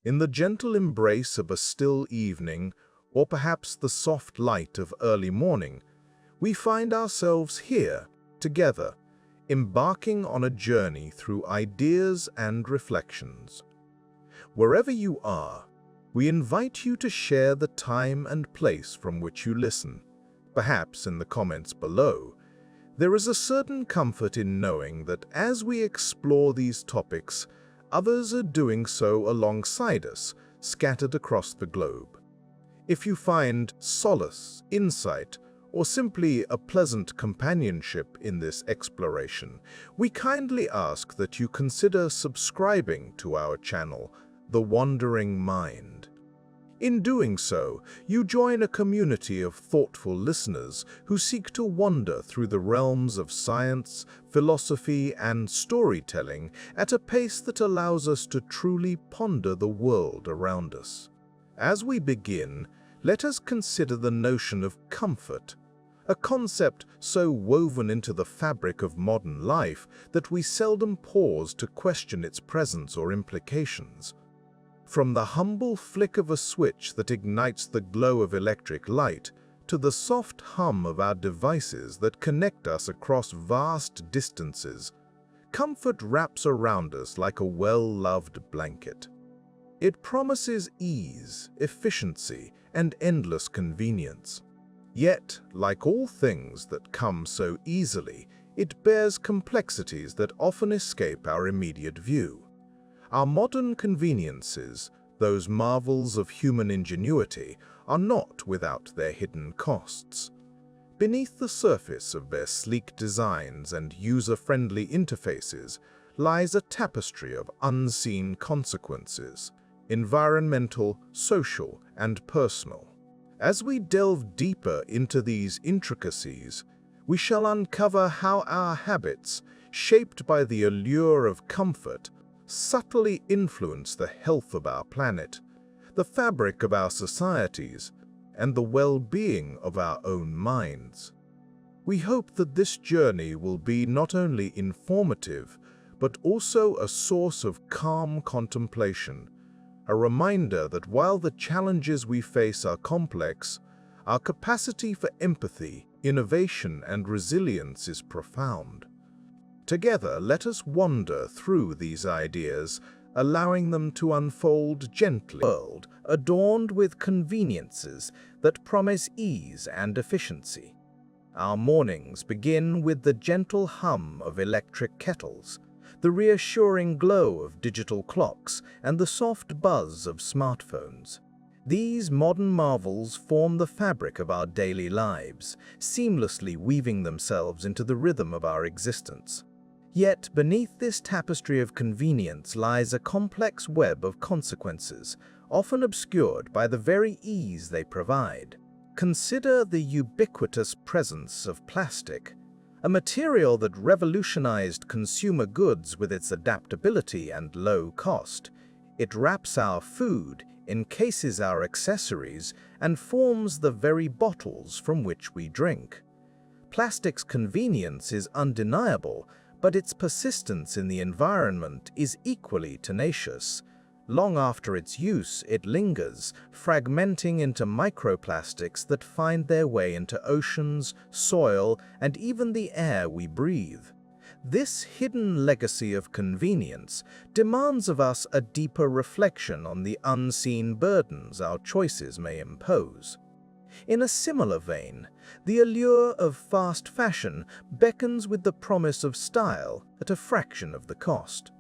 In the gentle embrace of a still evening, or perhaps the soft light of early morning, we find ourselves here, together, embarking on a journey through ideas and reflections. Wherever you are, we invite you to share the time and place from which you listen. Perhaps in the comments below, there is a certain comfort in knowing that as we explore these topics, others are doing so alongside us, scattered across the globe. If you find solace, insight, or simply a pleasant companionship in this exploration, we kindly ask that you consider subscribing to our channel, The Wandering Mind. In doing so, you join a community of thoughtful listeners who seek to wander through the realms of science, philosophy, and storytelling at a pace that allows us to truly ponder the world around us. As we begin, let us consider the notion of comfort, a concept so woven into the fabric of modern life that we seldom pause to question its presence or implications. From the humble flick of a switch that ignites the glow of electric light, to the soft hum of our devices that connect us across vast distances, comfort wraps around us like a well-loved blanket. It promises ease, efficiency, and endless convenience. Yet, like all things that come so easily, it bears complexities that often escape our immediate view. Our modern conveniences, those marvels of human ingenuity, are not without their hidden costs. Beneath the surface of their sleek designs and user-friendly interfaces lies a tapestry of unseen consequences, environmental, social, and personal. As we delve deeper into these intricacies, we shall uncover how our habits, shaped by the allure of comfort, subtly influence the health of our planet, the fabric of our societies, and the well-being of our own minds. We hope that this journey will be not only informative, but also a source of calm contemplation, a reminder that while the challenges we face are complex, our capacity for empathy, innovation, and resilience is profound. Together, let us wander through these ideas, allowing them to unfold gently. A world adorned with conveniences that promise ease and efficiency. Our mornings begin with the gentle hum of electric kettles, the reassuring glow of digital clocks, and the soft buzz of smartphones. These modern marvels form the fabric of our daily lives, seamlessly weaving themselves into the rhythm of our existence. Yet beneath this tapestry of convenience lies a complex web of consequences, often obscured by the very ease they provide. Consider the ubiquitous presence of plastic, a material that revolutionized consumer goods with its adaptability and low cost. It wraps our food, encases our accessories, and forms the very bottles from which we drink. Plastic's convenience is undeniable, but its persistence in the environment is equally tenacious. Long after its use, it lingers, fragmenting into microplastics that find their way into oceans, soil, and even the air we breathe. This hidden legacy of convenience demands of us a deeper reflection on the unseen burdens our choices may impose. In a similar vein, the allure of fast fashion beckons with the promise of style at a fraction of the cost.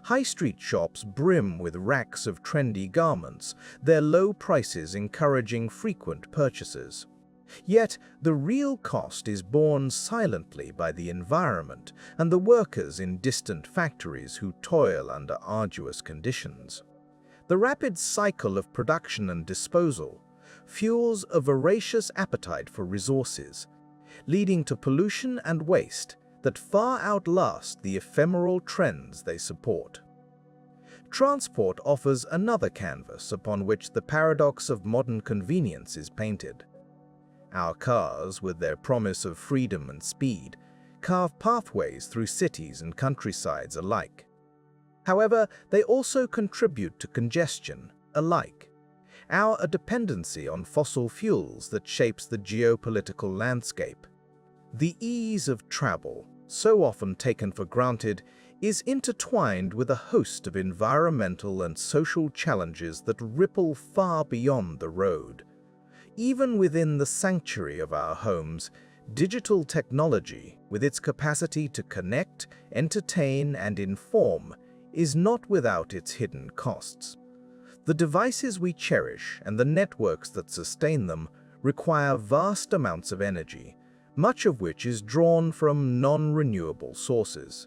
High street shops brim with racks of trendy garments, their low prices encouraging frequent purchases. Yet, the real cost is borne silently by the environment and the workers in distant factories who toil under arduous conditions. The rapid cycle of production and disposal fuels a voracious appetite for resources, leading to pollution and waste that far outlast the ephemeral trends they support. Transport offers another canvas upon which the paradox of modern convenience is painted. Our cars, with their promise of freedom and speed, carve pathways through cities and countrysides alike. However, they also contribute to congestion alike. Our dependency on fossil fuels that shapes the geopolitical landscape. The ease of travel, so often taken for granted, is intertwined with a host of environmental and social challenges that ripple far beyond the road. Even within the sanctuary of our homes, digital technology, with its capacity to connect, entertain, and inform, is not without its hidden costs. The devices we cherish and the networks that sustain them require vast amounts of energy, much of which is drawn from non-renewable sources.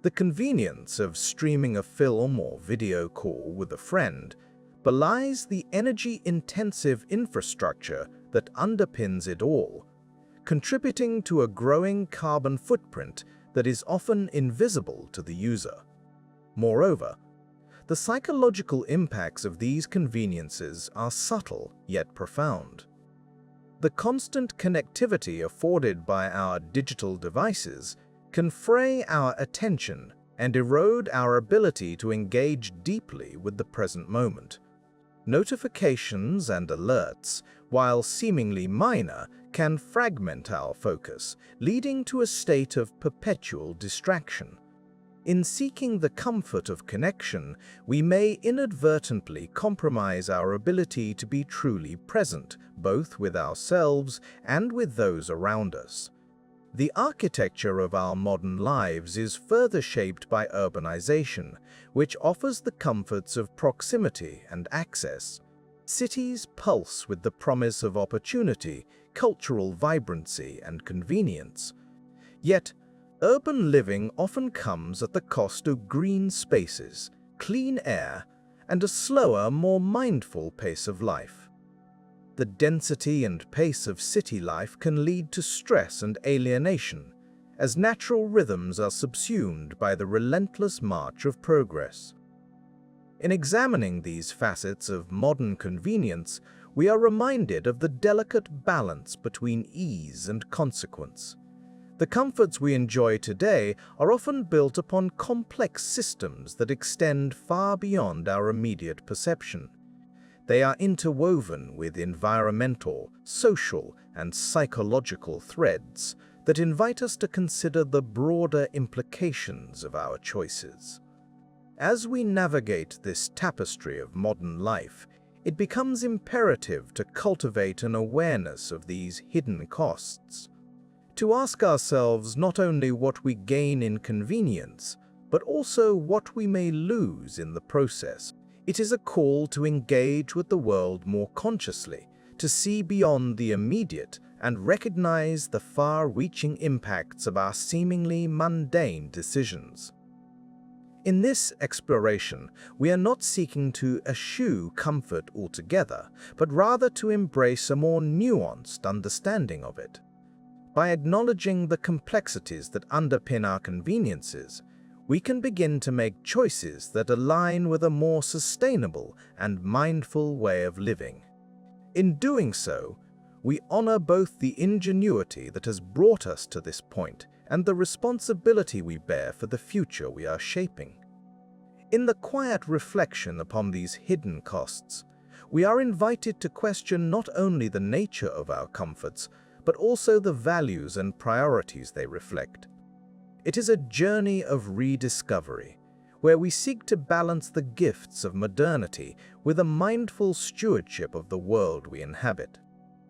The convenience of streaming a film or video call with a friend belies the energy-intensive infrastructure that underpins it all, contributing to a growing carbon footprint that is often invisible to the user. Moreover, the psychological impacts of these conveniences are subtle yet profound. The constant connectivity afforded by our digital devices can fray our attention and erode our ability to engage deeply with the present moment. Notifications and alerts, while seemingly minor, can fragment our focus, leading to a state of perpetual distraction. In seeking the comfort of connection, we may inadvertently compromise our ability to be truly present, both with ourselves and with those around us. The architecture of our modern lives is further shaped by urbanization, which offers the comforts of proximity and access. Cities pulse with the promise of opportunity, cultural vibrancy, and convenience. Yet, urban living often comes at the cost of green spaces, clean air, and a slower, more mindful pace of life. The density and pace of city life can lead to stress and alienation, as natural rhythms are subsumed by the relentless march of progress. In examining these facets of modern convenience, we are reminded of the delicate balance between ease and consequence. The comforts we enjoy today are often built upon complex systems that extend far beyond our immediate perception. They are interwoven with environmental, social, and psychological threads that invite us to consider the broader implications of our choices. As we navigate this tapestry of modern life, it becomes imperative to cultivate an awareness of these hidden costs, to ask ourselves not only what we gain in convenience, but also what we may lose in the process. It is a call to engage with the world more consciously, to see beyond the immediate and recognize the far-reaching impacts of our seemingly mundane decisions. In this exploration, we are not seeking to eschew comfort altogether, but rather to embrace a more nuanced understanding of it. By acknowledging the complexities that underpin our conveniences, we can begin to make choices that align with a more sustainable and mindful way of living. In doing so, we honor both the ingenuity that has brought us to this point and the responsibility we bear for the future we are shaping. In the quiet reflection upon these hidden costs, we are invited to question not only the nature of our comforts, but also the values and priorities they reflect. It is a journey of rediscovery, where we seek to balance the gifts of modernity with a mindful stewardship of the world we inhabit.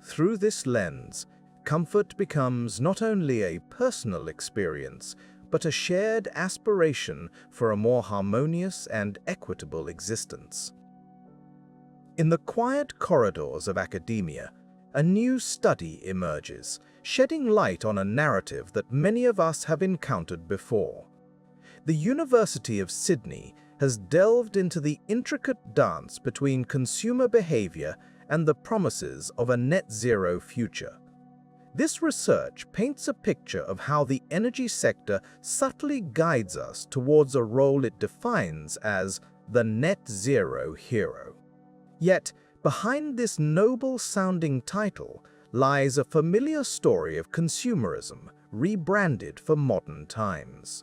Through this lens, comfort becomes not only a personal experience, but a shared aspiration for a more harmonious and equitable existence. In the quiet corridors of academia, a new study emerges, shedding light on a narrative that many of us have encountered before. The University of Sydney has delved into the intricate dance between consumer behavior and the promises of a net-zero future. This research paints a picture of how the energy sector subtly guides us towards a role it defines as the net-zero hero. Yet, behind this noble-sounding title lies a familiar story of consumerism rebranded for modern times.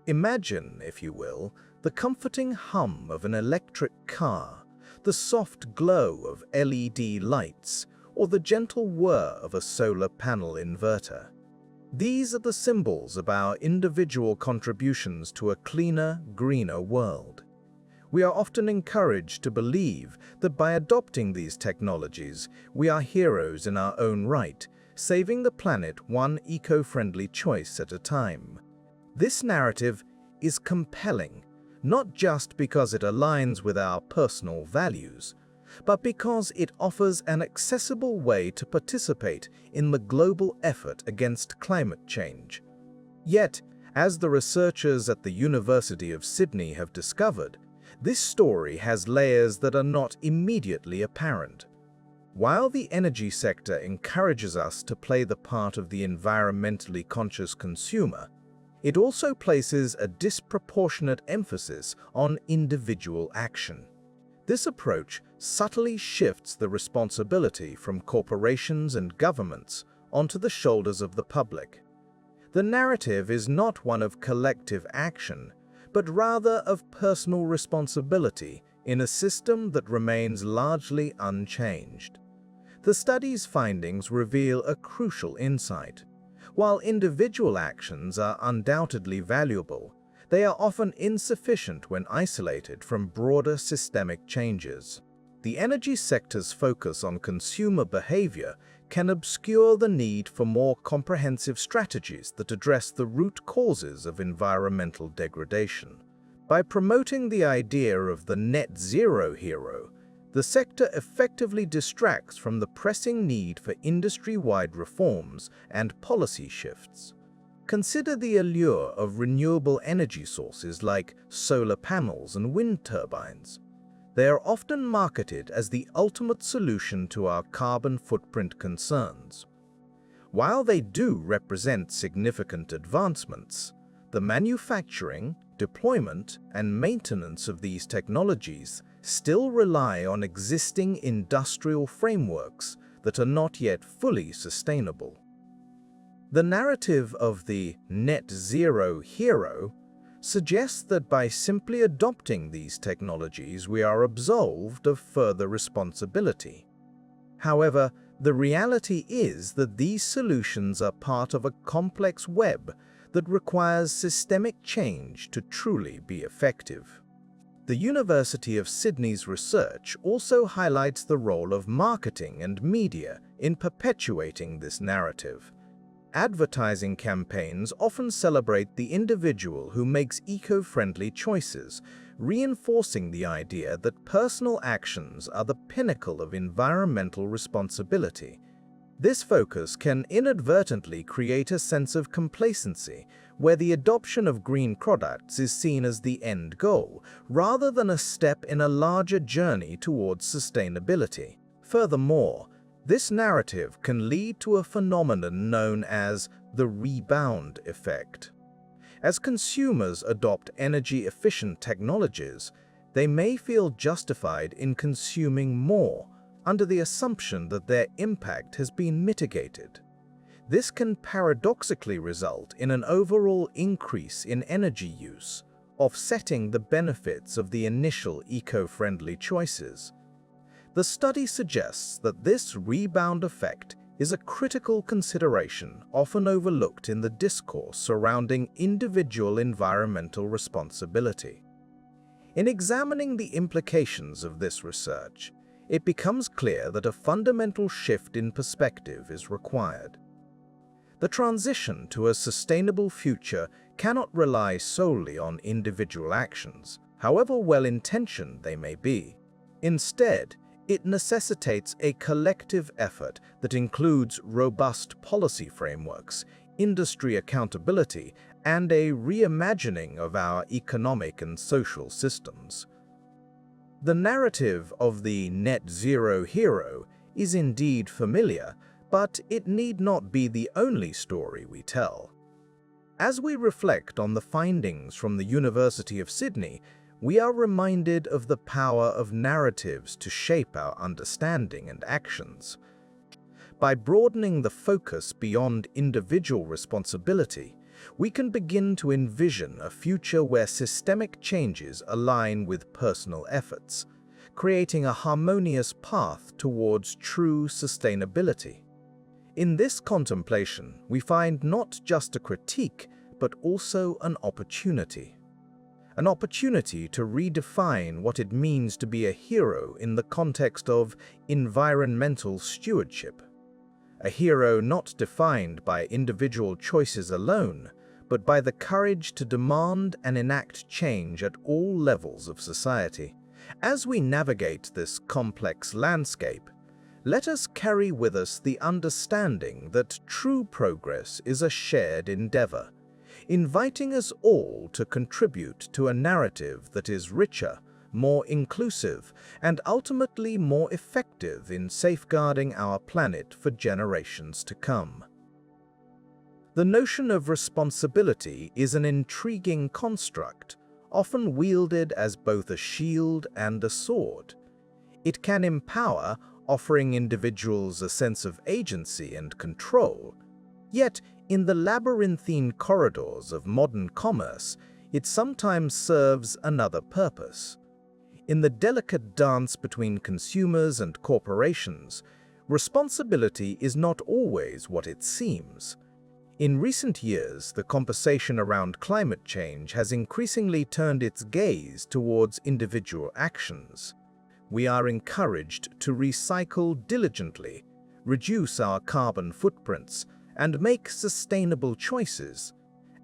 Imagine, if you will, The comforting hum of an electric car, the soft glow of LED lights, or the gentle whir of a solar panel inverter. These are the symbols of our individual contributions to a cleaner, greener world. We are often encouraged to believe that by adopting these technologies, we are heroes in our own right, saving the planet one eco-friendly choice at a time. This narrative is compelling, not just because it aligns with our personal values, but because it offers an accessible way to participate in the global effort against climate change. Yet, as the researchers at the University of Sydney have discovered, this story has layers that are not immediately apparent. While the energy sector encourages us to play the part of the environmentally conscious consumer, it also places a disproportionate emphasis on individual action. This approach subtly shifts the responsibility from corporations and governments onto the shoulders of the public. The narrative is not one of collective action, but rather of personal responsibility in a system that remains largely unchanged. The study's findings reveal a crucial insight. While individual actions are undoubtedly valuable, they are often insufficient when isolated from broader systemic changes. The energy sector's focus on consumer behavior can obscure the need for more comprehensive strategies that address the root causes of environmental degradation. By promoting the idea of the net zero hero, the sector effectively distracts from the pressing need for industry-wide reforms and policy shifts. Consider the allure of renewable energy sources like solar panels and wind turbines. They are often marketed as the ultimate solution to our carbon footprint concerns. While they do represent significant advancements, the manufacturing, deployment, and maintenance of these technologies still rely on existing industrial frameworks that are not yet fully sustainable. The narrative of the net zero hero suggests that by simply adopting these technologies, we are absolved of further responsibility. However, the reality is that these solutions are part of a complex web that requires systemic change to truly be effective. The University of Sydney's research also highlights the role of marketing and media in perpetuating this narrative. Advertising campaigns often celebrate the individual who makes eco-friendly choices, reinforcing the idea that personal actions are the pinnacle of environmental responsibility. This focus can inadvertently create a sense of complacency, where the adoption of green products is seen as the end goal, rather than a step in a larger journey towards sustainability. Furthermore, this narrative can lead to a phenomenon known as the rebound effect. As consumers adopt energy-efficient technologies, they may feel justified in consuming more, under the assumption that their impact has been mitigated. This can paradoxically result in an overall increase in energy use, offsetting the benefits of the initial eco-friendly choices. The study suggests that this rebound effect is a critical consideration often overlooked in the discourse surrounding individual environmental responsibility. In examining the implications of this research, it becomes clear that a fundamental shift in perspective is required. The transition to a sustainable future cannot rely solely on individual actions, however well-intentioned they may be. Instead, it necessitates a collective effort that includes robust policy frameworks, industry accountability, and a reimagining of our economic and social systems. The narrative of the net zero hero is indeed familiar, but it need not be the only story we tell. As we reflect on the findings from the University of Sydney, we are reminded of the power of narratives to shape our understanding and actions. By broadening the focus beyond individual responsibility, we can begin to envision a future where systemic changes align with personal efforts, creating a harmonious path towards true sustainability. In this contemplation, we find not just a critique, but also an opportunity. An opportunity to redefine what it means to be a hero in the context of environmental stewardship. A hero not defined by individual choices alone, but by the courage to demand and enact change at all levels of society. As we navigate this complex landscape, let us carry with us the understanding that true progress is a shared endeavor, inviting us all to contribute to a narrative that is richer, more inclusive, and ultimately more effective in safeguarding our planet for generations to come. The notion of responsibility is an intriguing construct, often wielded as both a shield and a sword. It can empower, offering individuals a sense of agency and control. Yet, in the labyrinthine corridors of modern commerce, it sometimes serves another purpose. In the delicate dance between consumers and corporations, responsibility is not always what it seems. In recent years, the conversation around climate change has increasingly turned its gaze towards individual actions. We are encouraged to recycle diligently, reduce our carbon footprints, and make sustainable choices,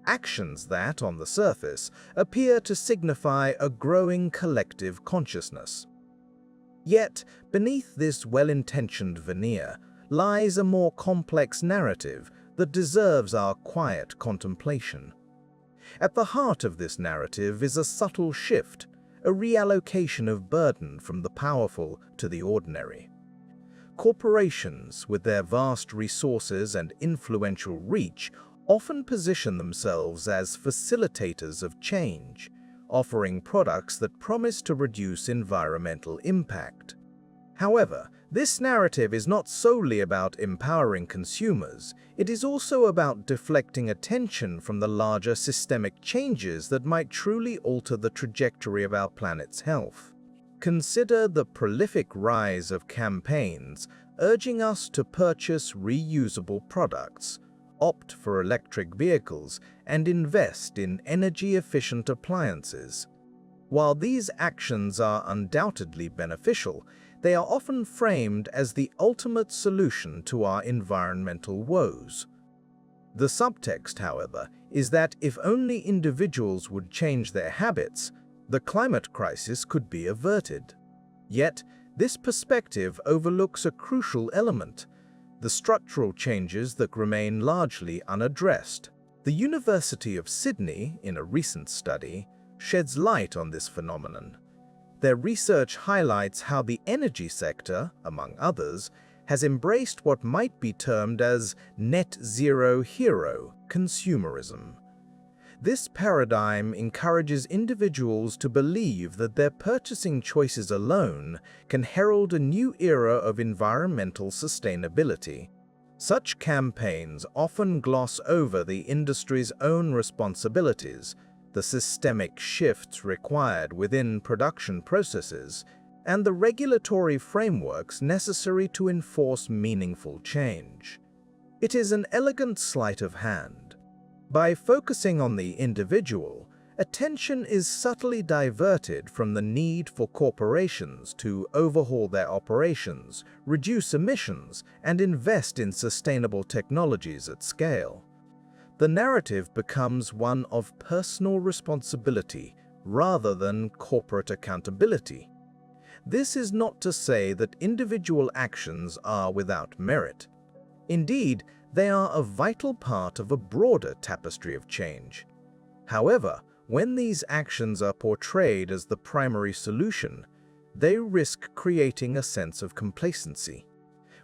actions that, on the surface, appear to signify a growing collective consciousness. Yet, beneath this well-intentioned veneer lies a more complex narrative that deserves our quiet contemplation. At the heart of this narrative is a subtle shift, a reallocation of burden from the powerful to the ordinary. Corporations, with their vast resources and influential reach, often position themselves as facilitators of change, offering products that promise to reduce environmental impact. However, this narrative is not solely about empowering consumers, it is also about deflecting attention from the larger systemic changes that might truly alter the trajectory of our planet's health. Consider the prolific rise of campaigns urging us to purchase reusable products, opt for electric vehicles, and invest in energy-efficient appliances. While these actions are undoubtedly beneficial, they are often framed as the ultimate solution to our environmental woes. The subtext, however, is that if only individuals would change their habits, the climate crisis could be averted. Yet, this perspective overlooks a crucial element: the structural changes that remain largely unaddressed. The University of Sydney, in a recent study, sheds light on this phenomenon. Their research highlights how the energy sector, among others, has embraced what might be termed as net zero hero consumerism. This paradigm encourages individuals to believe that their purchasing choices alone can herald a new era of environmental sustainability. Such campaigns often gloss over the industry's own responsibilities, the systemic shifts required within production processes, and the regulatory frameworks necessary to enforce meaningful change. It is an elegant sleight of hand. By focusing on the individual, attention is subtly diverted from the need for corporations to overhaul their operations, reduce emissions, and invest in sustainable technologies at scale. The narrative becomes one of personal responsibility rather than corporate accountability. This is not to say that individual actions are without merit. Indeed, they are a vital part of a broader tapestry of change. However, when these actions are portrayed as the primary solution, they risk creating a sense of complacency.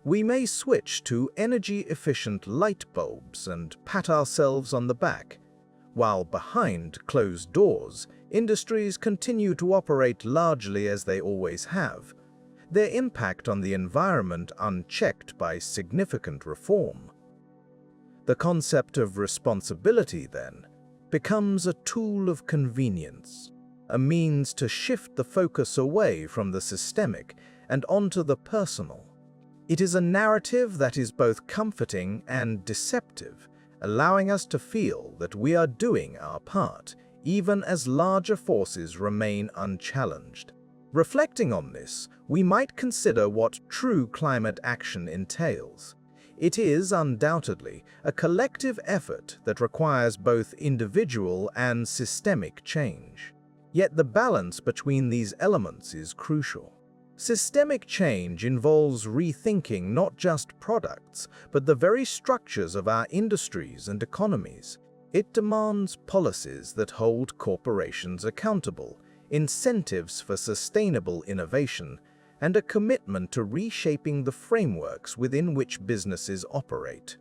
We may switch to energy-efficient light bulbs and pat ourselves on the back, while behind closed doors, industries continue to operate largely as they always have, their impact on the environment unchecked by significant reform. The concept of responsibility, then, becomes a tool of convenience, a means to shift the focus away from the systemic and onto the personal. It is a narrative that is both comforting and deceptive, allowing us to feel that we are doing our part, even as larger forces remain unchallenged. Reflecting on this, we might consider what true climate action entails. It is undoubtedly a collective effort that requires both individual and systemic change. Yet the balance between these elements is crucial. Systemic change involves rethinking not just products, but the very structures of our industries and economies. It demands policies that hold corporations accountable, incentives for sustainable innovation, and a commitment to reshaping the frameworks within which businesses operate.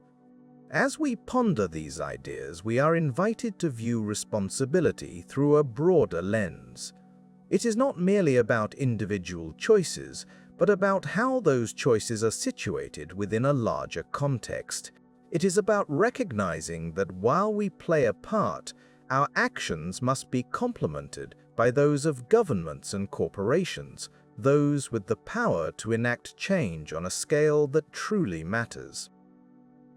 As we ponder these ideas, we are invited to view responsibility through a broader lens. It is not merely about individual choices, but about how those choices are situated within a larger context. It is about recognizing that while we play a part, our actions must be complemented by those of governments and corporations, those with the power to enact change on a scale that truly matters.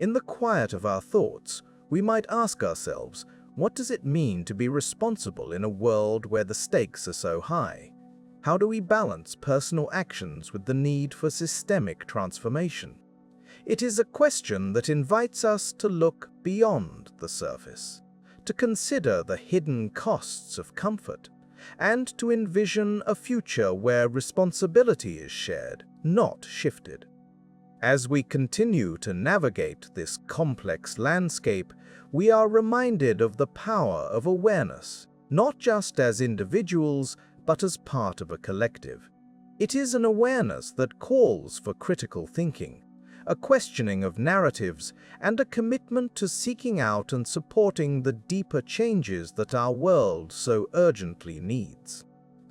In the quiet of our thoughts, we might ask ourselves, what does it mean to be responsible in a world where the stakes are so high? How do we balance personal actions with the need for systemic transformation? It is a question that invites us to look beyond the surface, to consider the hidden costs of comfort, and to envision a future where responsibility is shared, not shifted. As we continue to navigate this complex landscape, we are reminded of the power of awareness, not just as individuals, but as part of a collective. It is an awareness that calls for critical thinking, a questioning of narratives, and a commitment to seeking out and supporting the deeper changes that our world so urgently needs.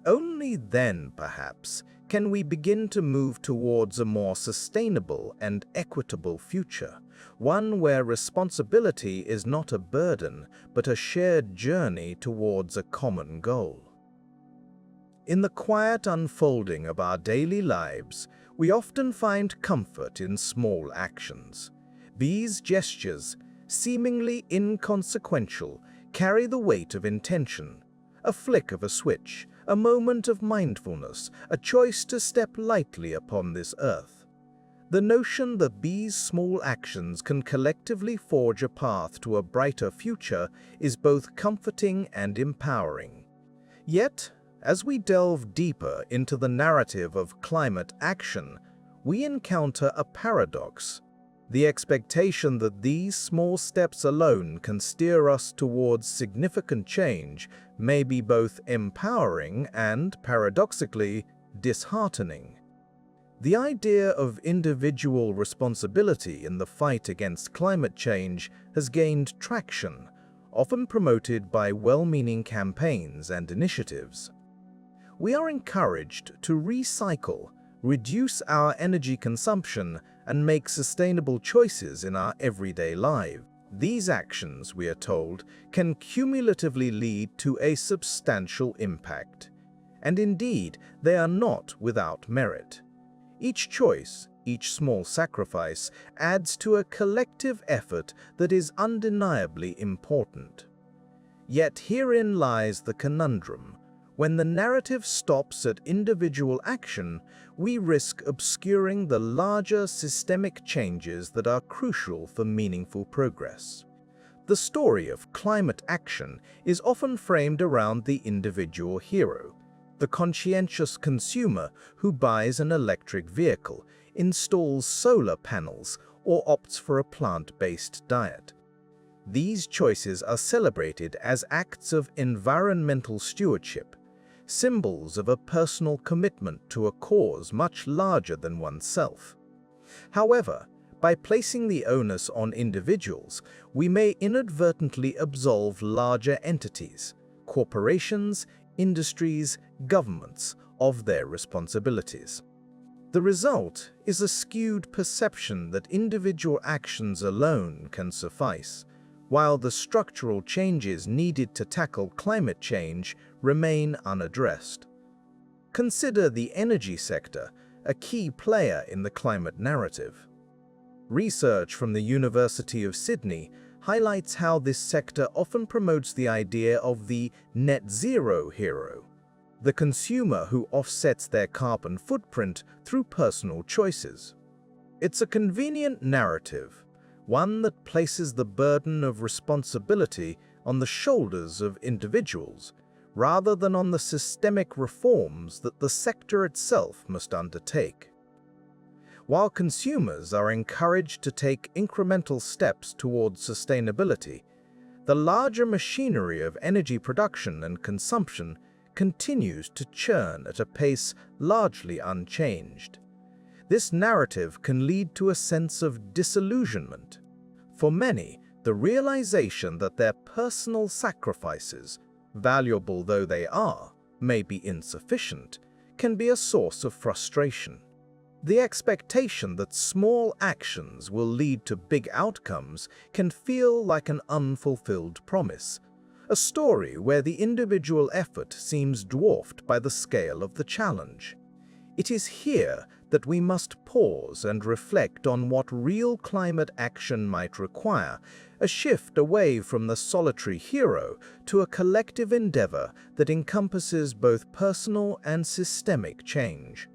Only then, perhaps, can we begin to move towards a more sustainable and equitable future, one where responsibility is not a burden, but a shared journey towards a common goal. In the quiet unfolding of our daily lives, we often find comfort in small actions. These gestures, seemingly inconsequential, carry the weight of intention. A flick of a switch, a moment of mindfulness, a choice to step lightly upon this earth. The notion that these small actions can collectively forge a path to a brighter future is both comforting and empowering. Yet, as we delve deeper into the narrative of climate action, we encounter a paradox. The expectation that these small steps alone can steer us towards significant change may be both empowering and, paradoxically, disheartening. The idea of individual responsibility in the fight against climate change has gained traction, often promoted by well-meaning campaigns and initiatives. We are encouraged to recycle, reduce our energy consumption, and make sustainable choices in our everyday lives. These actions, we are told, can cumulatively lead to a substantial impact. And indeed, they are not without merit. Each choice, each small sacrifice, adds to a collective effort that is undeniably important. Yet herein lies the conundrum. When the narrative stops at individual action, we risk obscuring the larger systemic changes that are crucial for meaningful progress. The story of climate action is often framed around the individual hero, the conscientious consumer who buys an electric vehicle, installs solar panels, or opts for a plant-based diet. These choices are celebrated as acts of environmental stewardship, symbols of a personal commitment to a cause much larger than oneself. However, by placing the onus on individuals, we may inadvertently absolve larger entities, corporations, industries, governments, of their responsibilities. The result is a skewed perception that individual actions alone can suffice, while the structural changes needed to tackle climate change remain unaddressed. Consider the energy sector, a key player in the climate narrative. Research from the University of Sydney highlights how this sector often promotes the idea of the net zero hero, the consumer who offsets their carbon footprint through personal choices. It's a convenient narrative, one that places the burden of responsibility on the shoulders of individuals, rather than on the systemic reforms that the sector itself must undertake. While consumers are encouraged to take incremental steps towards sustainability, the larger machinery of energy production and consumption continues to churn at a pace largely unchanged. This narrative can lead to a sense of disillusionment. For many, the realization that their personal sacrifices, valuable though they are, may be insufficient, can be a source of frustration. The expectation that small actions will lead to big outcomes can feel like an unfulfilled promise, a story where the individual effort seems dwarfed by the scale of the challenge. It is here that we must pause and reflect on what real climate action might require, a shift away from the solitary hero to a collective endeavor that encompasses both personal and systemic change.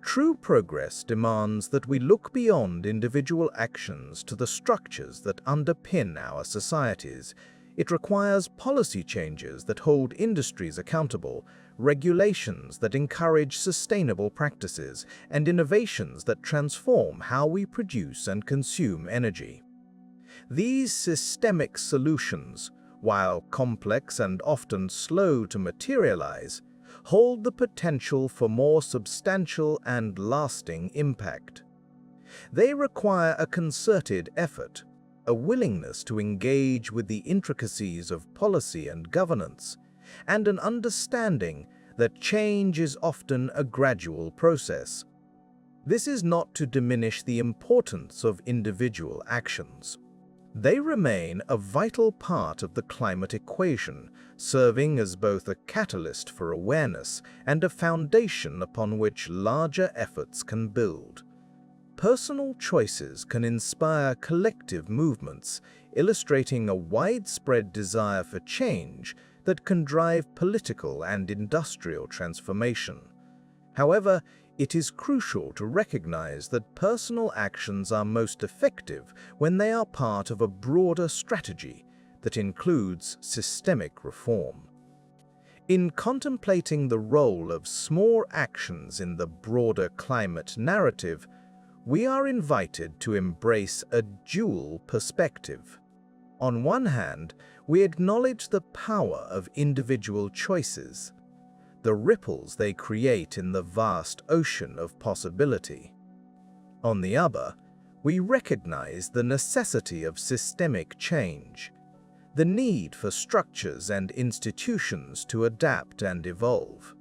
True progress demands that we look beyond individual actions to the structures that underpin our societies. It requires policy changes that hold industries accountable, regulations that encourage sustainable practices, and innovations that transform how we produce and consume energy. These systemic solutions, while complex and often slow to materialize, hold the potential for more substantial and lasting impact. They require a concerted effort, a willingness to engage with the intricacies of policy and governance, and an understanding that change is often a gradual process. This is not to diminish the importance of individual actions. They remain a vital part of the climate equation, serving as both a catalyst for awareness and a foundation upon which larger efforts can build. Personal choices can inspire collective movements, illustrating a widespread desire for change that can drive political and industrial transformation. However, it is crucial to recognize that personal actions are most effective when they are part of a broader strategy that includes systemic reform. In contemplating the role of small actions in the broader climate narrative, we are invited to embrace a dual perspective. On one hand, we acknowledge the power of individual choices, the ripples they create in the vast ocean of possibility. On the other, we recognize the necessity of systemic change, the need for structures and institutions to adapt and evolve.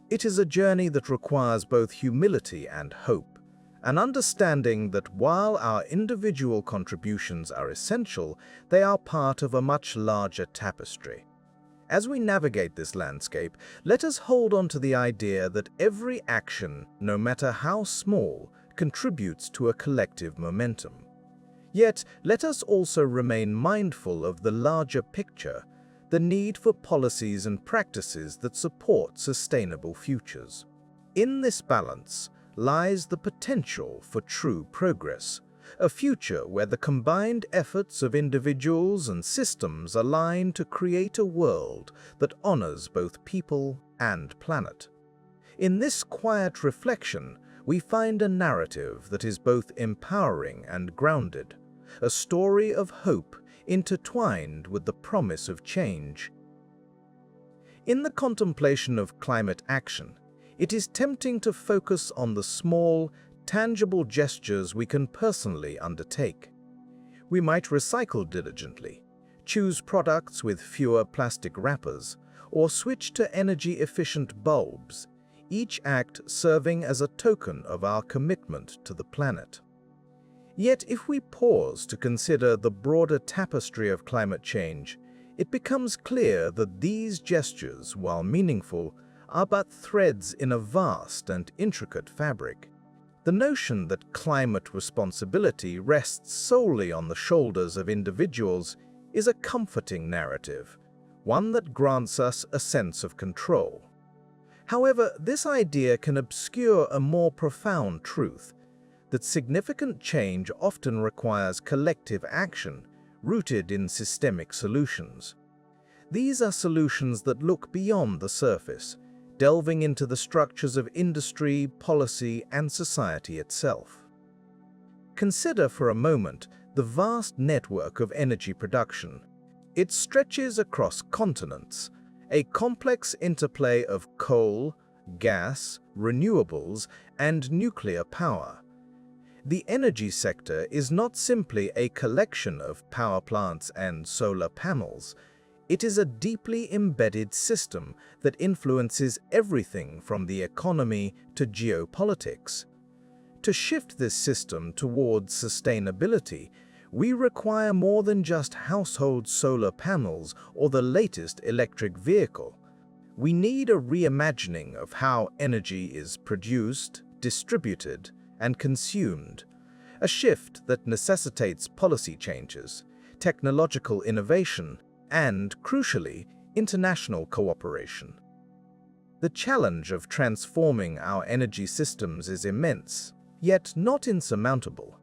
It is a journey that requires both humility and hope, an understanding that while our individual contributions are essential, they are part of a much larger tapestry. As we navigate this landscape, let us hold on to the idea that every action, no matter how small, contributes to a collective momentum. Yet, let us also remain mindful of the larger picture, the need for policies and practices that support sustainable futures. In this balance lies the potential for true progress, a future where the combined efforts of individuals and systems align to create a world that honors both people and planet. In this quiet reflection, we find a narrative that is both empowering and grounded, a story of hope intertwined with the promise of change. In the contemplation of climate action, it is tempting to focus on the small, tangible gestures we can personally undertake. We might recycle diligently, choose products with fewer plastic wrappers, or switch to energy-efficient bulbs. each act serving as a token of our commitment to the planet. Yet, if we pause to consider the broader tapestry of climate change, it becomes clear that these gestures, while meaningful, are but threads in a vast and intricate fabric. The notion that climate responsibility rests solely on the shoulders of individuals is a comforting narrative, one that grants us a sense of control. However, this idea can obscure a more profound truth, that significant change often requires collective action rooted in systemic solutions. These are solutions that look beyond the surface, delving into the structures of industry, policy, and society itself. Consider for a moment the vast network of energy production. It stretches across continents, a complex interplay of coal, gas, renewables, and nuclear power. The energy sector is not simply a collection of power plants and solar panels. It is a deeply embedded system that influences everything from the economy to geopolitics. To shift this system towards sustainability, we require more than just household solar panels or the latest electric vehicle. We need a reimagining of how energy is produced, distributed, and consumed, a shift that necessitates policy changes, technological innovation, and, crucially, international cooperation. The challenge of transforming our energy systems is immense, yet not insurmountable.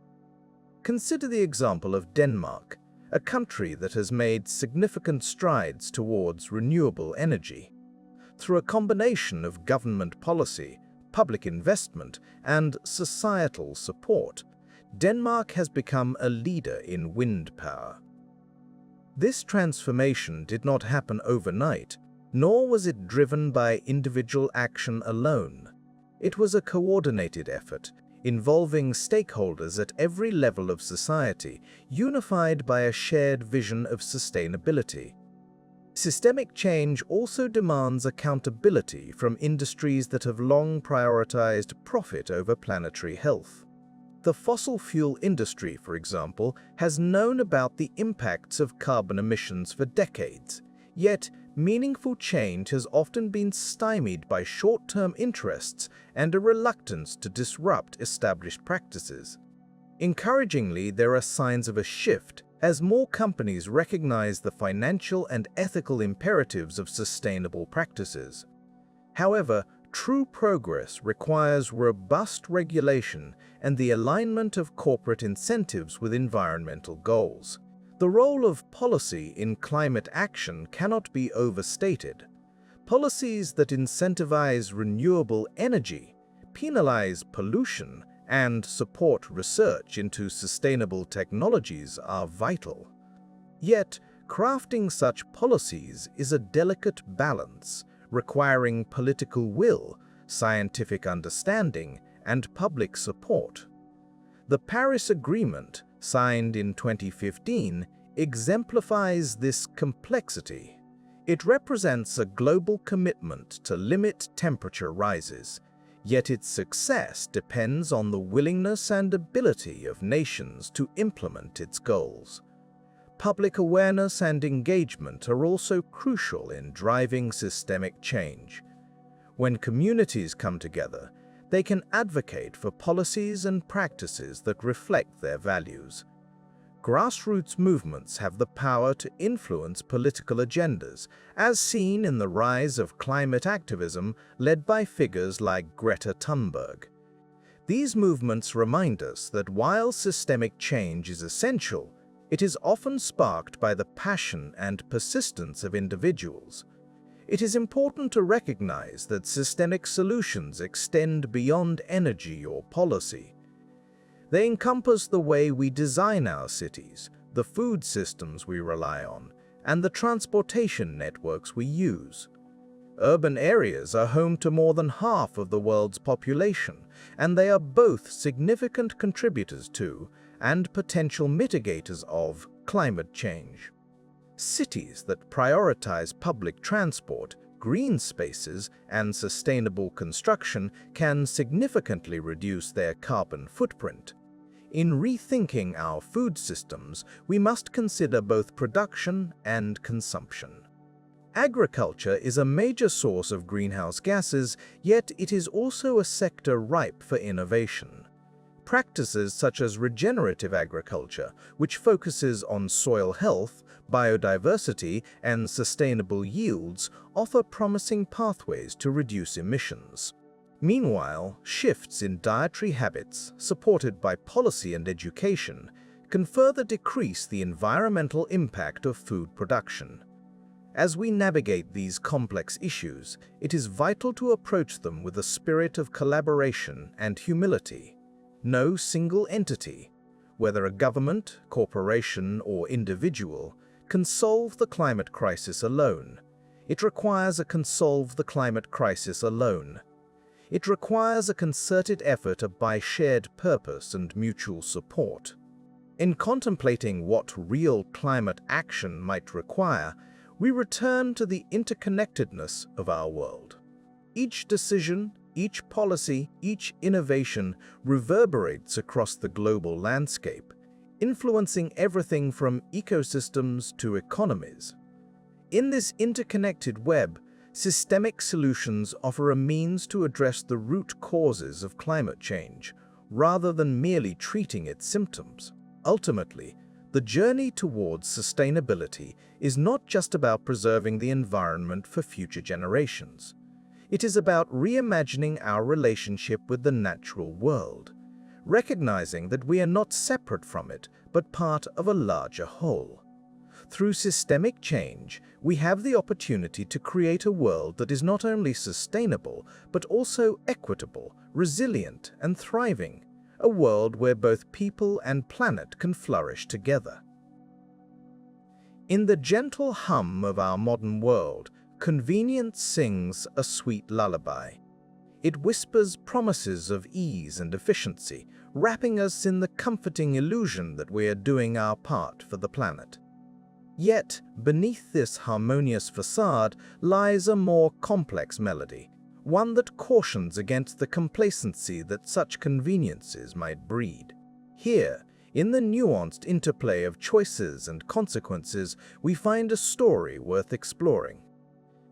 Consider the example of Denmark, a country that has made significant strides towards renewable energy. Through a combination of government policy, public investment, and societal support, Denmark has become a leader in wind power. This transformation did not happen overnight, nor was it driven by individual action alone. It was a coordinated effort, involving stakeholders at every level of society, unified by a shared vision of sustainability. Systemic change also demands accountability from industries that have long prioritized profit over planetary health. The fossil fuel industry, for example, has known about the impacts of carbon emissions for decades, yet meaningful change has often been stymied by short-term interests and a reluctance to disrupt established practices. Encouragingly, there are signs of a shift as more companies recognize the financial and ethical imperatives of sustainable practices. However, true progress requires robust regulation and the alignment of corporate incentives with environmental goals. The role of policy in climate action cannot be overstated. Policies that incentivize renewable energy, penalize pollution, and support research into sustainable technologies are vital. Yet, crafting such policies is a delicate balance, requiring political will, scientific understanding, and public support. The Paris Agreement, signed in 2015, exemplifies this complexity. It represents a global commitment to limit temperature rises, yet its success depends on the willingness and ability of nations to implement its goals. Public awareness and engagement are also crucial in driving systemic change. When communities come together, they can advocate for policies and practices that reflect their values. Grassroots movements have the power to influence political agendas, as seen in the rise of climate activism led by figures like Greta Thunberg. These movements remind us that while systemic change is essential, it is often sparked by the passion and persistence of individuals. It is important to recognize that systemic solutions extend beyond energy or policy. They encompass the way we design our cities, the food systems we rely on, and the transportation networks we use. Urban areas are home to more than half of the world's population, and they are both significant contributors to, and potential mitigators of, climate change. Cities that prioritize public transport, green spaces and sustainable construction can significantly reduce their carbon footprint. In rethinking our food systems, we must consider both production and consumption. Agriculture is a major source of greenhouse gases, yet it is also a sector ripe for innovation. Practices such as regenerative agriculture, which focuses on soil health, biodiversity, and sustainable yields, offer promising pathways to reduce emissions. Meanwhile, shifts in dietary habits, supported by policy and education, can further decrease the environmental impact of food production. As we navigate these complex issues, it is vital to approach them with a spirit of collaboration and humility. No single entity, whether a government, corporation, or individual, can solve the climate crisis alone. It requires a concerted effort by shared purpose and mutual support. In contemplating what real climate action might require, we return to the interconnectedness of our world. Each decision, each policy, each innovation reverberates across the global landscape, influencing everything from ecosystems to economies. In this interconnected web, systemic solutions offer a means to address the root causes of climate change, rather than merely treating its symptoms. Ultimately, the journey towards sustainability is not just about preserving the environment for future generations. It is about reimagining our relationship with the natural world, recognizing that we are not separate from it, but part of a larger whole. Through systemic change, we have the opportunity to create a world that is not only sustainable, but also equitable, resilient, and thriving. A world where both people and planet can flourish together. In the gentle hum of our modern world, convenience sings a sweet lullaby. It whispers promises of ease and efficiency, wrapping us in the comforting illusion that we are doing our part for the planet. Yet, beneath this harmonious facade lies a more complex melody, one that cautions against the complacency that such conveniences might breed. Here, in the nuanced interplay of choices and consequences, we find a story worth exploring.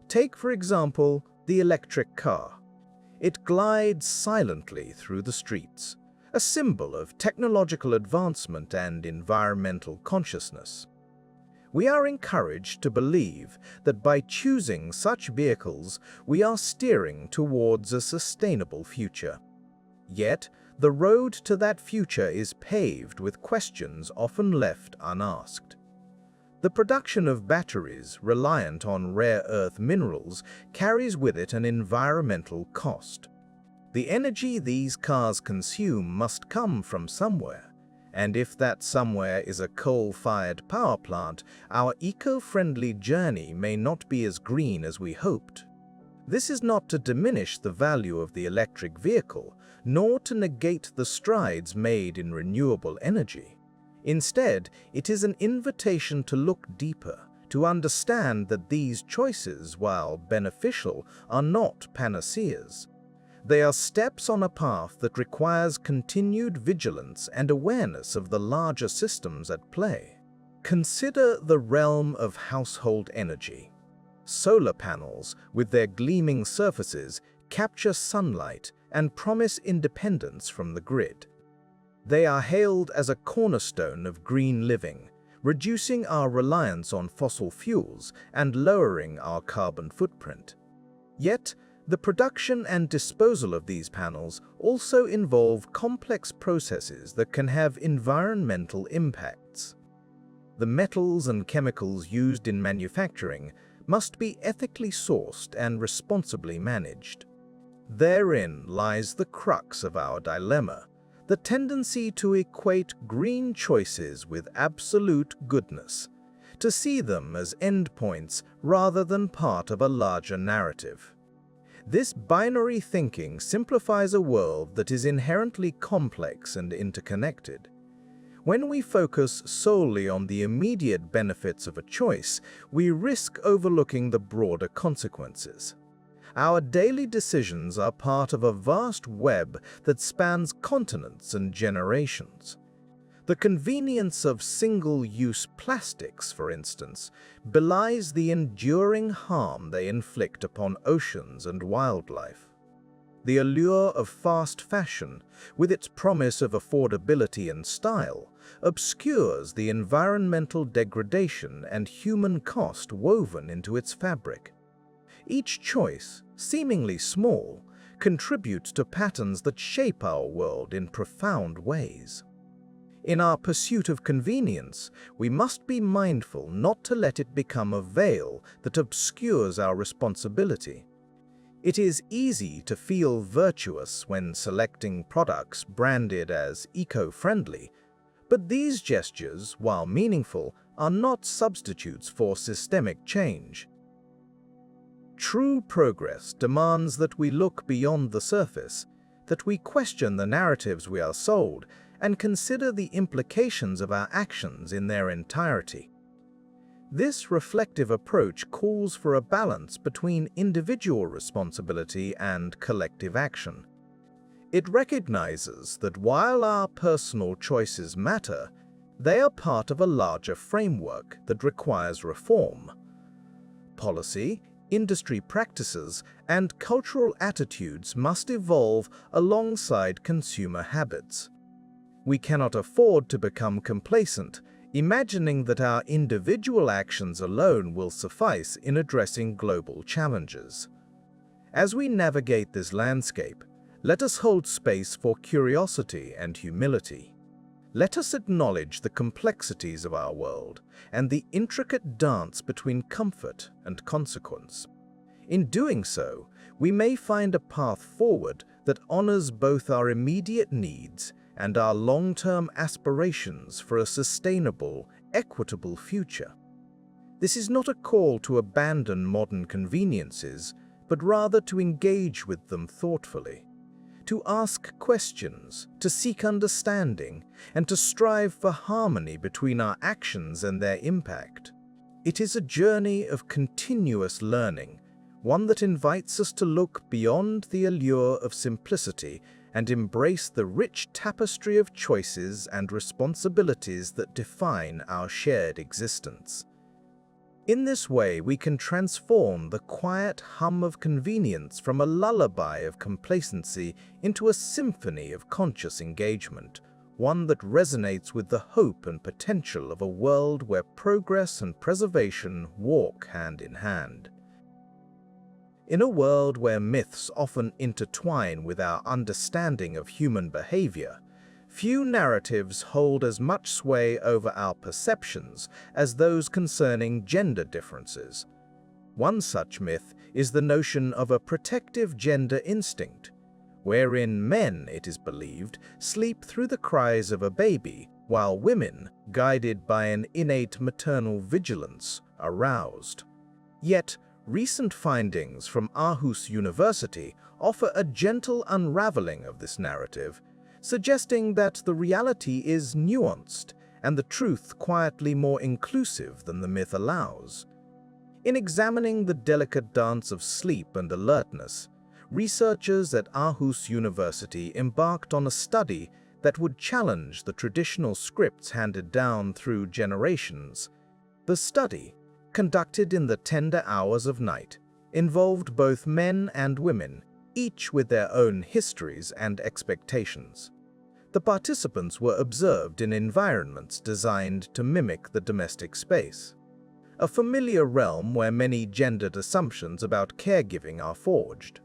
Take, for example, the electric car. It glides silently through the streets, a symbol of technological advancement and environmental consciousness. We are encouraged to believe that by choosing such vehicles, we are steering towards a sustainable future. Yet, the road to that future is paved with questions often left unasked. The production of batteries reliant on rare earth minerals carries with it an environmental cost. The energy these cars consume must come from somewhere. And if that somewhere is a coal-fired power plant, our eco-friendly journey may not be as green as we hoped. This is not to diminish the value of the electric vehicle, nor to negate the strides made in renewable energy. Instead, it is an invitation to look deeper, to understand that these choices, while beneficial, are not panaceas. They are steps on a path that requires continued vigilance and awareness of the larger systems at play. Consider the realm of household energy. Solar panels, with their gleaming surfaces, capture sunlight and promise independence from the grid. They are hailed as a cornerstone of green living, reducing our reliance on fossil fuels and lowering our carbon footprint. Yet, the production and disposal of these panels also involve complex processes that can have environmental impacts. The metals and chemicals used in manufacturing must be ethically sourced and responsibly managed. Therein lies the crux of our dilemma, the tendency to equate green choices with absolute goodness, to see them as endpoints rather than part of a larger narrative. This binary thinking simplifies a world that is inherently complex and interconnected. When we focus solely on the immediate benefits of a choice, we risk overlooking the broader consequences. Our daily decisions are part of a vast web that spans continents and generations. The convenience of single-use plastics, for instance, belies the enduring harm they inflict upon oceans and wildlife. The allure of fast fashion, with its promise of affordability and style, obscures the environmental degradation and human cost woven into its fabric. Each choice, seemingly small, contributes to patterns that shape our world in profound ways. In our pursuit of convenience, we must be mindful not to let it become a veil that obscures our responsibility. It is easy to feel virtuous when selecting products branded as eco-friendly, but these gestures, while meaningful, are not substitutes for systemic change. True progress demands that we look beyond the surface, that we question the narratives we are sold, and consider the implications of our actions in their entirety. This reflective approach calls for a balance between individual responsibility and collective action. It recognizes that while our personal choices matter, they are part of a larger framework that requires reform. Policy, industry practices, and cultural attitudes must evolve alongside consumer habits. We cannot afford to become complacent, imagining that our individual actions alone will suffice in addressing global challenges. As we navigate this landscape, let us hold space for curiosity and humility. Let us acknowledge the complexities of our world and the intricate dance between comfort and consequence. In doing so, we may find a path forward that honors both our immediate needs and our long-term aspirations for a sustainable, equitable future. This is not a call to abandon modern conveniences, but rather to engage with them thoughtfully, to ask questions, to seek understanding, and to strive for harmony between our actions and their impact. It is a journey of continuous learning, one that invites us to look beyond the allure of simplicity and embrace the rich tapestry of choices and responsibilities that define our shared existence. In this way, we can transform the quiet hum of convenience from a lullaby of complacency into a symphony of conscious engagement, one that resonates with the hope and potential of a world where progress and preservation walk hand in hand. In a world where myths often intertwine with our understanding of human behavior, few narratives hold as much sway over our perceptions as those concerning gender differences. One such myth is the notion of a protective gender instinct, wherein men, it is believed, sleep through the cries of a baby, while women, guided by an innate maternal vigilance, are roused. Yet, recent findings from Aarhus University offer a gentle unraveling of this narrative, suggesting that the reality is nuanced and the truth quietly more inclusive than the myth allows. In examining the delicate dance of sleep and alertness, researchers at Aarhus University embarked on a study that would challenge the traditional scripts handed down through generations. The study, conducted in the tender hours of night, involved both men and women, each with their own histories and expectations. The participants were observed in environments designed to mimic the domestic space, a familiar realm where many gendered assumptions about caregiving are forged.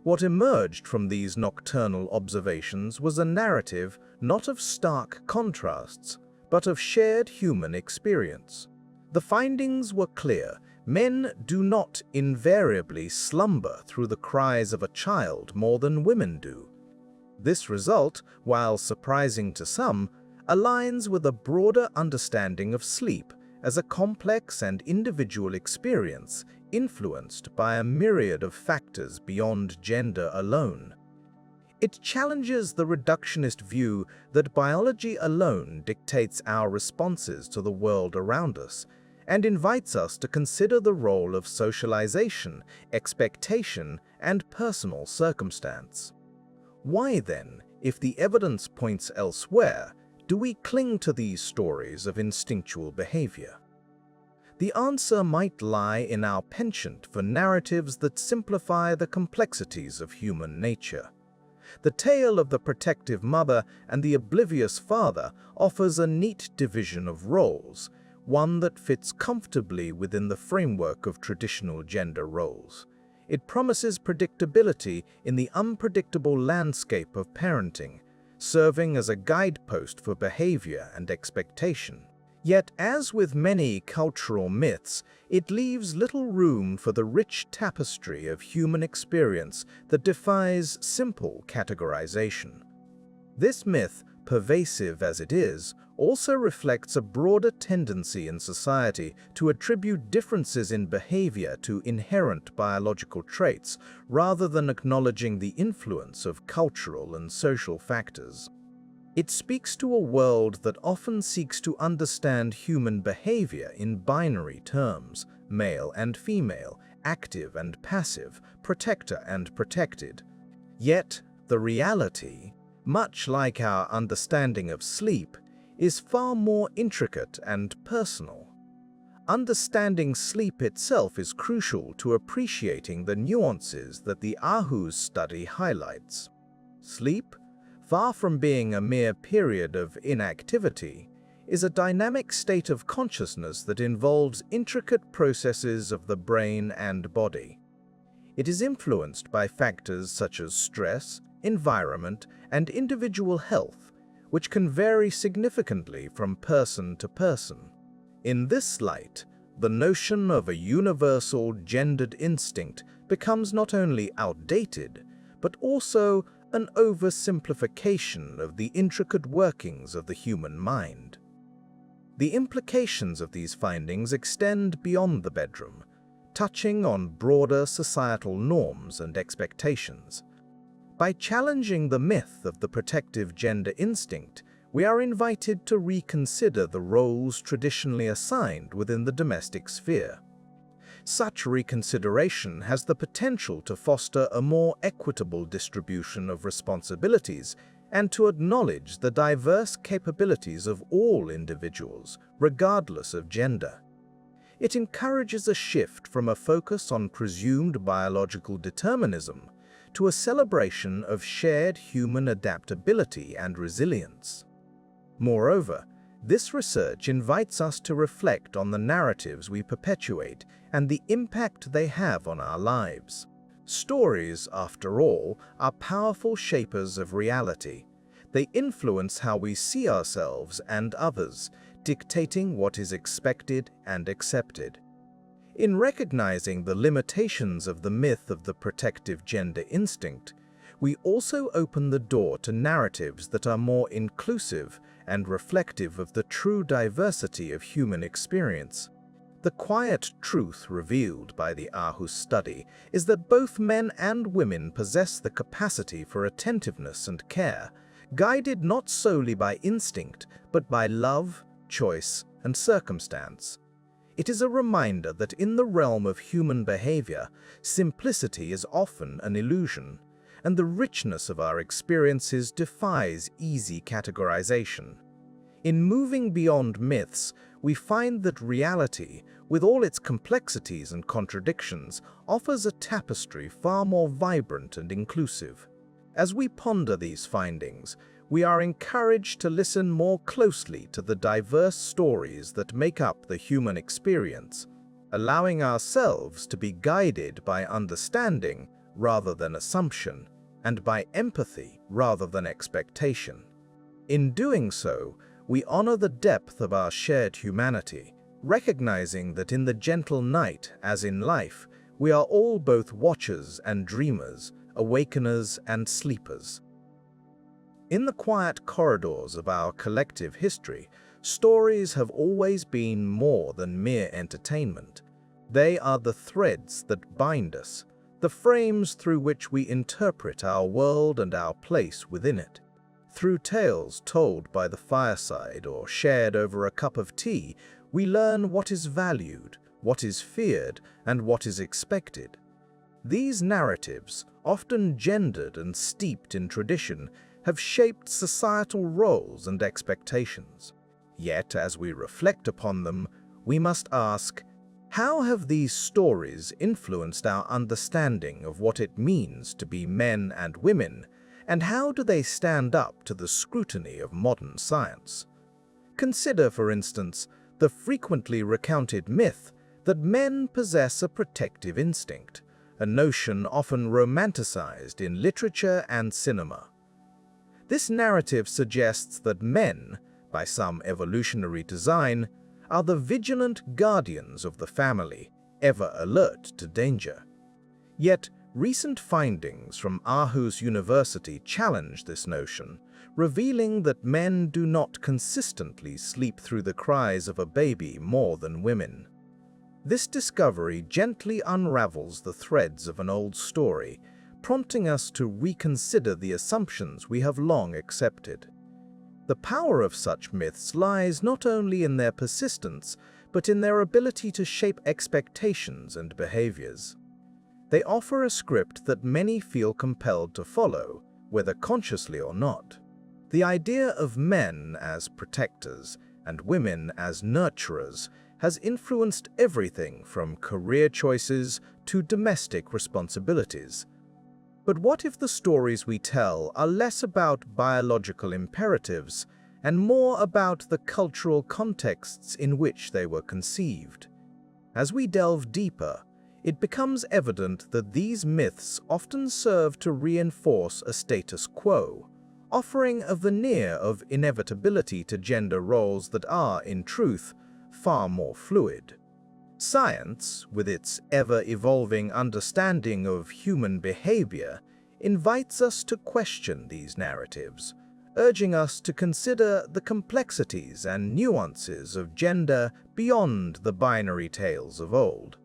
What emerged from these nocturnal observations was a narrative not of stark contrasts, but of shared human experience. The findings were clear. Men do not invariably slumber through the cries of a child more than women do. This result, while surprising to some, aligns with a broader understanding of sleep as a complex and individual experience influenced by a myriad of factors beyond gender alone. It challenges the reductionist view that biology alone dictates our responses to the world around us, and invites us to consider the role of socialization, expectation, and personal circumstance. Why then, if the evidence points elsewhere, do we cling to these stories of instinctual behavior? The answer might lie in our penchant for narratives that simplify the complexities of human nature. The tale of the protective mother and the oblivious father offers a neat division of roles, one that fits comfortably within the framework of traditional gender roles. It promises predictability in the unpredictable landscape of parenting, serving as a guidepost for behavior and expectation. Yet, as with many cultural myths, it leaves little room for the rich tapestry of human experience that defies simple categorization. This myth, pervasive as it is, also reflects a broader tendency in society to attribute differences in behavior to inherent biological traits, rather than acknowledging the influence of cultural and social factors. It speaks to a world that often seeks to understand human behavior in binary terms, male and female, active and passive, protector and protected. Yet, the reality, much like our understanding of sleep, is far more intricate and personal. Understanding sleep itself is crucial to appreciating the nuances that the Ahu's study highlights. Sleep, far from being a mere period of inactivity, is a dynamic state of consciousness that involves intricate processes of the brain and body. It is influenced by factors such as stress, environment, and individual health, which can vary significantly from person to person. In this light, the notion of a universal gendered instinct becomes not only outdated, but also an oversimplification of the intricate workings of the human mind. The implications of these findings extend beyond the bedroom, touching on broader societal norms and expectations. By challenging the myth of the protective gender instinct, we are invited to reconsider the roles traditionally assigned within the domestic sphere. Such reconsideration has the potential to foster a more equitable distribution of responsibilities and to acknowledge the diverse capabilities of all individuals, regardless of gender. It encourages a shift from a focus on presumed biological determinism to a celebration of shared human adaptability and resilience. Moreover, this research invites us to reflect on the narratives we perpetuate and the impact they have on our lives. Stories, after all, are powerful shapers of reality. They influence how we see ourselves and others, dictating what is expected and accepted. In recognizing the limitations of the myth of the protective gender instinct, we also open the door to narratives that are more inclusive and reflective of the true diversity of human experience. The quiet truth revealed by the Ahu's study is that both men and women possess the capacity for attentiveness and care, guided not solely by instinct, but by love, choice, and circumstance. It is a reminder that in the realm of human behavior, simplicity is often an illusion, and the richness of our experiences defies easy categorization. In moving beyond myths, we find that reality, with all its complexities and contradictions, offers a tapestry far more vibrant and inclusive. As we ponder these findings, we are encouraged to listen more closely to the diverse stories that make up the human experience, allowing ourselves to be guided by understanding rather than assumption, and by empathy rather than expectation. In doing so, we honor the depth of our shared humanity, recognizing that in the gentle night, as in life, we are all both watchers and dreamers, awakeners and sleepers. In the quiet corridors of our collective history, stories have always been more than mere entertainment. They are the threads that bind us, the frames through which we interpret our world and our place within it. Through tales told by the fireside or shared over a cup of tea, we learn what is valued, what is feared, and what is expected. These narratives, often gendered and steeped in tradition, have shaped societal roles and expectations. Yet, as we reflect upon them, we must ask, how have these stories influenced our understanding of what it means to be men and women, and how do they stand up to the scrutiny of modern science? Consider, for instance, the frequently recounted myth that men possess a protective instinct, a notion often romanticized in literature and cinema. This narrative suggests that men, by some evolutionary design, are the vigilant guardians of the family, ever alert to danger. Yet, recent findings from Aarhus University challenge this notion, revealing that men do not consistently sleep through the cries of a baby more than women. This discovery gently unravels the threads of an old story, prompting us to reconsider the assumptions we have long accepted. The power of such myths lies not only in their persistence, but in their ability to shape expectations and behaviors. They offer a script that many feel compelled to follow, whether consciously or not. The idea of men as protectors and women as nurturers has influenced everything from career choices to domestic responsibilities. But what if the stories we tell are less about biological imperatives and more about the cultural contexts in which they were conceived? As we delve deeper, it becomes evident that these myths often serve to reinforce a status quo, offering a veneer of inevitability to gender roles that are, in truth, far more fluid. Science, with its ever-evolving understanding of human behavior, invites us to question these narratives, urging us to consider the complexities and nuances of gender beyond the binary tales of old.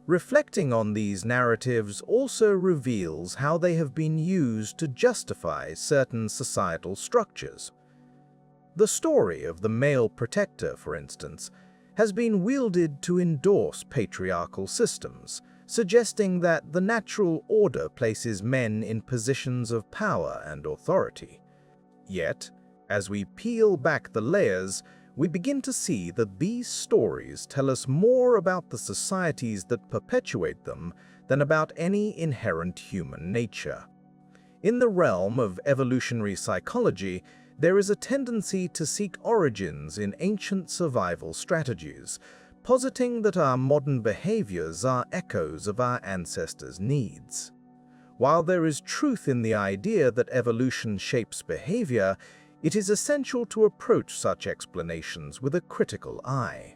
Reflecting on these narratives also reveals how they have been used to justify certain societal structures. The story of the male protector, for instance, has been wielded to endorse patriarchal systems, suggesting that the natural order places men in positions of power and authority. Yet, as we peel back the layers, we begin to see that these stories tell us more about the societies that perpetuate them than about any inherent human nature. In the realm of evolutionary psychology, there is a tendency to seek origins in ancient survival strategies, positing that our modern behaviors are echoes of our ancestors' needs. While there is truth in the idea that evolution shapes behavior, it is essential to approach such explanations with a critical eye.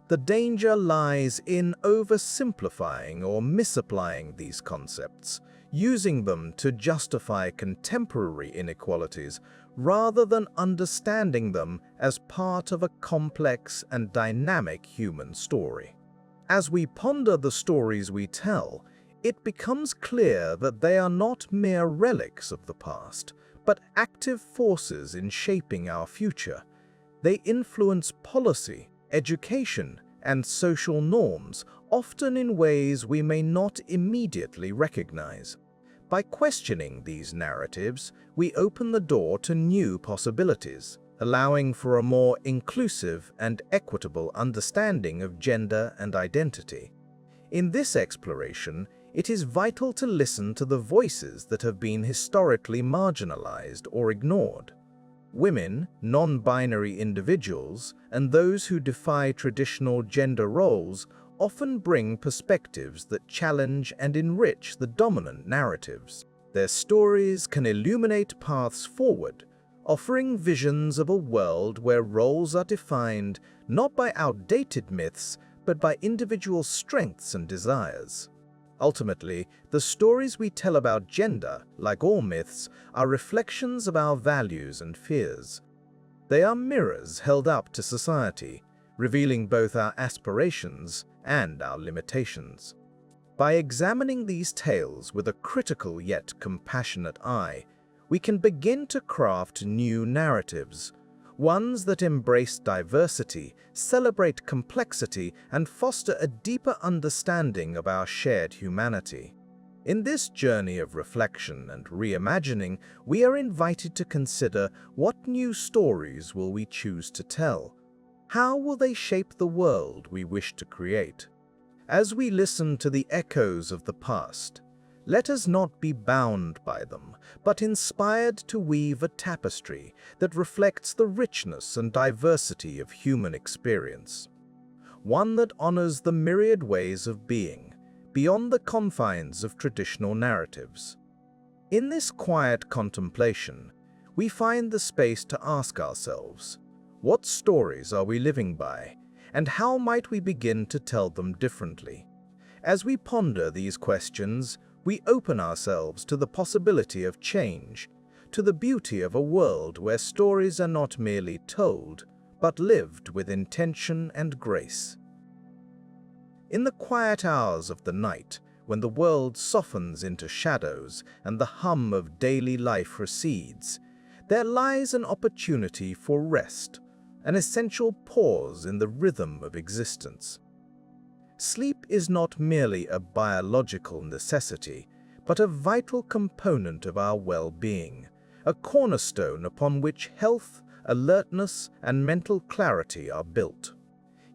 The danger lies in oversimplifying or misapplying these concepts, using them to justify contemporary inequalities rather than understanding them as part of a complex and dynamic human story. As we ponder the stories we tell, it becomes clear that they are not mere relics of the past, but active forces in shaping our future. They influence policy, education, and social norms, often in ways we may not immediately recognize. By questioning these narratives, we open the door to new possibilities, allowing for a more inclusive and equitable understanding of gender and identity. In this exploration, it is vital to listen to the voices that have been historically marginalized or ignored. Women, non-binary individuals, and those who defy traditional gender roles often bring perspectives that challenge and enrich the dominant narratives. Their stories can illuminate paths forward, offering visions of a world where roles are defined not by outdated myths, but by individual strengths and desires. Ultimately, the stories we tell about gender, like all myths, are reflections of our values and fears. They are mirrors held up to society, revealing both our aspirations and our limitations. By examining these tales with a critical yet compassionate eye, we can begin to craft new narratives, ones that embrace diversity, celebrate complexity, and foster a deeper understanding of our shared humanity. In this journey of reflection and reimagining, we are invited to consider what new stories will we choose to tell? How will they shape the world we wish to create? As we listen to the echoes of the past, let us not be bound by them, but inspired to weave a tapestry that reflects the richness and diversity of human experience. One that honors the myriad ways of being, beyond the confines of traditional narratives. In this quiet contemplation, we find the space to ask ourselves, what stories are we living by, and how might we begin to tell them differently? As we ponder these questions, we open ourselves to the possibility of change, to the beauty of a world where stories are not merely told, but lived with intention and grace. In the quiet hours of the night, when the world softens into shadows and the hum of daily life recedes, there lies an opportunity for rest, an essential pause in the rhythm of existence. Sleep is not merely a biological necessity, but a vital component of our well-being, a cornerstone upon which health, alertness, and mental clarity are built.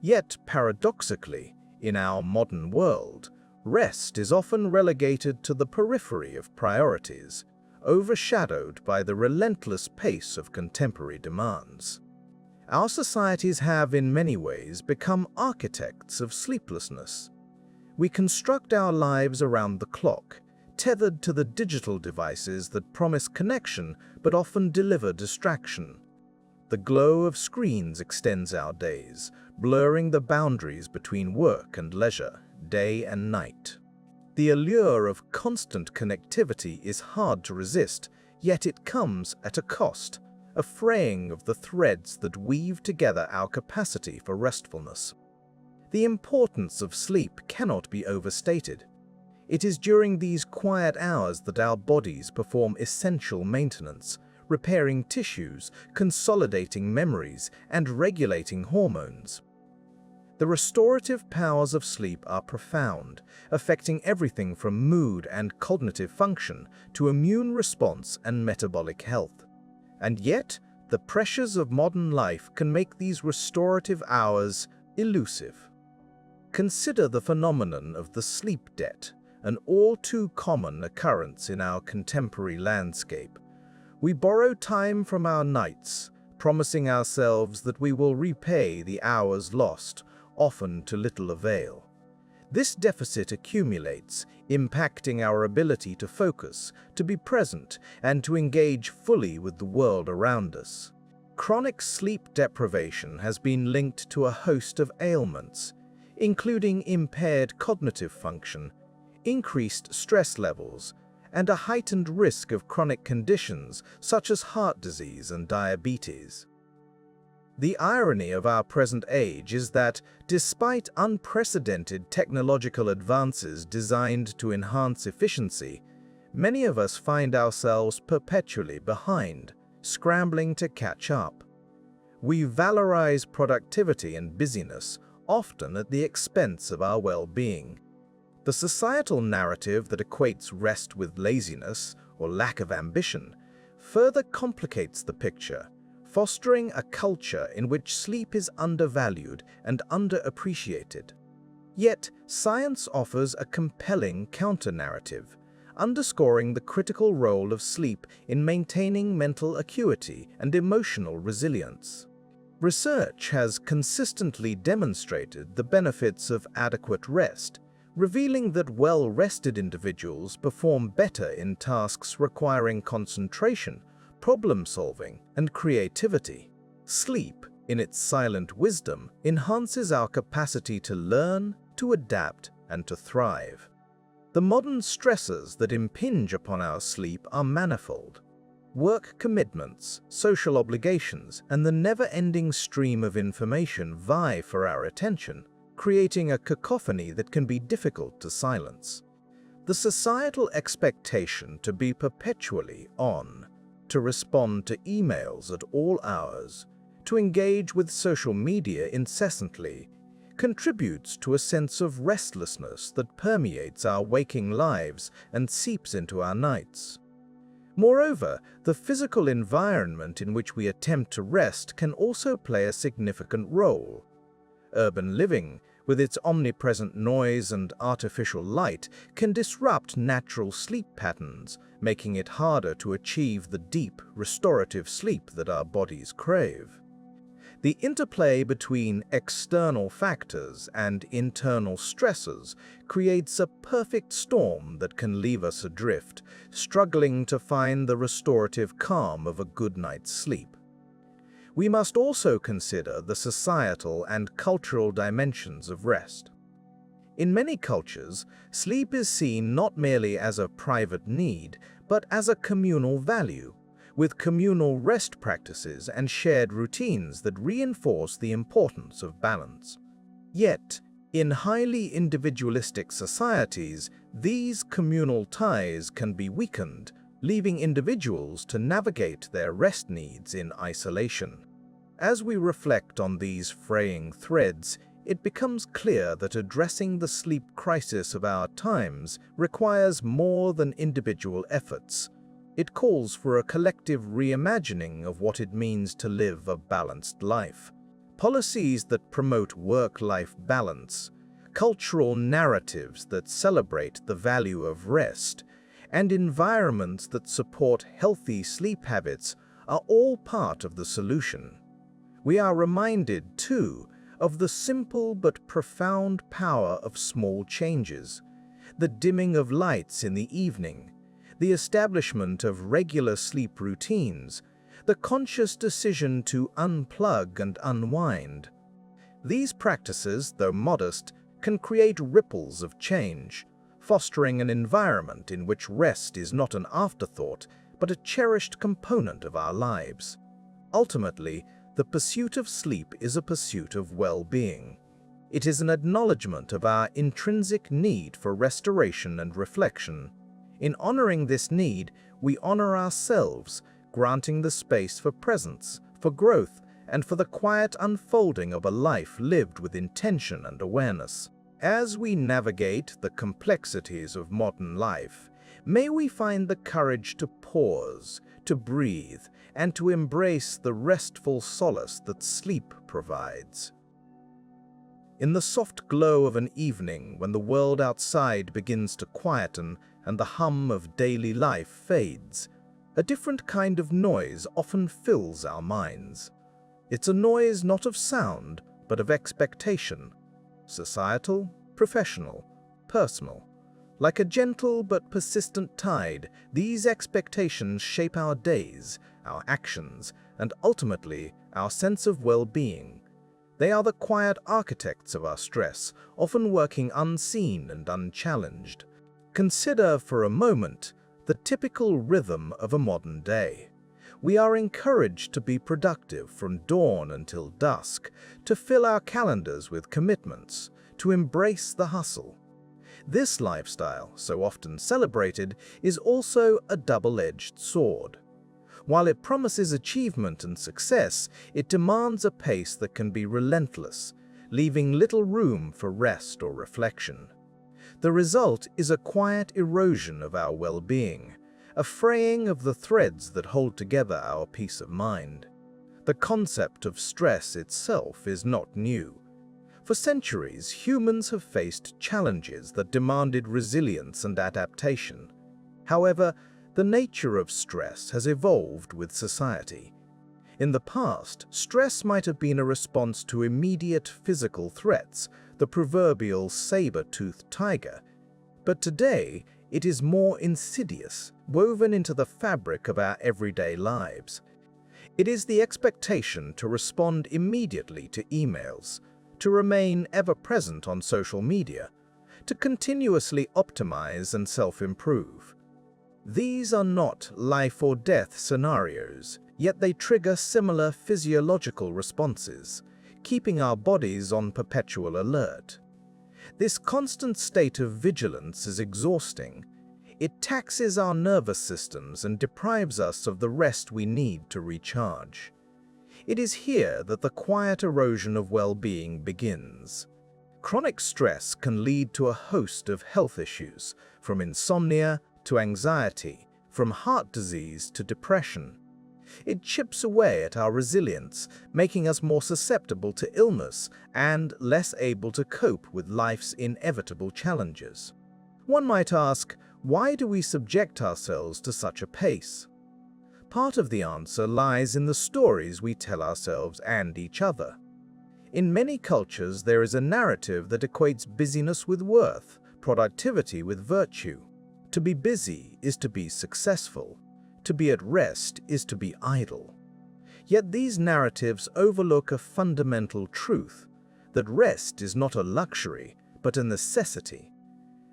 Yet, paradoxically, in our modern world, rest is often relegated to the periphery of priorities, overshadowed by the relentless pace of contemporary demands. Our societies have, in many ways, become architects of sleeplessness. We construct our lives around the clock, tethered to the digital devices that promise connection but often deliver distraction. The glow of screens extends our days, blurring the boundaries between work and leisure, day and night. The allure of constant connectivity is hard to resist, yet it comes at a cost, a fraying of the threads that weave together our capacity for restfulness. The importance of sleep cannot be overstated. It is during these quiet hours that our bodies perform essential maintenance, repairing tissues, consolidating memories, and regulating hormones. The restorative powers of sleep are profound, affecting everything from mood and cognitive function to immune response and metabolic health. And yet, the pressures of modern life can make these restorative hours elusive. Consider the phenomenon of the sleep debt, an all too common occurrence in our contemporary landscape. We borrow time from our nights, promising ourselves that we will repay the hours lost, often to little avail. This deficit accumulates, impacting our ability to focus, to be present, and to engage fully with the world around us. Chronic sleep deprivation has been linked to a host of ailments, including impaired cognitive function, increased stress levels, and a heightened risk of chronic conditions such as heart disease and diabetes. The irony of our present age is that, despite unprecedented technological advances designed to enhance efficiency, many of us find ourselves perpetually behind, scrambling to catch up. We valorize productivity and busyness, often at the expense of our well-being. The societal narrative that equates rest with laziness or lack of ambition further complicates the picture, fostering a culture in which sleep is undervalued and underappreciated. Yet, science offers a compelling counter-narrative, underscoring the critical role of sleep in maintaining mental acuity and emotional resilience. Research has consistently demonstrated the benefits of adequate rest, revealing that well-rested individuals perform better in tasks requiring concentration, problem-solving, and creativity. Sleep, in its silent wisdom, enhances our capacity to learn, to adapt, and to thrive. The modern stressors that impinge upon our sleep are manifold. Work commitments, social obligations, and the never-ending stream of information vie for our attention, creating a cacophony that can be difficult to silence. The societal expectation to be perpetually on, to respond to emails at all hours, to engage with social media incessantly, contributes to a sense of restlessness that permeates our waking lives and seeps into our nights. Moreover, the physical environment in which we attempt to rest can also play a significant role. Urban living, with its omnipresent noise and artificial light, can disrupt natural sleep patterns, making it harder to achieve the deep, restorative sleep that our bodies crave. The interplay between external factors and internal stressors creates a perfect storm that can leave us adrift, struggling to find the restorative calm of a good night's sleep. We must also consider the societal and cultural dimensions of rest. In many cultures, sleep is seen not merely as a private need, but as a communal value, with communal rest practices and shared routines that reinforce the importance of balance. Yet, in highly individualistic societies, these communal ties can be weakened, leaving individuals to navigate their rest needs in isolation. As we reflect on these fraying threads, it becomes clear that addressing the sleep crisis of our times requires more than individual efforts. It calls for a collective reimagining of what it means to live a balanced life. Policies that promote work-life balance, cultural narratives that celebrate the value of rest, and environments that support healthy sleep habits are all part of the solution. We are reminded, too, of the simple but profound power of small changes, the dimming of lights in the evening, the establishment of regular sleep routines, the conscious decision to unplug and unwind. These practices, though modest, can create ripples of change, fostering an environment in which rest is not an afterthought, but a cherished component of our lives. Ultimately, the pursuit of sleep is a pursuit of well-being. It is an acknowledgement of our intrinsic need for restoration and reflection. In honoring this need, we honor ourselves, granting the space for presence, for growth, and for the quiet unfolding of a life lived with intention and awareness. As we navigate the complexities of modern life, may we find the courage to pause, to breathe, and to embrace the restful solace that sleep provides. In the soft glow of an evening, when the world outside begins to quieten and the hum of daily life fades, a different kind of noise often fills our minds. It's a noise not of sound, but of expectation. Societal, professional, personal. Like a gentle but persistent tide, these expectations shape our days, our actions, and ultimately our sense of well-being. They are the quiet architects of our stress, often working unseen and unchallenged. Consider for a moment the typical rhythm of a modern day. We are encouraged to be productive from dawn until dusk, to fill our calendars with commitments, to embrace the hustle. This lifestyle, so often celebrated, is also a double-edged sword. While it promises achievement and success, it demands a pace that can be relentless, leaving little room for rest or reflection. The result is a quiet erosion of our well-being, a fraying of the threads that hold together our peace of mind. The concept of stress itself is not new. For centuries, humans have faced challenges that demanded resilience and adaptation. However, the nature of stress has evolved with society. In the past, stress might have been a response to immediate physical threats, the proverbial saber-toothed tiger. But today, it is more insidious, woven into the fabric of our everyday lives. It is the expectation to respond immediately to emails, to remain ever-present on social media, to continuously optimize and self-improve. These are not life-or-death scenarios, yet they trigger similar physiological responses, keeping our bodies on perpetual alert. This constant state of vigilance is exhausting. It taxes our nervous systems and deprives us of the rest we need to recharge. It is here that the quiet erosion of well-being begins. Chronic stress can lead to a host of health issues, from insomnia to anxiety, from heart disease to depression. It chips away at our resilience, making us more susceptible to illness and less able to cope with life's inevitable challenges. One might ask, why do we subject ourselves to such a pace? Part of the answer lies in the stories we tell ourselves and each other. In many cultures, there is a narrative that equates busyness with worth, productivity with virtue. To be busy is to be successful. To be at rest is to be idle. Yet these narratives overlook a fundamental truth, that rest is not a luxury, but a necessity.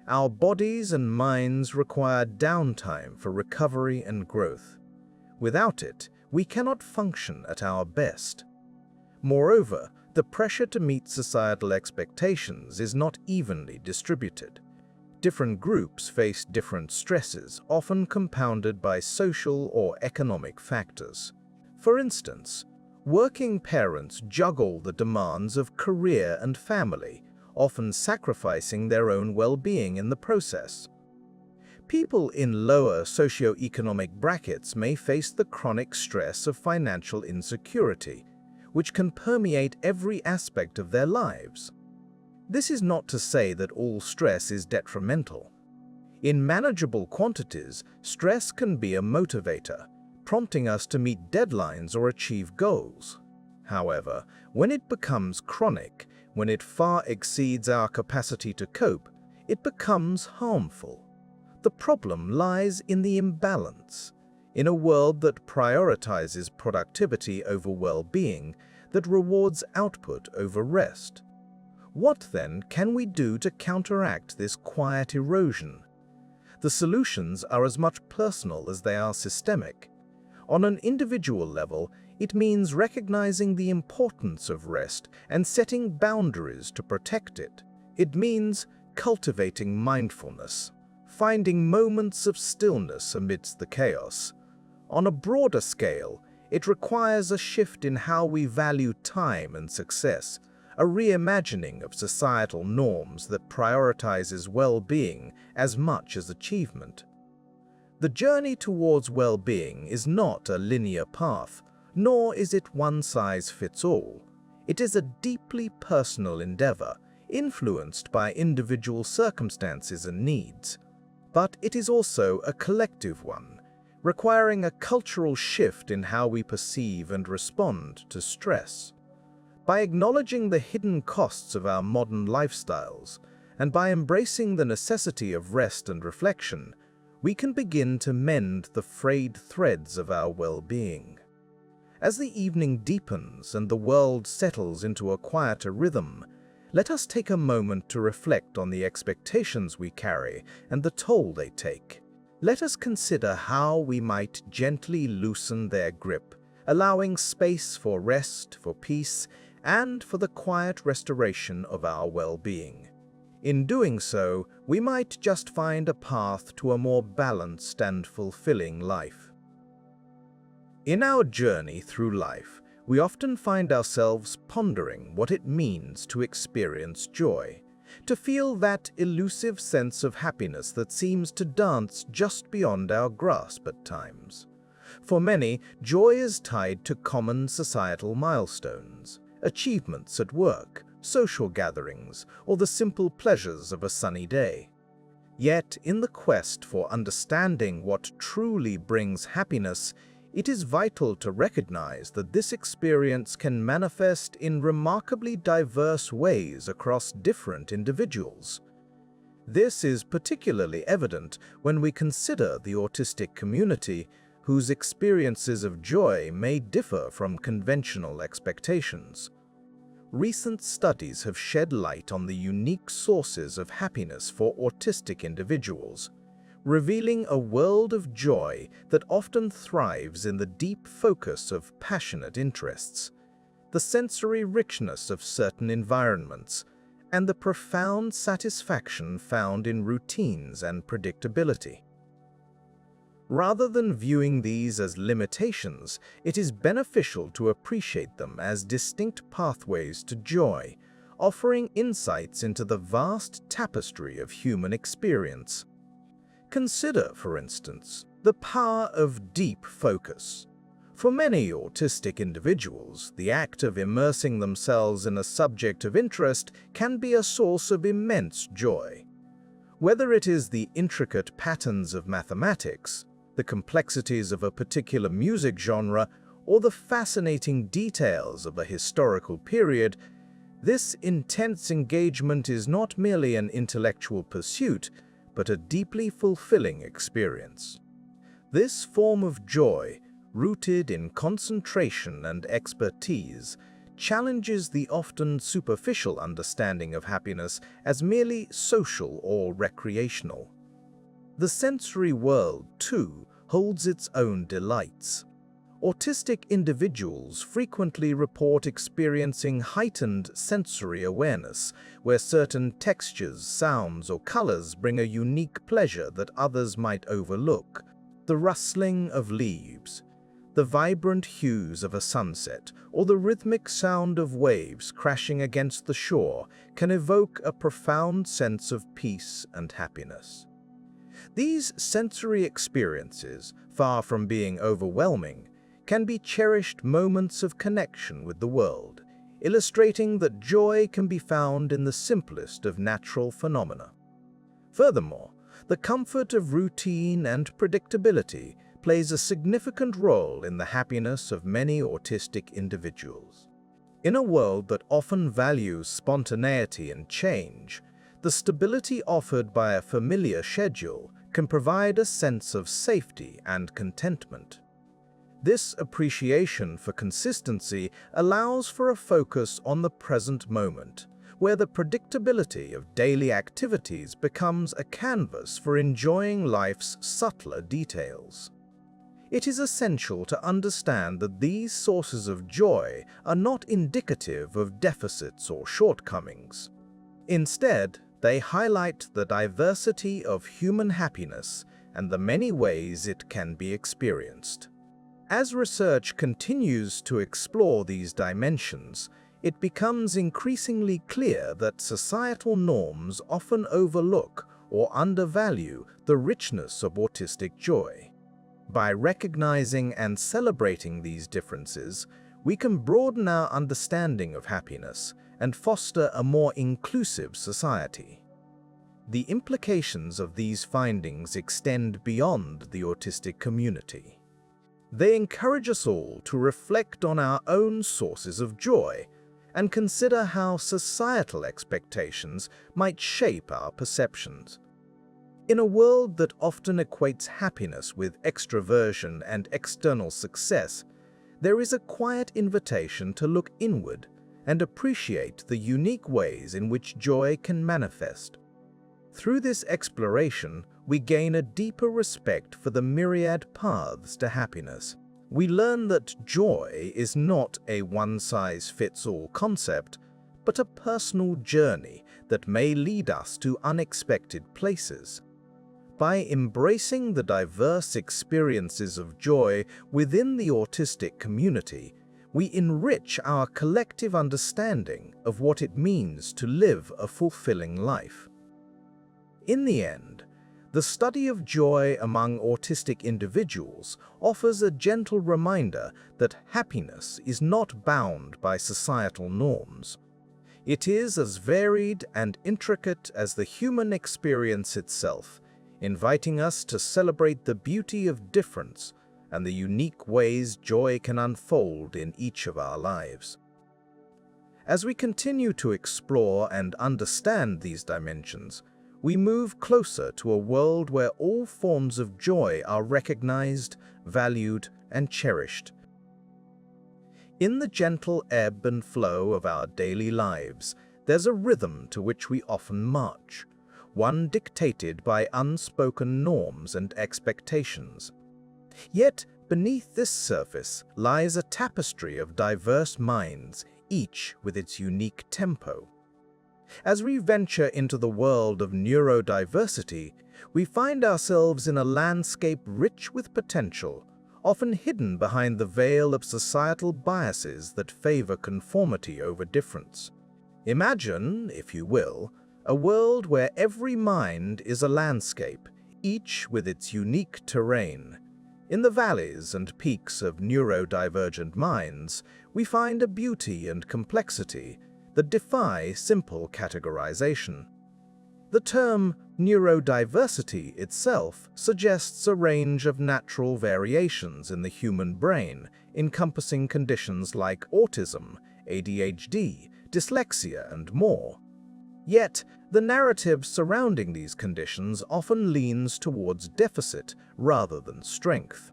Our bodies and minds require downtime for recovery and growth. Without it, we cannot function at our best. Moreover, the pressure to meet societal expectations is not evenly distributed. Different groups face different stresses, often compounded by social or economic factors. For instance, working parents juggle the demands of career and family, often sacrificing their own well-being in the process. People in lower socioeconomic brackets may face the chronic stress of financial insecurity, which can permeate every aspect of their lives. This is not to say that all stress is detrimental. In manageable quantities, stress can be a motivator, prompting us to meet deadlines or achieve goals. However, when it becomes chronic, when it far exceeds our capacity to cope, it becomes harmful. The problem lies in the imbalance. In a world that prioritizes productivity over well-being, that rewards output over rest. What then can we do to counteract this quiet erosion? The solutions are as much personal as they are systemic. On an individual level, it means recognizing the importance of rest and setting boundaries to protect it. It means cultivating mindfulness, finding moments of stillness amidst the chaos. On a broader scale, it requires a shift in how we value time and success, a reimagining of societal norms that prioritizes well-being as much as achievement. The journey towards well-being is not a linear path, nor is it one-size-fits-all. It is a deeply personal endeavor, influenced by individual circumstances and needs. But it is also a collective one, requiring a cultural shift in how we perceive and respond to stress. By acknowledging the hidden costs of our modern lifestyles, and by embracing the necessity of rest and reflection, we can begin to mend the frayed threads of our well-being. As the evening deepens and the world settles into a quieter rhythm, let us take a moment to reflect on the expectations we carry and the toll they take. Let us consider how we might gently loosen their grip, allowing space for rest, for peace, and for the quiet restoration of our well-being. In doing so, we might just find a path to a more balanced and fulfilling life. In our journey through life, we often find ourselves pondering what it means to experience joy, to feel that elusive sense of happiness that seems to dance just beyond our grasp at times. For many, joy is tied to common societal milestones, achievements at work, social gatherings, or the simple pleasures of a sunny day. Yet, in the quest for understanding what truly brings happiness, it is vital to recognize that this experience can manifest in remarkably diverse ways across different individuals. This is particularly evident when we consider the autistic community, whose experiences of joy may differ from conventional expectations. Recent studies have shed light on the unique sources of happiness for autistic individuals, revealing a world of joy that often thrives in the deep focus of passionate interests. the sensory richness of certain environments, and the profound satisfaction found in routines and predictability. Rather than viewing these as limitations, it is beneficial to appreciate them as distinct pathways to joy, offering insights into the vast tapestry of human experience. Consider, for instance, the power of deep focus. For many autistic individuals, the act of immersing themselves in a subject of interest can be a source of immense joy. Whether it is the intricate patterns of mathematics, the complexities of a particular music genre, or the fascinating details of a historical period, this intense engagement is not merely an intellectual pursuit, but a deeply fulfilling experience. This form of joy, rooted in concentration and expertise, challenges the often superficial understanding of happiness as merely social or recreational. The sensory world, too, holds its own delights. Autistic individuals frequently report experiencing heightened sensory awareness, where certain textures, sounds, or colors bring a unique pleasure that others might overlook. The rustling of leaves, the vibrant hues of a sunset, or the rhythmic sound of waves crashing against the shore can evoke a profound sense of peace and happiness. These sensory experiences, far from being overwhelming, can be cherished moments of connection with the world, illustrating that joy can be found in the simplest of natural phenomena. Furthermore, the comfort of routine and predictability plays a significant role in the happiness of many autistic individuals. In a world that often values spontaneity and change, the stability offered by a familiar schedule can provide a sense of safety and contentment. This appreciation for consistency allows for a focus on the present moment, where the predictability of daily activities becomes a canvas for enjoying life's subtler details. It is essential to understand that these sources of joy are not indicative of deficits or shortcomings. Instead, they highlight the diversity of human happiness and the many ways it can be experienced. As research continues to explore these dimensions, it becomes increasingly clear that societal norms often overlook or undervalue the richness of autistic joy. By recognizing and celebrating these differences, we can broaden our understanding of happiness and foster a more inclusive society. The implications of these findings extend beyond the autistic community. They encourage us all to reflect on our own sources of joy and consider how societal expectations might shape our perceptions. In a world that often equates happiness with extroversion and external success, there is a quiet invitation to look inward and appreciate the unique ways in which joy can manifest. Through this exploration, we gain a deeper respect for the myriad paths to happiness. We learn that joy is not a one-size-fits-all concept, but a personal journey that may lead us to unexpected places. By embracing the diverse experiences of joy within the autistic community, we enrich our collective understanding of what it means to live a fulfilling life. In the end, the study of joy among autistic individuals offers a gentle reminder that happiness is not bound by societal norms. It is as varied and intricate as the human experience itself, inviting us to celebrate the beauty of difference and the unique ways joy can unfold in each of our lives. As we continue to explore and understand these dimensions, we move closer to a world where all forms of joy are recognized, valued, and cherished. In the gentle ebb and flow of our daily lives, there's a rhythm to which we often march, one dictated by unspoken norms and expectations. Yet, Beneath this surface lies a tapestry of diverse minds, each with its unique tempo. As we venture into the world of neurodiversity, we find ourselves in a landscape rich with potential, often hidden behind the veil of societal biases that favor conformity over difference. Imagine, if you will, a world where every mind is a landscape, each with its unique terrain. In the valleys and peaks of neurodivergent minds, we find a beauty and complexity that defy simple categorization. The term neurodiversity itself suggests a range of natural variations in the human brain, encompassing conditions like autism, ADHD, dyslexia, and more. Yet, the narrative surrounding these conditions often leans towards deficit rather than strength.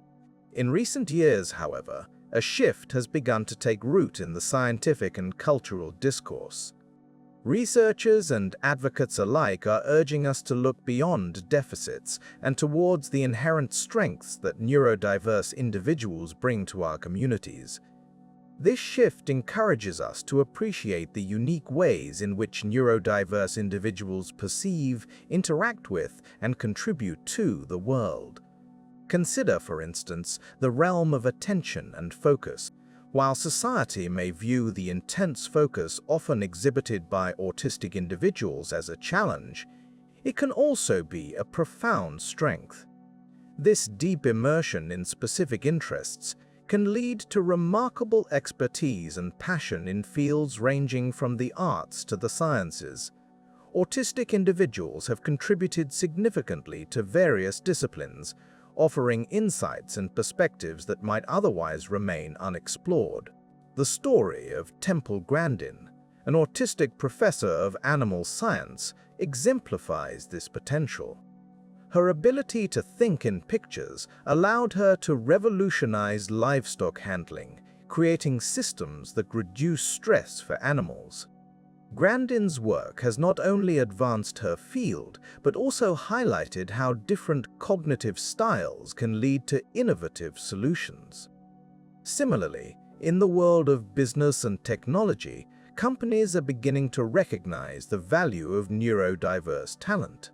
In recent years, however, a shift has begun to take root in the scientific and cultural discourse. Researchers and advocates alike are urging us to look beyond deficits and towards the inherent strengths that neurodiverse individuals bring to our communities. This shift encourages us to appreciate the unique ways in which neurodiverse individuals perceive, interact with, and contribute to the world. Consider, for instance, the realm of attention and focus. While society may view the intense focus often exhibited by autistic individuals as a challenge, it can also be a profound strength. This deep immersion in specific interests can lead to remarkable expertise and passion in fields ranging from the arts to the sciences. Autistic individuals have contributed significantly to various disciplines, offering insights and perspectives that might otherwise remain unexplored. The story of Temple Grandin, an autistic professor of animal science, exemplifies this potential. Her ability to think in pictures allowed her to revolutionize livestock handling, creating systems that reduce stress for animals. Grandin's work has not only advanced her field, but also highlighted how different cognitive styles can lead to innovative solutions. Similarly, in the world of business and technology, companies are beginning to recognize the value of neurodiverse talent.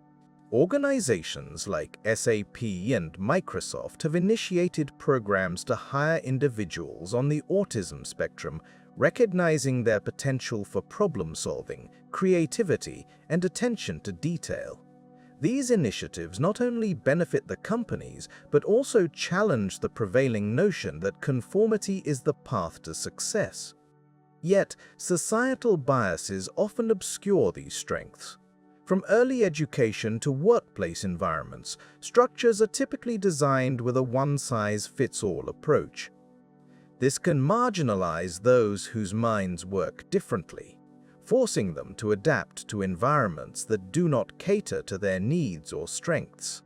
Organizations like SAP and Microsoft have initiated programs to hire individuals on the autism spectrum, recognizing their potential for problem-solving, creativity, and attention to detail. These initiatives not only benefit the companies, but also challenge the prevailing notion that conformity is the path to success. Yet, societal biases often obscure these strengths. From early education to workplace environments, structures are typically designed with a one-size-fits-all approach. This can marginalize those whose minds work differently, forcing them to adapt to environments that do not cater to their needs or strengths.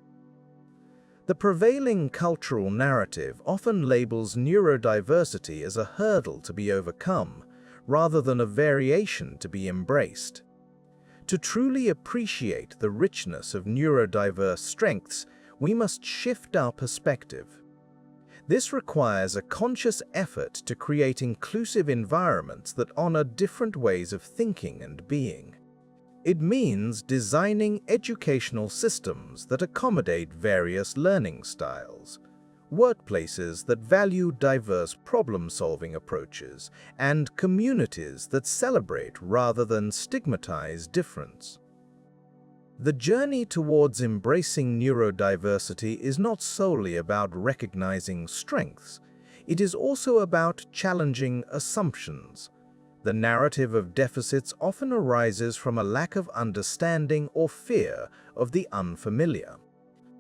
The prevailing cultural narrative often labels neurodiversity as a hurdle to be overcome, rather than a variation to be embraced. To truly appreciate the richness of neurodiverse strengths, we must shift our perspective. This requires a conscious effort to create inclusive environments that honor different ways of thinking and being. It means designing educational systems that accommodate various learning styles, workplaces that value diverse problem-solving approaches, and communities that celebrate rather than stigmatize difference. The journey towards embracing neurodiversity is not solely about recognizing strengths. It is also about challenging assumptions. The narrative of deficits often arises from a lack of understanding or fear of the unfamiliar.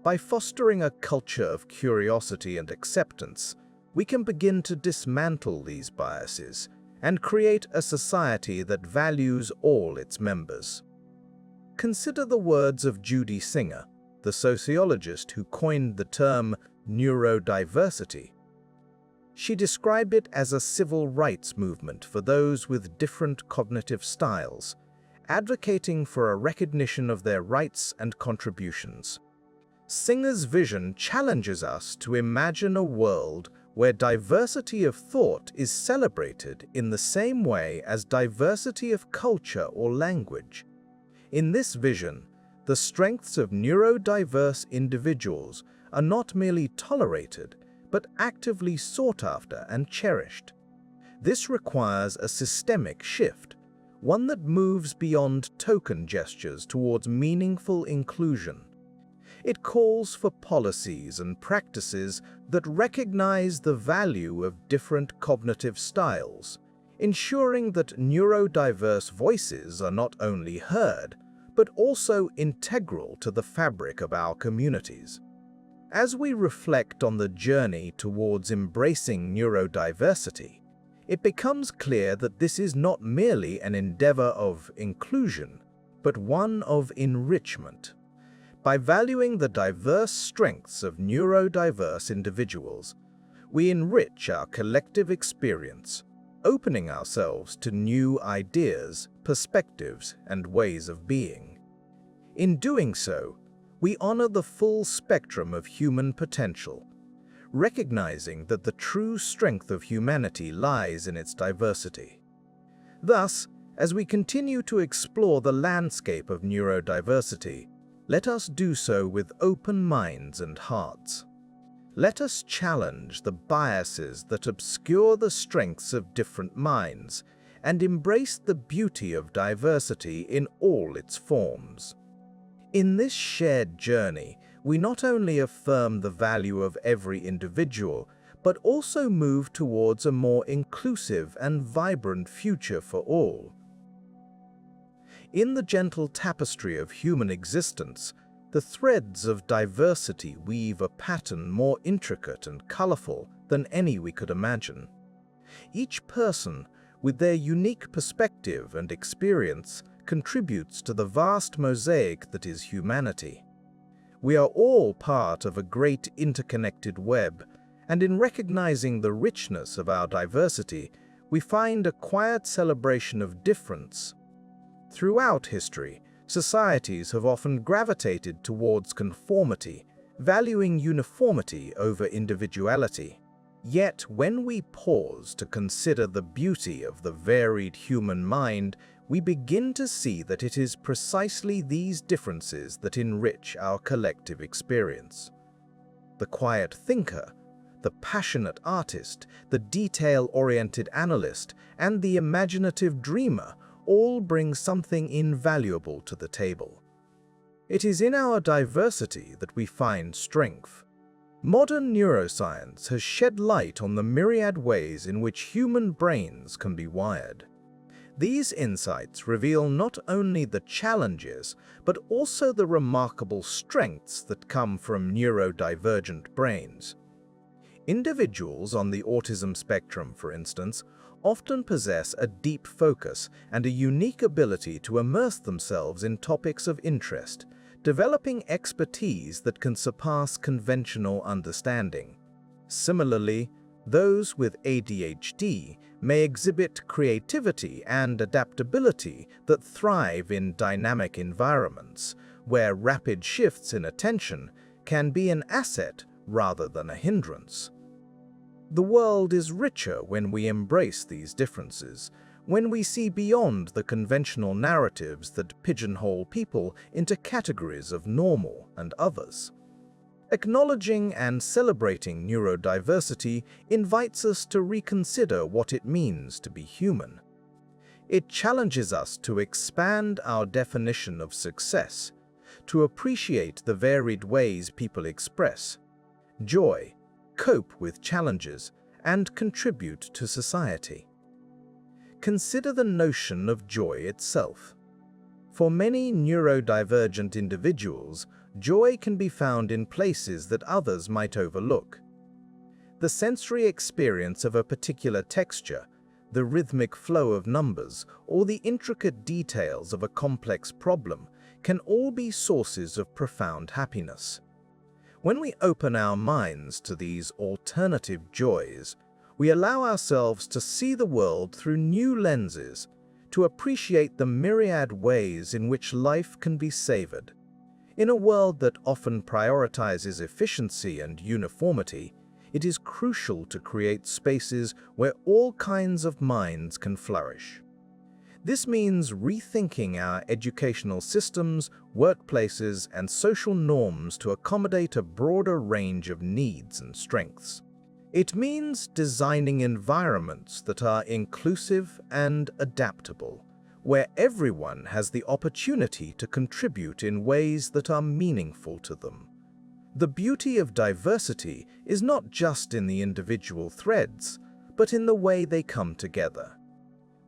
By fostering a culture of curiosity and acceptance, we can begin to dismantle these biases and create a society that values all its members. Consider the words of Judy Singer, the sociologist who coined the term neurodiversity. She described it as a civil rights movement for those with different cognitive styles, advocating for a recognition of their rights and contributions. Singer's vision challenges us to imagine a world where diversity of thought is celebrated in the same way as diversity of culture or language. In this vision, the strengths of neurodiverse individuals are not merely tolerated, but actively sought after and cherished. This requires a systemic shift, one that moves beyond token gestures towards meaningful inclusion. It calls for policies and practices that recognize the value of different cognitive styles, ensuring that neurodiverse voices are not only heard, but also integral to the fabric of our communities. As we reflect on the journey towards embracing neurodiversity, it becomes clear that this is not merely an endeavor of inclusion, but one of enrichment. By valuing the diverse strengths of neurodiverse individuals, we enrich our collective experience, opening ourselves to new ideas, perspectives, and ways of being. In doing so, we honor the full spectrum of human potential, recognizing that the true strength of humanity lies in its diversity. Thus, as we continue to explore the landscape of neurodiversity, let us do so with open minds and hearts. Let us challenge the biases that obscure the strengths of different minds and embrace the beauty of diversity in all its forms. In this shared journey, we not only affirm the value of every individual, but also move towards a more inclusive and vibrant future for all. In the gentle tapestry of human existence, the threads of diversity weave a pattern more intricate and colorful than any we could imagine. Each person, with their unique perspective and experience, contributes to the vast mosaic that is humanity. We are all part of a great interconnected web, and in recognizing the richness of our diversity, we find a quiet celebration of difference. Throughout history, societies have often gravitated towards conformity, valuing uniformity over individuality. Yet, when we pause to consider the beauty of the varied human mind, we begin to see that it is precisely these differences that enrich our collective experience. The quiet thinker, the passionate artist, the detail-oriented analyst, and the imaginative dreamer all bring something invaluable to the table. It is in our diversity that we find strength. Modern neuroscience has shed light on the myriad ways in which human brains can be wired. These insights reveal not only the challenges, but also the remarkable strengths that come from neurodivergent brains. Individuals on the autism spectrum, for instance, often possess a deep focus and a unique ability to immerse themselves in topics of interest, developing expertise that can surpass conventional understanding. Similarly, those with ADHD may exhibit creativity and adaptability that thrive in dynamic environments, where rapid shifts in attention can be an asset rather than a hindrance. The world is richer when we embrace these differences, when we see beyond the conventional narratives that pigeonhole people into categories of normal and others. Acknowledging and celebrating neurodiversity invites us to reconsider what it means to be human. It challenges us to expand our definition of success, to appreciate the varied ways people express joy, cope with challenges, and contribute to society. Consider the notion of joy itself. For many neurodivergent individuals, joy can be found in places that others might overlook. The sensory experience of a particular texture, the rhythmic flow of numbers, or the intricate details of a complex problem can all be sources of profound happiness. When we open our minds to these alternative joys, we allow ourselves to see the world through new lenses, to appreciate the myriad ways in which life can be savored. In a world that often prioritizes efficiency and uniformity, it is crucial to create spaces where all kinds of minds can flourish. This means rethinking our educational systems, workplaces, and social norms to accommodate a broader range of needs and strengths. It means designing environments that are inclusive and adaptable, where everyone has the opportunity to contribute in ways that are meaningful to them. The beauty of diversity is not just in the individual threads, but in the way they come together.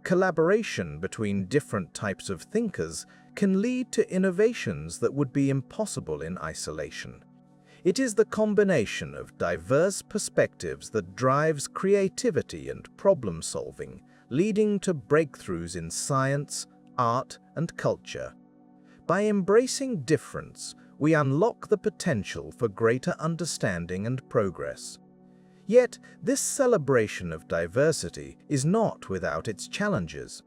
Collaboration between different types of thinkers can lead to innovations that would be impossible in isolation. It is the combination of diverse perspectives that drives creativity and problem-solving, leading to breakthroughs in science, art, and culture. By embracing difference, we unlock the potential for greater understanding and progress. Yet, this celebration of diversity is not without its challenges.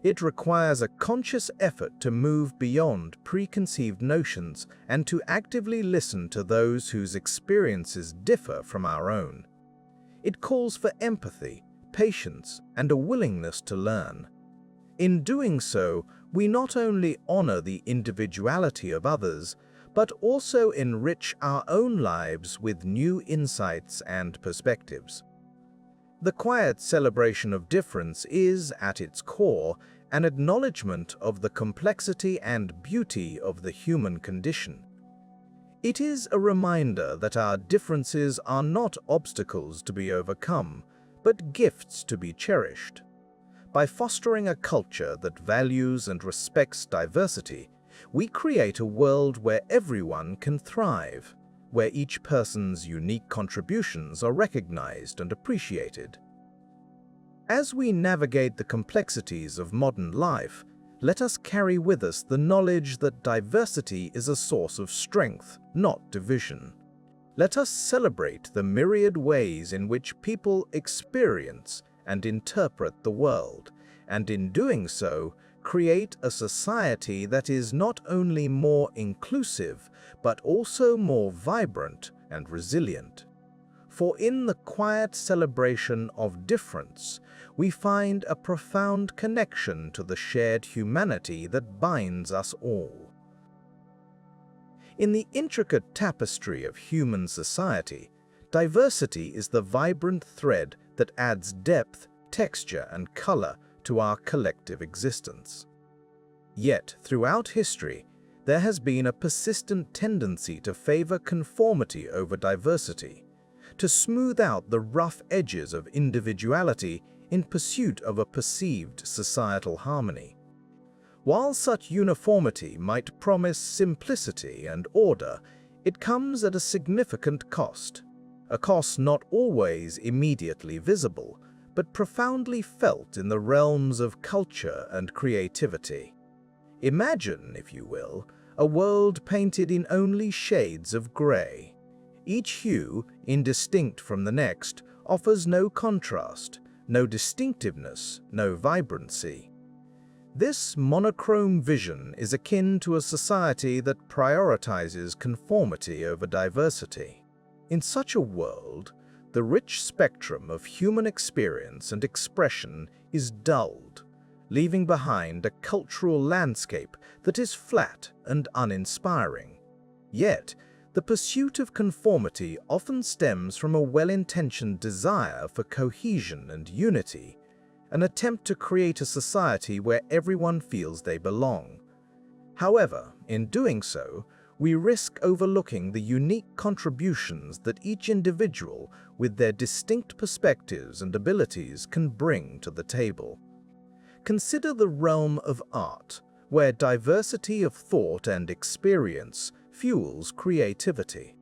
It requires a conscious effort to move beyond preconceived notions and to actively listen to those whose experiences differ from our own. It calls for empathy, patience, and a willingness to learn. In doing so, we not only honor the individuality of others, but also enrich our own lives with new insights and perspectives. The quiet celebration of difference is, at its core, an acknowledgement of the complexity and beauty of the human condition. It is a reminder that our differences are not obstacles to be overcome, but gifts to be cherished. By fostering a culture that values and respects diversity, we create a world where everyone can thrive, where each person's unique contributions are recognized and appreciated. As we navigate the complexities of modern life, let us carry with us the knowledge that diversity is a source of strength, not division. Let us celebrate the myriad ways in which people experience and interpret the world, and in doing so, create a society that is not only more inclusive, but also more vibrant and resilient. For in the quiet celebration of difference, we find a profound connection to the shared humanity that binds us all. In the intricate tapestry of human society, diversity is the vibrant thread that adds depth, texture, and color to our collective existence. Yet, throughout history, there has been a persistent tendency to favor conformity over diversity, to smooth out the rough edges of individuality in pursuit of a perceived societal harmony. While such uniformity might promise simplicity and order, it comes at a significant cost, a cost not always immediately visible, but profoundly felt in the realms of culture and creativity. Imagine, if you will, a world painted in only shades of gray. Each hue, indistinct from the next, offers no contrast, no distinctiveness, no vibrancy. This monochrome vision is akin to a society that prioritizes conformity over diversity. In such a world, the rich spectrum of human experience and expression is dulled, leaving behind a cultural landscape that is flat and uninspiring. Yet, the pursuit of conformity often stems from a well-intentioned desire for cohesion and unity, an attempt to create a society where everyone feels they belong. However, in doing so, we risk overlooking the unique contributions that each individual, with their distinct perspectives and abilities, can bring to the table. Consider the realm of art, where diversity of thought and experience fuels creativity.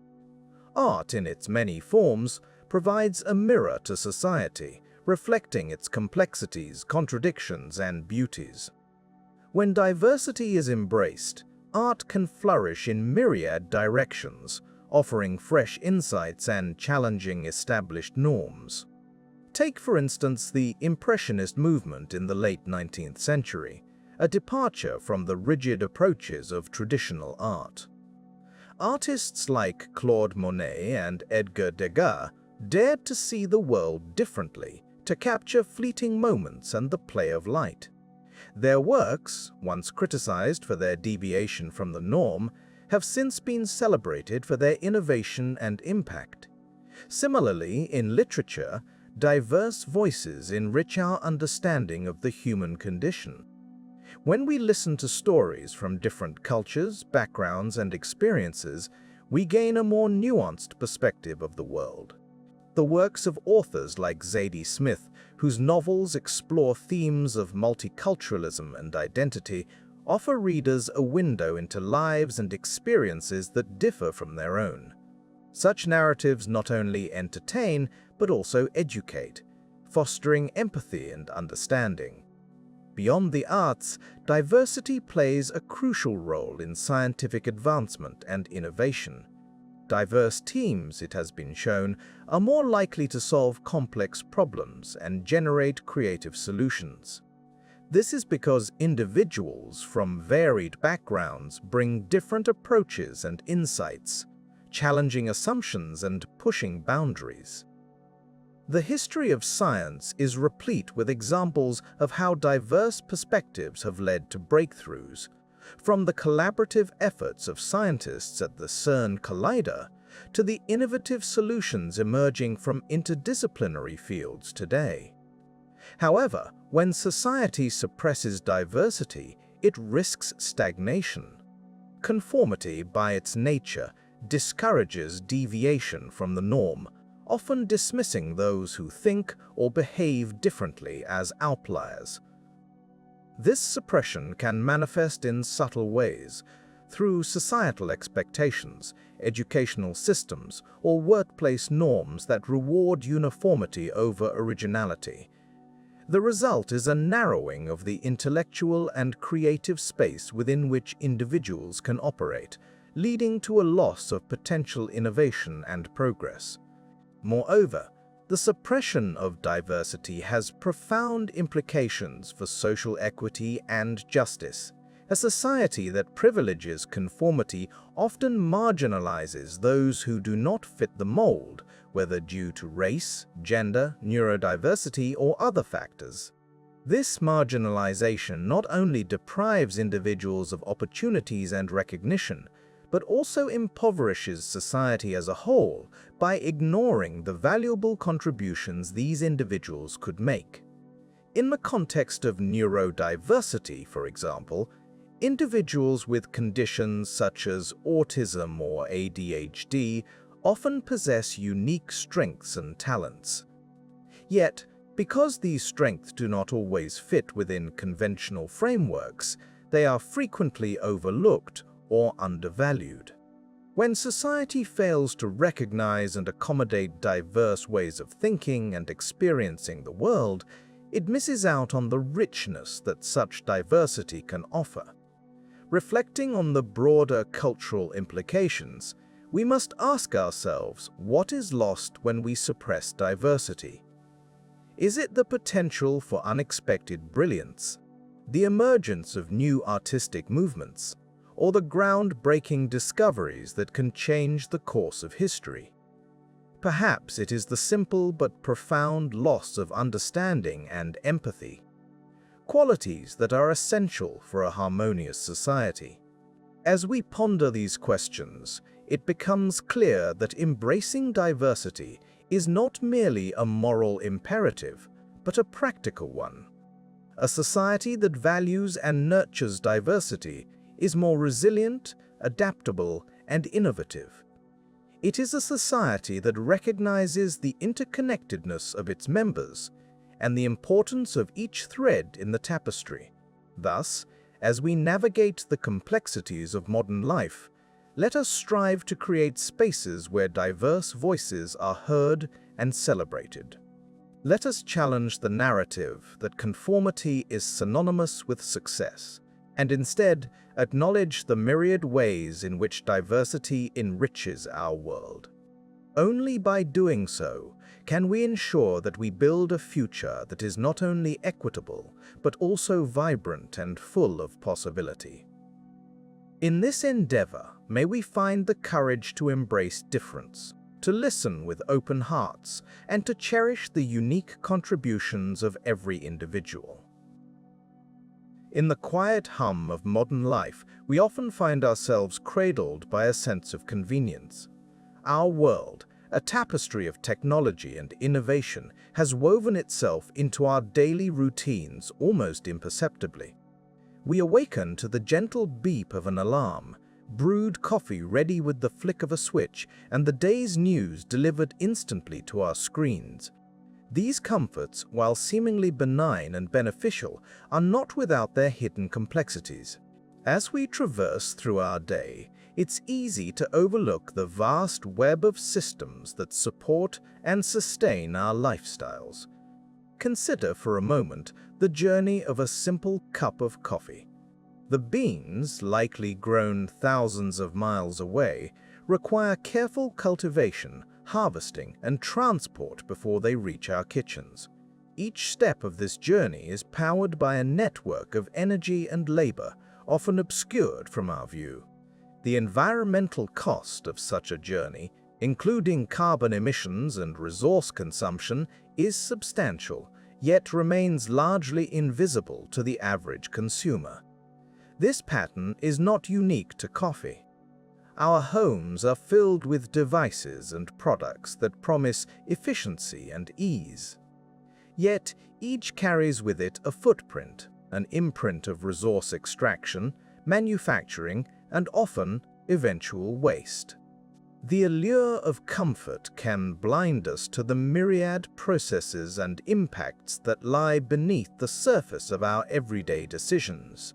Art, in its many forms, provides a mirror to society, reflecting its complexities, contradictions, and beauties. When diversity is embraced, art can flourish in myriad directions, offering fresh insights and challenging established norms. Take, for instance, the Impressionist movement in the late 19th century, a departure from the rigid approaches of traditional art. artists like Claude Monet and Edgar Degas dared to see the world differently, to capture fleeting moments and the play of light. Their works, once criticized for their deviation from the norm, have since been celebrated for their innovation and impact. Similarly, in literature, diverse voices enrich our understanding of the human condition. When we listen to stories from different cultures, backgrounds, and experiences, we gain a more nuanced perspective of the world. The works of authors like Zadie Smith, whose novels explore themes of multiculturalism and identity, offer readers a window into lives and experiences that differ from their own. Such narratives not only entertain, but also educate, fostering empathy and understanding. Beyond the arts, diversity plays a crucial role in scientific advancement and innovation. Diverse teams, it has been shown, are more likely to solve complex problems and generate creative solutions. This is because individuals from varied backgrounds bring different approaches and insights, challenging assumptions and pushing boundaries. The history of science is replete with examples of how diverse perspectives have led to breakthroughs, from the collaborative efforts of scientists at the CERN Collider to the innovative solutions emerging from interdisciplinary fields today. However, when society suppresses diversity, it risks stagnation. Conformity, by its nature, discourages deviation from the norm, often dismissing those who think or behave differently as outliers. This suppression can manifest in subtle ways, through societal expectations, educational systems, or workplace norms that reward uniformity over originality. The result is a narrowing of the intellectual and creative space within which individuals can operate, leading to a loss of potential innovation and progress. Moreover, the suppression of diversity has profound implications for social equity and justice. A society that privileges conformity often marginalizes those who do not fit the mold, whether due to race, gender, neurodiversity, or other factors. This marginalization not only deprives individuals of opportunities and recognition, but also impoverishes society as a whole by ignoring the valuable contributions these individuals could make. In the context of neurodiversity, for example, individuals with conditions such as autism or ADHD often possess unique strengths and talents. Yet, because these strengths do not always fit within conventional frameworks, they are frequently overlooked or undervalued. When society fails to recognize and accommodate diverse ways of thinking and experiencing the world, it misses out on the richness that such diversity can offer. Reflecting on the broader cultural implications, we must ask ourselves what is lost when we suppress diversity. Is it the potential for unexpected brilliance, the emergence of new artistic movements, or the groundbreaking discoveries that can change the course of history? Perhaps it is the simple but profound loss of understanding and empathy, qualities that are essential for a harmonious society. As we ponder these questions, it becomes clear that embracing diversity is not merely a moral imperative, but a practical one. A society that values and nurtures diversity is more resilient, adaptable, and innovative. It is a society that recognizes the interconnectedness of its members and the importance of each thread in the tapestry. Thus, as we navigate the complexities of modern life, let us strive to create spaces where diverse voices are heard and celebrated. Let us challenge the narrative that conformity is synonymous with success, and instead acknowledge the myriad ways in which diversity enriches our world. Only by doing so can we ensure that we build a future that is not only equitable, but also vibrant and full of possibility. In this endeavor, may we find the courage to embrace difference, to listen with open hearts, and to cherish the unique contributions of every individual. In the quiet hum of modern life, we often find ourselves cradled by a sense of convenience. Our world, a tapestry of technology and innovation, has woven itself into our daily routines almost imperceptibly. We awaken to the gentle beep of an alarm, brewed coffee ready with the flick of a switch, and the day's news delivered instantly to our screens. These comforts, while seemingly benign and beneficial, are not without their hidden complexities. As we traverse through our day, it's easy to overlook the vast web of systems that support and sustain our lifestyles. Consider for a moment the journey of a simple cup of coffee. The beans, likely grown thousands of miles away, require careful cultivation, harvesting, and transport before they reach our kitchens. Each step of this journey is powered by a network of energy and labor, often obscured from our view. The environmental cost of such a journey, including carbon emissions and resource consumption, is substantial, yet remains largely invisible to the average consumer. This pattern is not unique to coffee. Our homes are filled with devices and products that promise efficiency and ease. Yet, each carries with it a footprint, an imprint of resource extraction, manufacturing, and often eventual waste. The allure of comfort can blind us to the myriad processes and impacts that lie beneath the surface of our everyday decisions.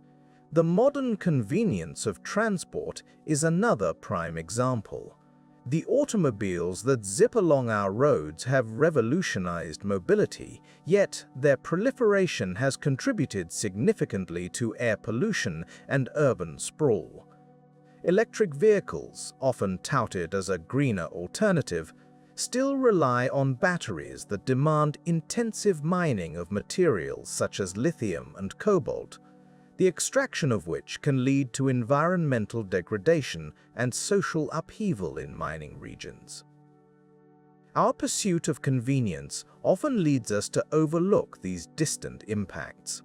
The modern convenience of transport is another prime example. The automobiles that zip along our roads have revolutionized mobility, yet their proliferation has contributed significantly to air pollution and urban sprawl. Electric vehicles, often touted as a greener alternative, still rely on batteries that demand intensive mining of materials such as lithium and cobalt, the extraction of which can lead to environmental degradation and social upheaval in mining regions. Our pursuit of convenience often leads us to overlook these distant impacts.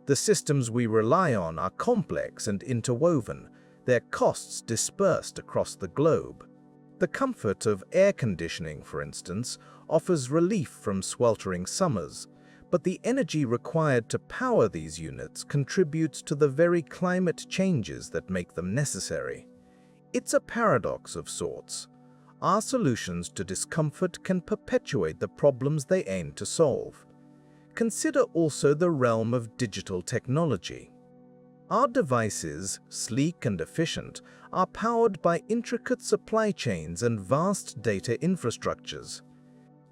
The systems we rely on are complex and interwoven, their costs dispersed across the globe. The comfort of air conditioning, for instance, offers relief from sweltering summers, but the energy required to power these units contributes to the very climate changes that make them necessary. It's a paradox of sorts. Our solutions to discomfort can perpetuate the problems they aim to solve. Consider also the realm of digital technology. Our devices, sleek and efficient, are powered by intricate supply chains and vast data infrastructures.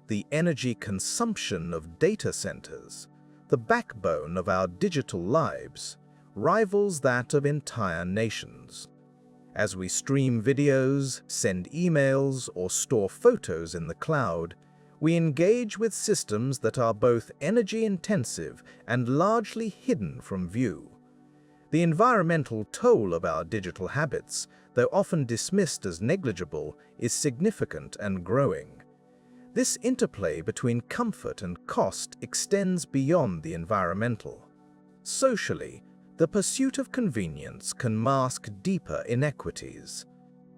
The energy consumption of data centers, the backbone of our digital lives, rivals that of entire nations. As we stream videos, send emails, or store photos in the cloud, we engage with systems that are both energy-intensive and largely hidden from view. The environmental toll of our digital habits, though often dismissed as negligible, is significant and growing. This interplay between comfort and cost extends beyond the environmental. Socially, the pursuit of convenience can mask deeper inequities.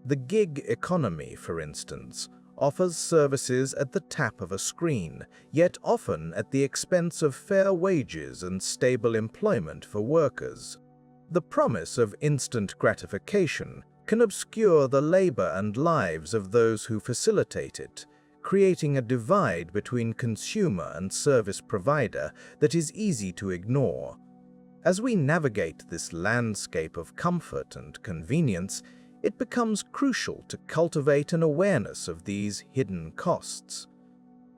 The gig economy, for instance, offers services at the tap of a screen, yet often at the expense of fair wages and stable employment for workers. The promise of instant gratification can obscure the labor and lives of those who facilitate it, creating a divide between consumer and service provider that is easy to ignore. As we navigate this landscape of comfort and convenience, it becomes crucial to cultivate an awareness of these hidden costs.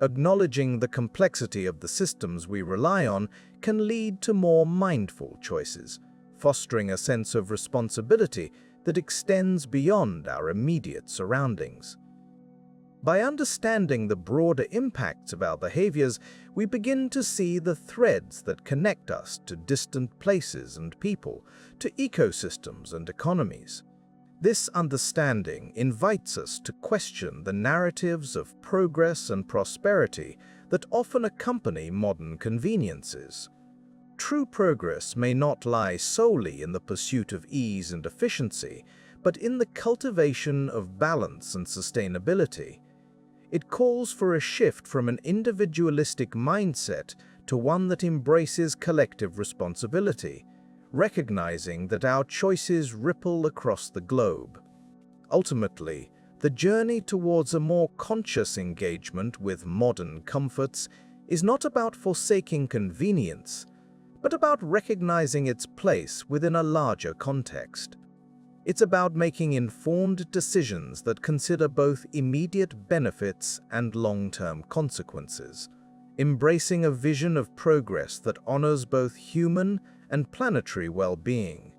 Acknowledging the complexity of the systems we rely on can lead to more mindful choices, fostering a sense of responsibility that extends beyond our immediate surroundings. By understanding the broader impacts of our behaviors, we begin to see the threads that connect us to distant places and people, to ecosystems and economies. This understanding invites us to question the narratives of progress and prosperity that often accompany modern conveniences. True progress may not lie solely in the pursuit of ease and efficiency, but in the cultivation of balance and sustainability. It calls for a shift from an individualistic mindset to one that embraces collective responsibility, recognizing that our choices ripple across the globe. Ultimately, the journey towards a more conscious engagement with modern comforts is not about forsaking convenience, but about recognizing its place within a larger context. It's about making informed decisions that consider both immediate benefits and long-term consequences, embracing a vision of progress that honors both human and planetary well-being.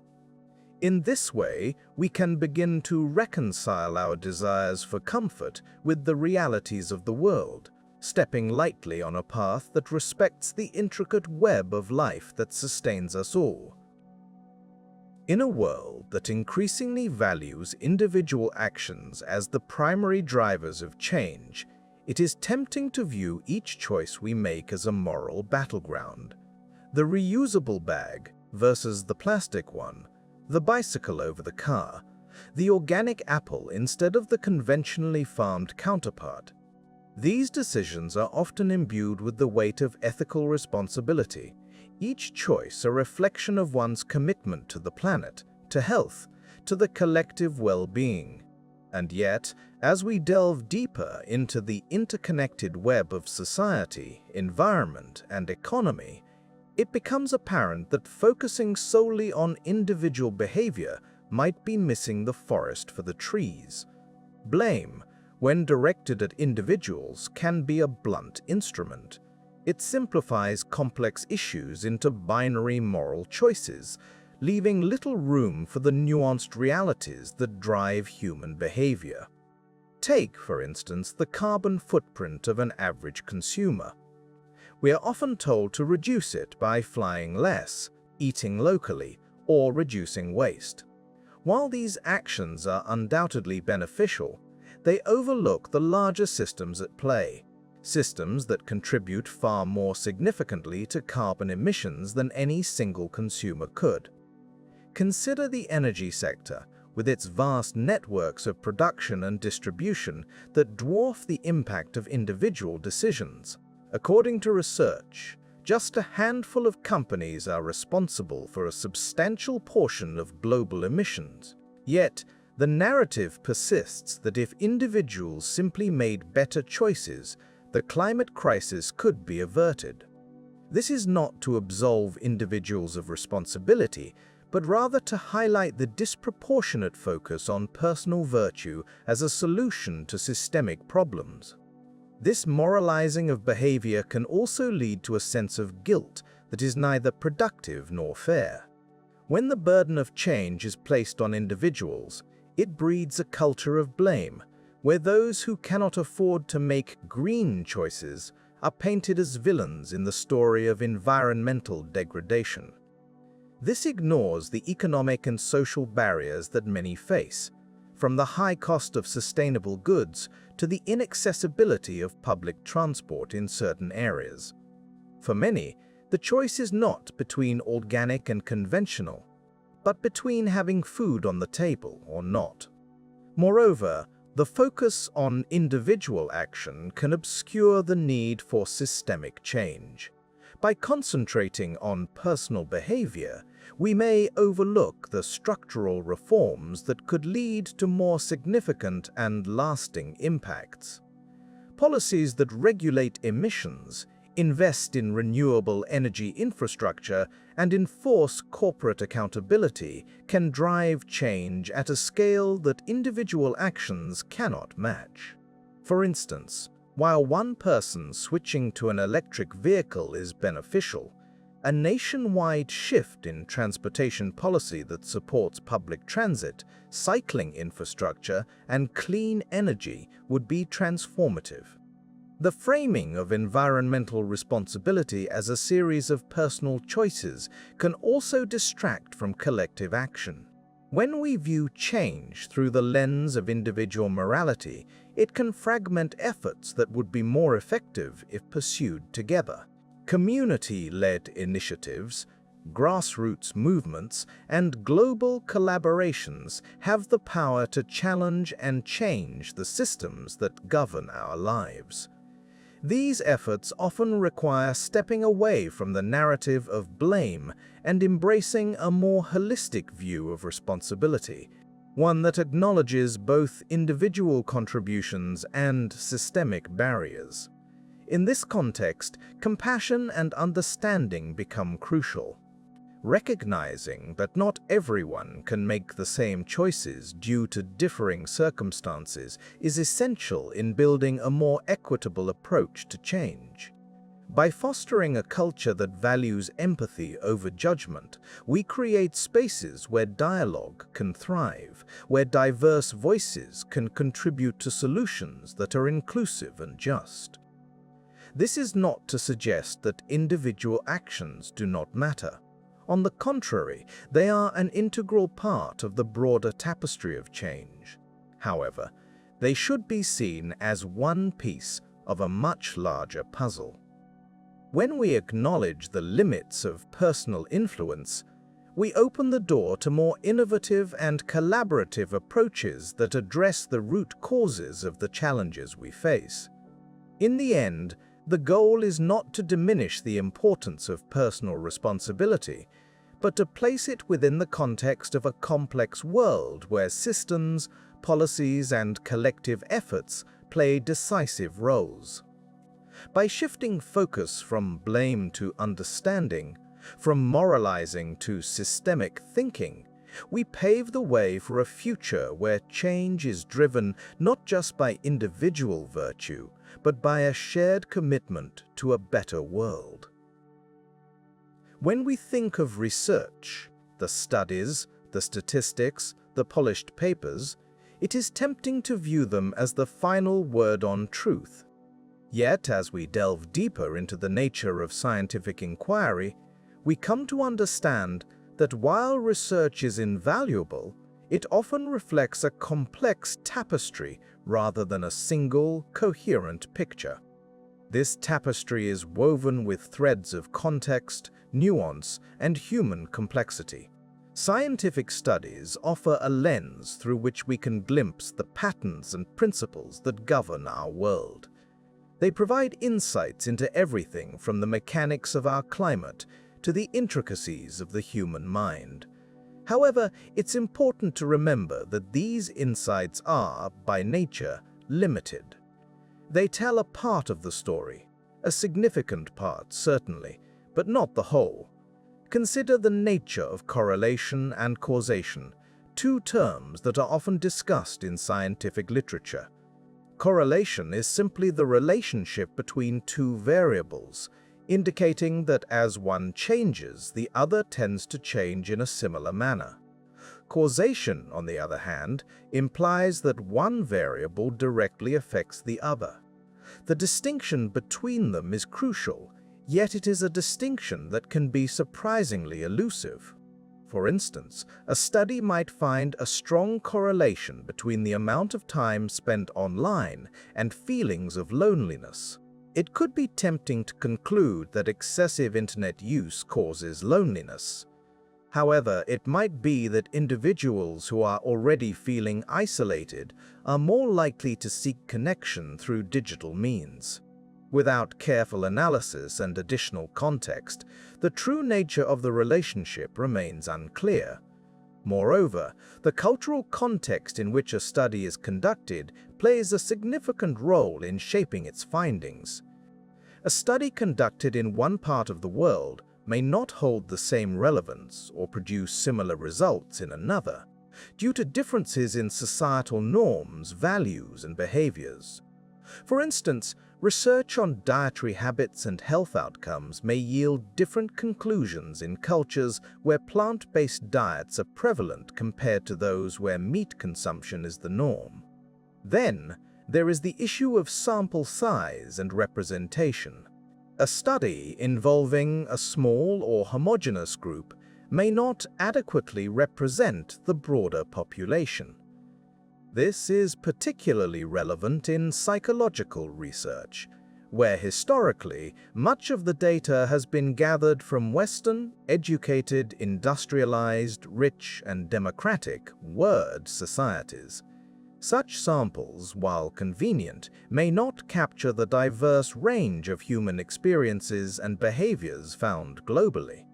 In this way, we can begin to reconcile our desires for comfort with the realities of the world, stepping lightly on a path that respects the intricate web of life that sustains us all. In a world that increasingly values individual actions as the primary drivers of change, it is tempting to view each choice we make as a moral battleground. The reusable bag versus the plastic one, the bicycle over the car, the organic apple instead of the conventionally farmed counterpart. These decisions are often imbued with the weight of ethical responsibility, each choice a reflection of one's commitment to the planet, to health, to the collective well-being. And yet, as we delve deeper into the interconnected web of society, environment, and economy, it becomes apparent that focusing solely on individual behavior might be missing the forest for the trees. Blame, when directed at individuals, can be a blunt instrument. It simplifies complex issues into binary moral choices, leaving little room for the nuanced realities that drive human behavior. Take, for instance, the carbon footprint of an average consumer. We are often told to reduce it by flying less, eating locally, or reducing waste. While these actions are undoubtedly beneficial, they overlook the larger systems at play, systems that contribute far more significantly to carbon emissions than any single consumer could. Consider the energy sector, with its vast networks of production and distribution that dwarf the impact of individual decisions. According to research, just a handful of companies are responsible for a substantial portion of global emissions. Yet, the narrative persists that if individuals simply made better choices, the climate crisis could be averted. This is not to absolve individuals of responsibility, but rather to highlight the disproportionate focus on personal virtue as a solution to systemic problems. This moralizing of behavior can also lead to a sense of guilt that is neither productive nor fair. When the burden of change is placed on individuals, it breeds a culture of blame, where those who cannot afford to make green choices are painted as villains in the story of environmental degradation. This ignores the economic and social barriers that many face, from the high cost of sustainable goods to the inaccessibility of public transport in certain areas. For many, the choice is not between organic and conventional, but between having food on the table or not. Moreover, the focus on individual action can obscure the need for systemic change. By concentrating on personal behavior, we may overlook the structural reforms that could lead to more significant and lasting impacts. Policies that regulate emissions, invest in renewable energy infrastructure, and enforce corporate accountability can drive change at a scale that individual actions cannot match. For instance, while one person switching to an electric vehicle is beneficial, A nationwide shift in transportation policy that supports public transit, cycling infrastructure, and clean energy would be transformative. The framing of environmental responsibility as a series of personal choices can also distract from collective action. When we view change through the lens of individual morality, it can fragment efforts that would be more effective if pursued together. Community-led initiatives, grassroots movements, and global collaborations have the power to challenge and change the systems that govern our lives. These efforts often require stepping away from the narrative of blame and embracing a more holistic view of responsibility, one that acknowledges both individual contributions and systemic barriers. In this context, compassion and understanding become crucial. Recognizing that not everyone can make the same choices due to differing circumstances is essential in building a more equitable approach to change. By fostering a culture that values empathy over judgment, we create spaces where dialogue can thrive, where diverse voices can contribute to solutions that are inclusive and just. This is not to suggest that individual actions do not matter. On the contrary, they are an integral part of the broader tapestry of change. However, they should be seen as one piece of a much larger puzzle. When we acknowledge the limits of personal influence, we open the door to more innovative and collaborative approaches that address the root causes of the challenges we face. In the end, the goal is not to diminish the importance of personal responsibility, but to place it within the context of a complex world where systems, policies, and collective efforts play decisive roles. By shifting focus from blame to understanding, from moralizing to systemic thinking, we pave the way for a future where change is driven not just by individual virtue, but by a shared commitment to a better world. When we think of research, the studies, the statistics, the polished papers, it is tempting to view them as the final word on truth. Yet, as we delve deeper into the nature of scientific inquiry, we come to understand that while research is invaluable, it often reflects a complex tapestry rather than a single, coherent picture. This tapestry is woven with threads of context, nuance, and human complexity. Scientific studies offer a lens through which we can glimpse the patterns and principles that govern our world. They provide insights into everything from the mechanics of our climate to the intricacies of the human mind. However, it's important to remember that these insights are, by nature, limited. They tell a part of the story, a significant part, certainly, but not the whole. Consider the nature of correlation and causation, two terms that are often discussed in scientific literature. Correlation is simply the relationship between two variables, indicating that as one changes, the other tends to change in a similar manner. Causation, on the other hand, implies that one variable directly affects the other. The distinction between them is crucial, yet it is a distinction that can be surprisingly elusive. For instance, a study might find a strong correlation between the amount of time spent online and feelings of loneliness. It could be tempting to conclude that excessive internet use causes loneliness. However, it might be that individuals who are already feeling isolated are more likely to seek connection through digital means. Without careful analysis and additional context, the true nature of the relationship remains unclear. Moreover, the cultural context in which a study is conducted plays a significant role in shaping its findings. A study conducted in one part of the world may not hold the same relevance or produce similar results in another, due to differences in societal norms, values, and behaviors. For instance, Research on dietary habits and health outcomes may yield different conclusions in cultures where plant-based diets are prevalent compared to those where meat consumption is the norm. Then, there is the issue of sample size and representation. A study involving a small or homogeneous group may not adequately represent the broader population. This is particularly relevant in psychological research, where historically much of the data has been gathered from Western, educated, industrialized, rich, and democratic word societies. Such samples, while convenient, may not capture the diverse range of human experiences and behaviors found globally.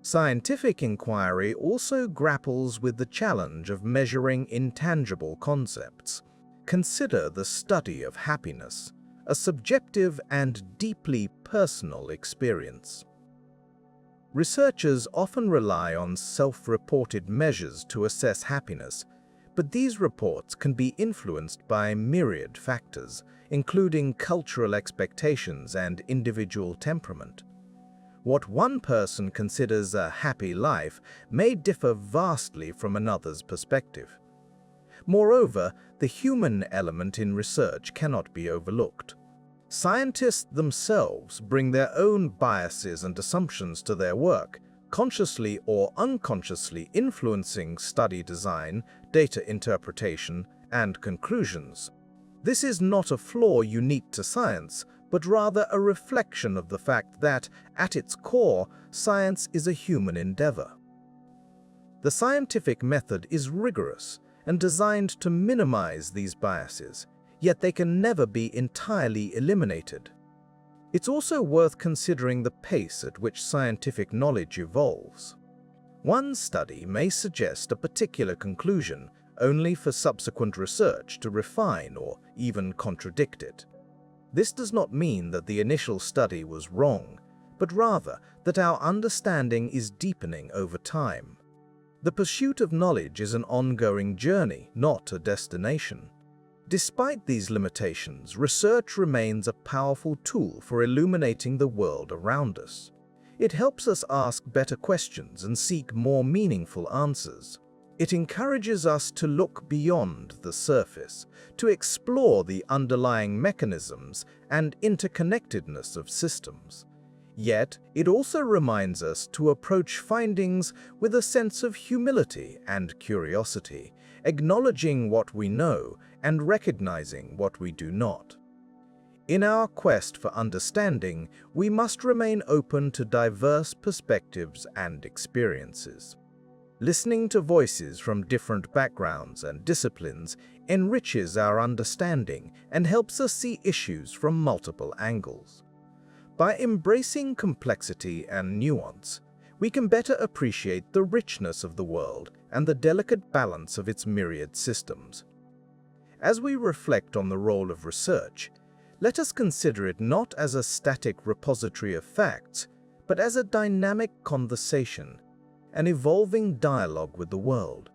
Scientific inquiry also grapples with the challenge of measuring intangible concepts. Consider the study of happiness, a subjective and deeply personal experience. Researchers often rely on self-reported measures to assess happiness, but these reports can be influenced by myriad factors, including cultural expectations and individual temperament. What one person considers a happy life may differ vastly from another's perspective. Moreover, the human element in research cannot be overlooked. Scientists themselves bring their own biases and assumptions to their work, consciously or unconsciously influencing study design, data interpretation, and conclusions. This is not a flaw unique to science, but rather a reflection of the fact that, at its core, science is a human endeavor. The scientific method is rigorous and designed to minimize these biases, yet they can never be entirely eliminated. It's also worth considering the pace at which scientific knowledge evolves. One study may suggest a particular conclusion, only for subsequent research to refine or even contradict it. This does not mean that the initial study was wrong, but rather that our understanding is deepening over time. The pursuit of knowledge is an ongoing journey, not a destination. Despite these limitations, research remains a powerful tool for illuminating the world around us. It helps us ask better questions and seek more meaningful answers. It encourages us to look beyond the surface, to explore the underlying mechanisms and interconnectedness of systems. Yet, it also reminds us to approach findings with a sense of humility and curiosity, acknowledging what we know and recognizing what we do not. In our quest for understanding, we must remain open to diverse perspectives and experiences. Listening to voices from different backgrounds and disciplines enriches our understanding and helps us see issues from multiple angles. By embracing complexity and nuance, we can better appreciate the richness of the world and the delicate balance of its myriad systems. As we reflect on the role of research, let us consider it not as a static repository of facts, but as a dynamic conversation, an evolving dialogue with the world.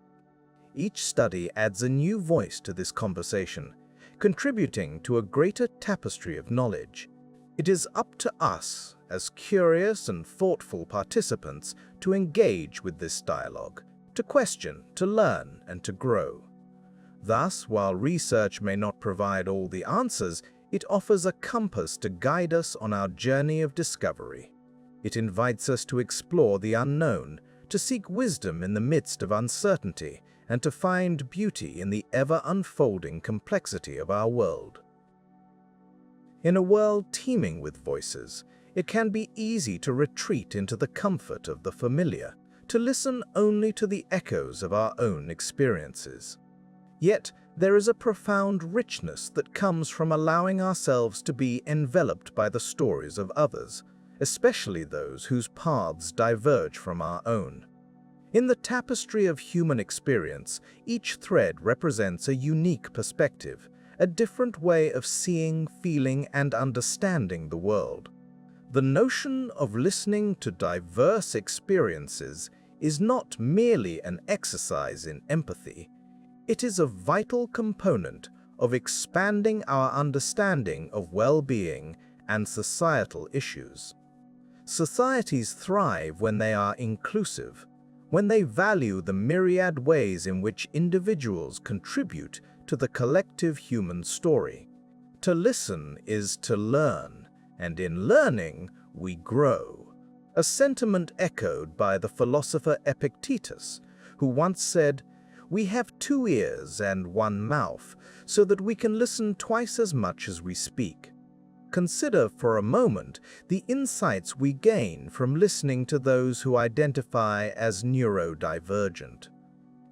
Each study adds a new voice to this conversation, contributing to a greater tapestry of knowledge. It is up to us, as curious and thoughtful participants, to engage with this dialogue, to question, to learn, and to grow. Thus, while research may not provide all the answers, it offers a compass to guide us on our journey of discovery. It invites us to explore the unknown, to seek wisdom in the midst of uncertainty, and to find beauty in the ever-unfolding complexity of our world. In a world teeming with voices, it can be easy to retreat into the comfort of the familiar, to listen only to the echoes of our own experiences. Yet, there is a profound richness that comes from allowing ourselves to be enveloped by the stories of others, especially those whose paths diverge from our own. In the tapestry of human experience, each thread represents a unique perspective, a different way of seeing, feeling, and understanding the world. The notion of listening to diverse experiences is not merely an exercise in empathy. It is a vital component of expanding our understanding of well-being and societal issues. Societies thrive when they are inclusive, when they value the myriad ways in which individuals contribute to the collective human story. To listen is to learn, and in learning we grow. A sentiment echoed by the philosopher Epictetus, who once said, "We have 2 ears and 1 mouth, so that we can listen twice as much as we speak." Consider for a moment the insights we gain from listening to those who identify as neurodivergent.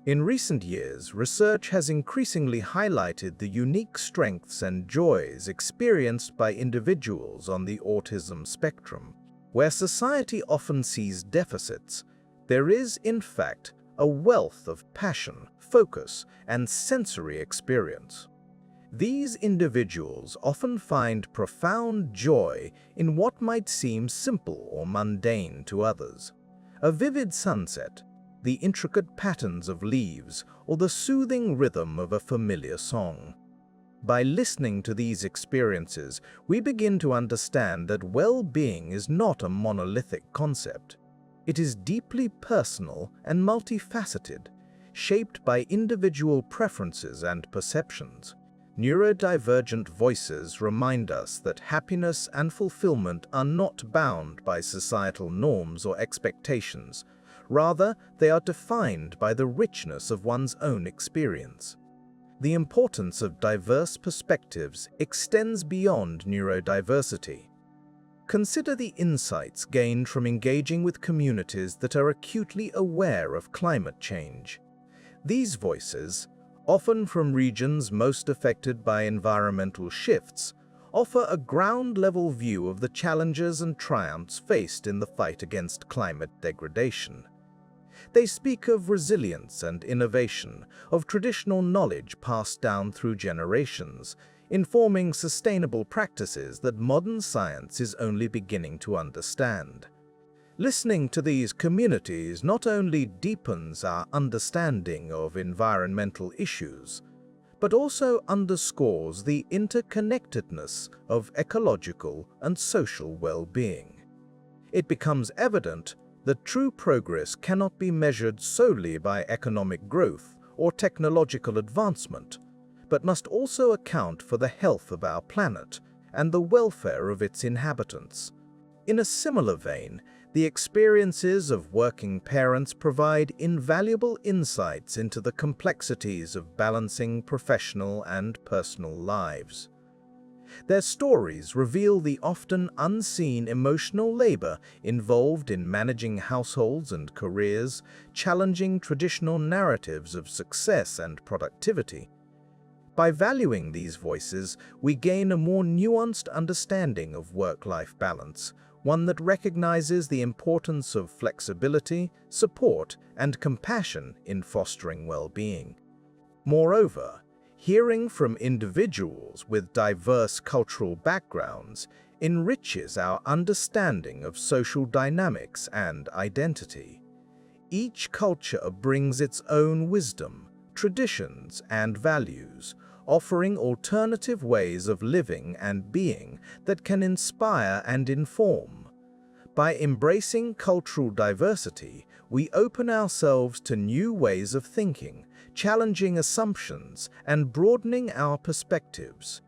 In recent years, research has increasingly highlighted the unique strengths and joys experienced by individuals on the autism spectrum. Where society often sees deficits, there is, in fact, a wealth of passion, focus, and sensory experience. These individuals often find profound joy in what might seem simple or mundane to others. A vivid sunset, the intricate patterns of leaves, or the soothing rhythm of a familiar song. By listening to these experiences, we begin to understand that well-being is not a monolithic concept. It is deeply personal and multifaceted, shaped by individual preferences and perceptions. Neurodivergent voices remind us that happiness and fulfillment are not bound by societal norms or expectations. Rather, they are defined by the richness of one's own experience. The importance of diverse perspectives extends beyond neurodiversity. Consider the insights gained from engaging with communities that are acutely aware of climate change. These voices, often from regions most affected by environmental shifts, offer a ground-level view of the challenges and triumphs faced in the fight against climate degradation. They speak of resilience and innovation, of traditional knowledge passed down through generations, informing sustainable practices that modern science is only beginning to understand. Listening to these communities not only deepens our understanding of environmental issues, but also underscores the interconnectedness of ecological and social well-being. It becomes evident that true progress cannot be measured solely by economic growth or technological advancement, but must also account for the health of our planet and the welfare of its inhabitants. In a similar vein, the experiences of working parents provide invaluable insights into the complexities of balancing professional and personal lives. Their stories reveal the often unseen emotional labor involved in managing households and careers, challenging traditional narratives of success and productivity. By valuing these voices, we gain a more nuanced understanding of work-life balance, one that recognizes the importance of flexibility, support, and compassion in fostering well-being. Moreover, hearing from individuals with diverse cultural backgrounds enriches our understanding of social dynamics and identity. Each culture brings its own wisdom, traditions, and values, offering alternative ways of living and being that can inspire and inform. By embracing cultural diversity, we open ourselves to new ways of thinking, challenging assumptions, and broadening our perspectives.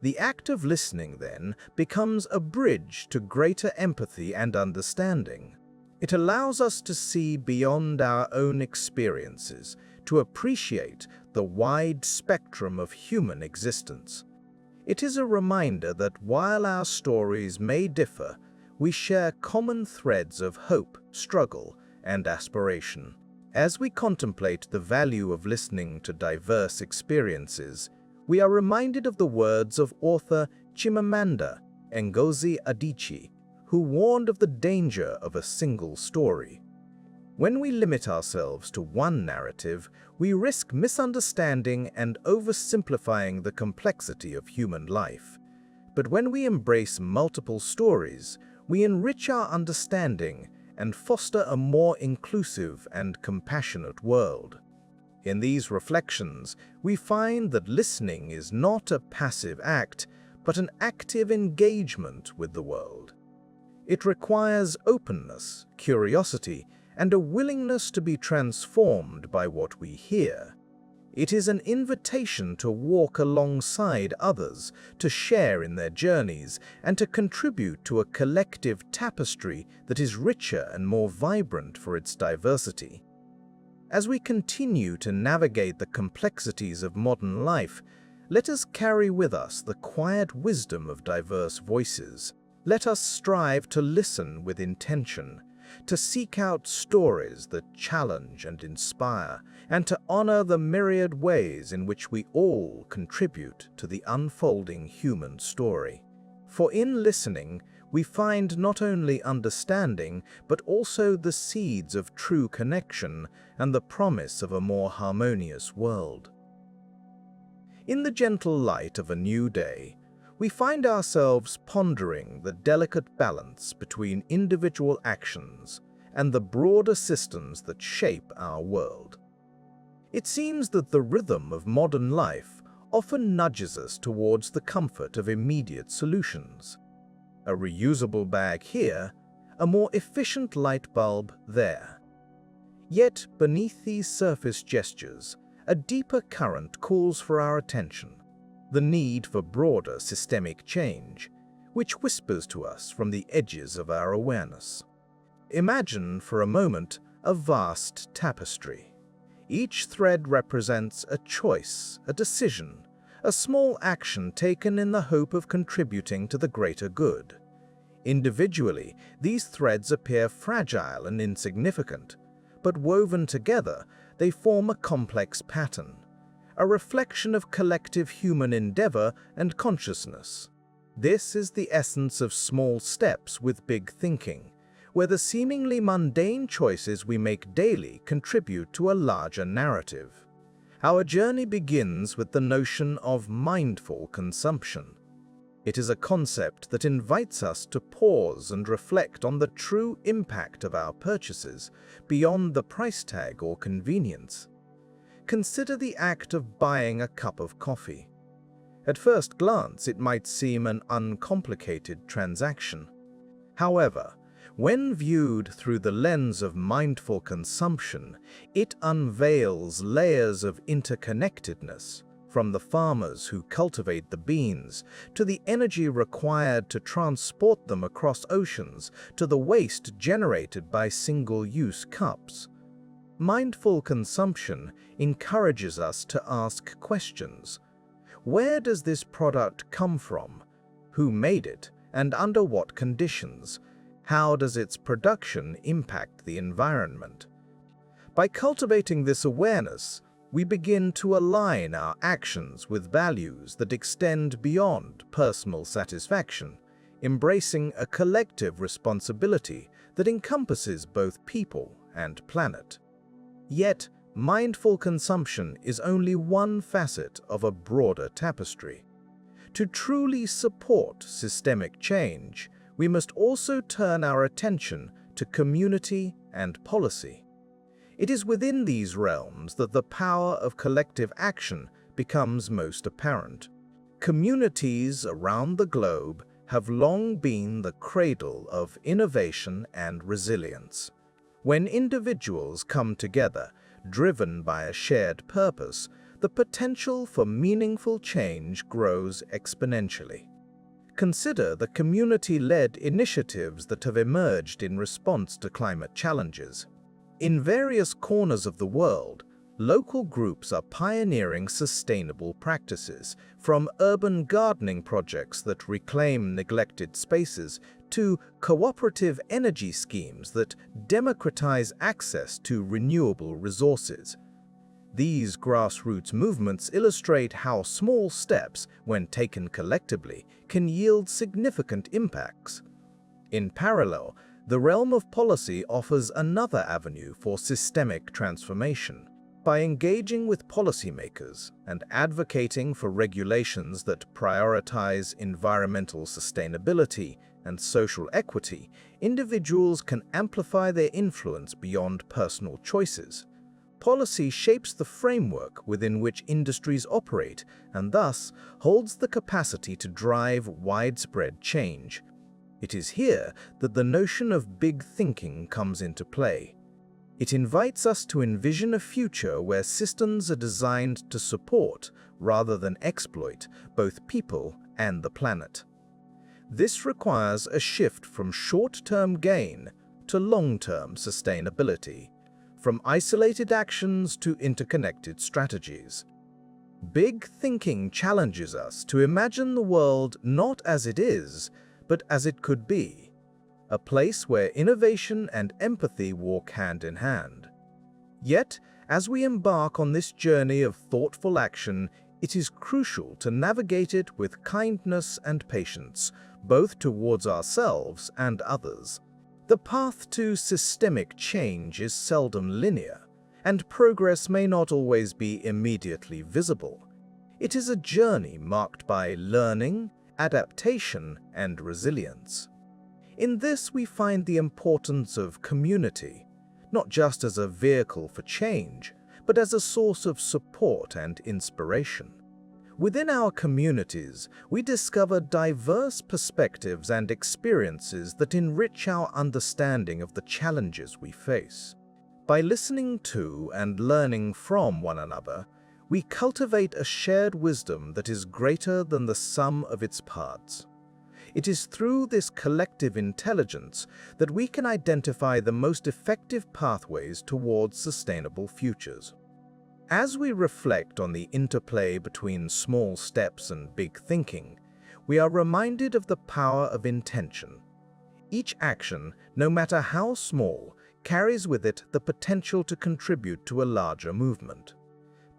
The act of listening, then, becomes a bridge to greater empathy and understanding. It allows us to see beyond our own experiences, to appreciate the wide spectrum of human existence. It is a reminder that while our stories may differ, we share common threads of hope, struggle, and aspiration. As we contemplate the value of listening to diverse experiences, we are reminded of the words of author Chimamanda Ngozi Adichie, who warned of the danger of a single story. When we limit ourselves to one narrative, we risk misunderstanding and oversimplifying the complexity of human life. But when we embrace multiple stories, we enrich our understanding and foster a more inclusive and compassionate world. In these reflections, we find that listening is not a passive act, but an active engagement with the world. It requires openness, curiosity, and a willingness to be transformed by what we hear. It is an invitation to walk alongside others, to share in their journeys, and to contribute to a collective tapestry that is richer and more vibrant for its diversity. As we continue to navigate the complexities of modern life, let us carry with us the quiet wisdom of diverse voices. Let us strive to listen with intention, to seek out stories that challenge and inspire, and to honor the myriad ways in which we all contribute to the unfolding human story. For in listening, we find not only understanding, but also the seeds of true connection and the promise of a more harmonious world. In the gentle light of a new day, we find ourselves pondering the delicate balance between individual actions and the broader systems that shape our world. It seems that the rhythm of modern life often nudges us towards the comfort of immediate solutions. A reusable bag here, a more efficient light bulb there. Yet, beneath these surface gestures, a deeper current calls for our attention, the need for broader systemic change, which whispers to us from the edges of our awareness. Imagine for a moment a vast tapestry. Each thread represents a choice, a decision, a small action taken in the hope of contributing to the greater good. Individually, these threads appear fragile and insignificant, but woven together, they form a complex pattern, a reflection of collective human endeavor and consciousness. This is the essence of small steps with big thinking, where the seemingly mundane choices we make daily contribute to a larger narrative. Our journey begins with the notion of mindful consumption. It is a concept that invites us to pause and reflect on the true impact of our purchases beyond the price tag or convenience. Consider the act of buying a cup of coffee. At first glance, it might seem an uncomplicated transaction. However, when viewed through the lens of mindful consumption, it unveils layers of interconnectedness, from the farmers who cultivate the beans, to the energy required to transport them across oceans, to the waste generated by single-use cups. Mindful consumption encourages us to ask questions. Where does this product come from? Who made it, and under what conditions? How does its production impact the environment? By cultivating this awareness, we begin to align our actions with values that extend beyond personal satisfaction, embracing a collective responsibility that encompasses both people and planet. Yet, mindful consumption is only one facet of a broader tapestry. To truly support systemic change, we must also turn our attention to community and policy. It is within these realms that the power of collective action becomes most apparent. Communities around the globe have long been the cradle of innovation and resilience. When individuals come together, driven by a shared purpose, the potential for meaningful change grows exponentially. Consider the community-led initiatives that have emerged in response to climate challenges. In various corners of the world, local groups are pioneering sustainable practices, from urban gardening projects that reclaim neglected spaces to cooperative energy schemes that democratize access to renewable resources. These grassroots movements illustrate how small steps, when taken collectively, can yield significant impacts. In parallel, the realm of policy offers another avenue for systemic transformation. By engaging with policymakers and advocating for regulations that prioritize environmental sustainability and social equity, individuals can amplify their influence beyond personal choices. Policy shapes the framework within which industries operate and thus holds the capacity to drive widespread change. It is here that the notion of big thinking comes into play. It invites us to envision a future where systems are designed to support, rather than exploit, both people and the planet. This requires a shift from short-term gain to long-term sustainability, from isolated actions to interconnected strategies. Big thinking challenges us to imagine the world not as it is, but as it could be, a place where innovation and empathy walk hand in hand. Yet, as we embark on this journey of thoughtful action, it is crucial to navigate it with kindness and patience, both towards ourselves and others. The path to systemic change is seldom linear, and progress may not always be immediately visible. It is a journey marked by learning, adaptation, and resilience. In this, we find the importance of community, not just as a vehicle for change, but as a source of support and inspiration. Within our communities, we discover diverse perspectives and experiences that enrich our understanding of the challenges we face. By listening to and learning from one another, we cultivate a shared wisdom that is greater than the sum of its parts. It is through this collective intelligence that we can identify the most effective pathways towards sustainable futures. As we reflect on the interplay between small steps and big thinking, we are reminded of the power of intention. Each action, no matter how small, carries with it the potential to contribute to a larger movement.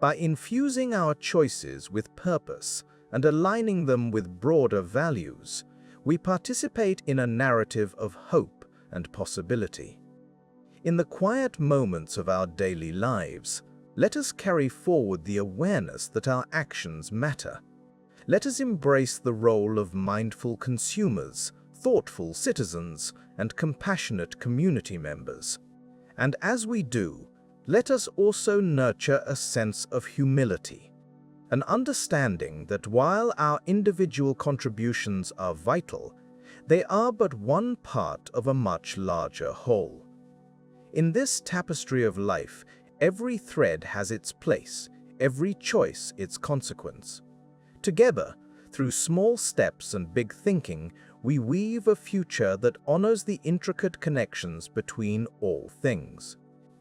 By infusing our choices with purpose and aligning them with broader values, we participate in a narrative of hope and possibility. In the quiet moments of our daily lives, let us carry forward the awareness that our actions matter. Let us embrace the role of mindful consumers, thoughtful citizens, and compassionate community members. And as we do, let us also nurture a sense of humility, an understanding that while our individual contributions are vital, they are but one part of a much larger whole. In this tapestry of life, every thread has its place, every choice its consequence. Together, through small steps and big thinking, we weave a future that honors the intricate connections between all things.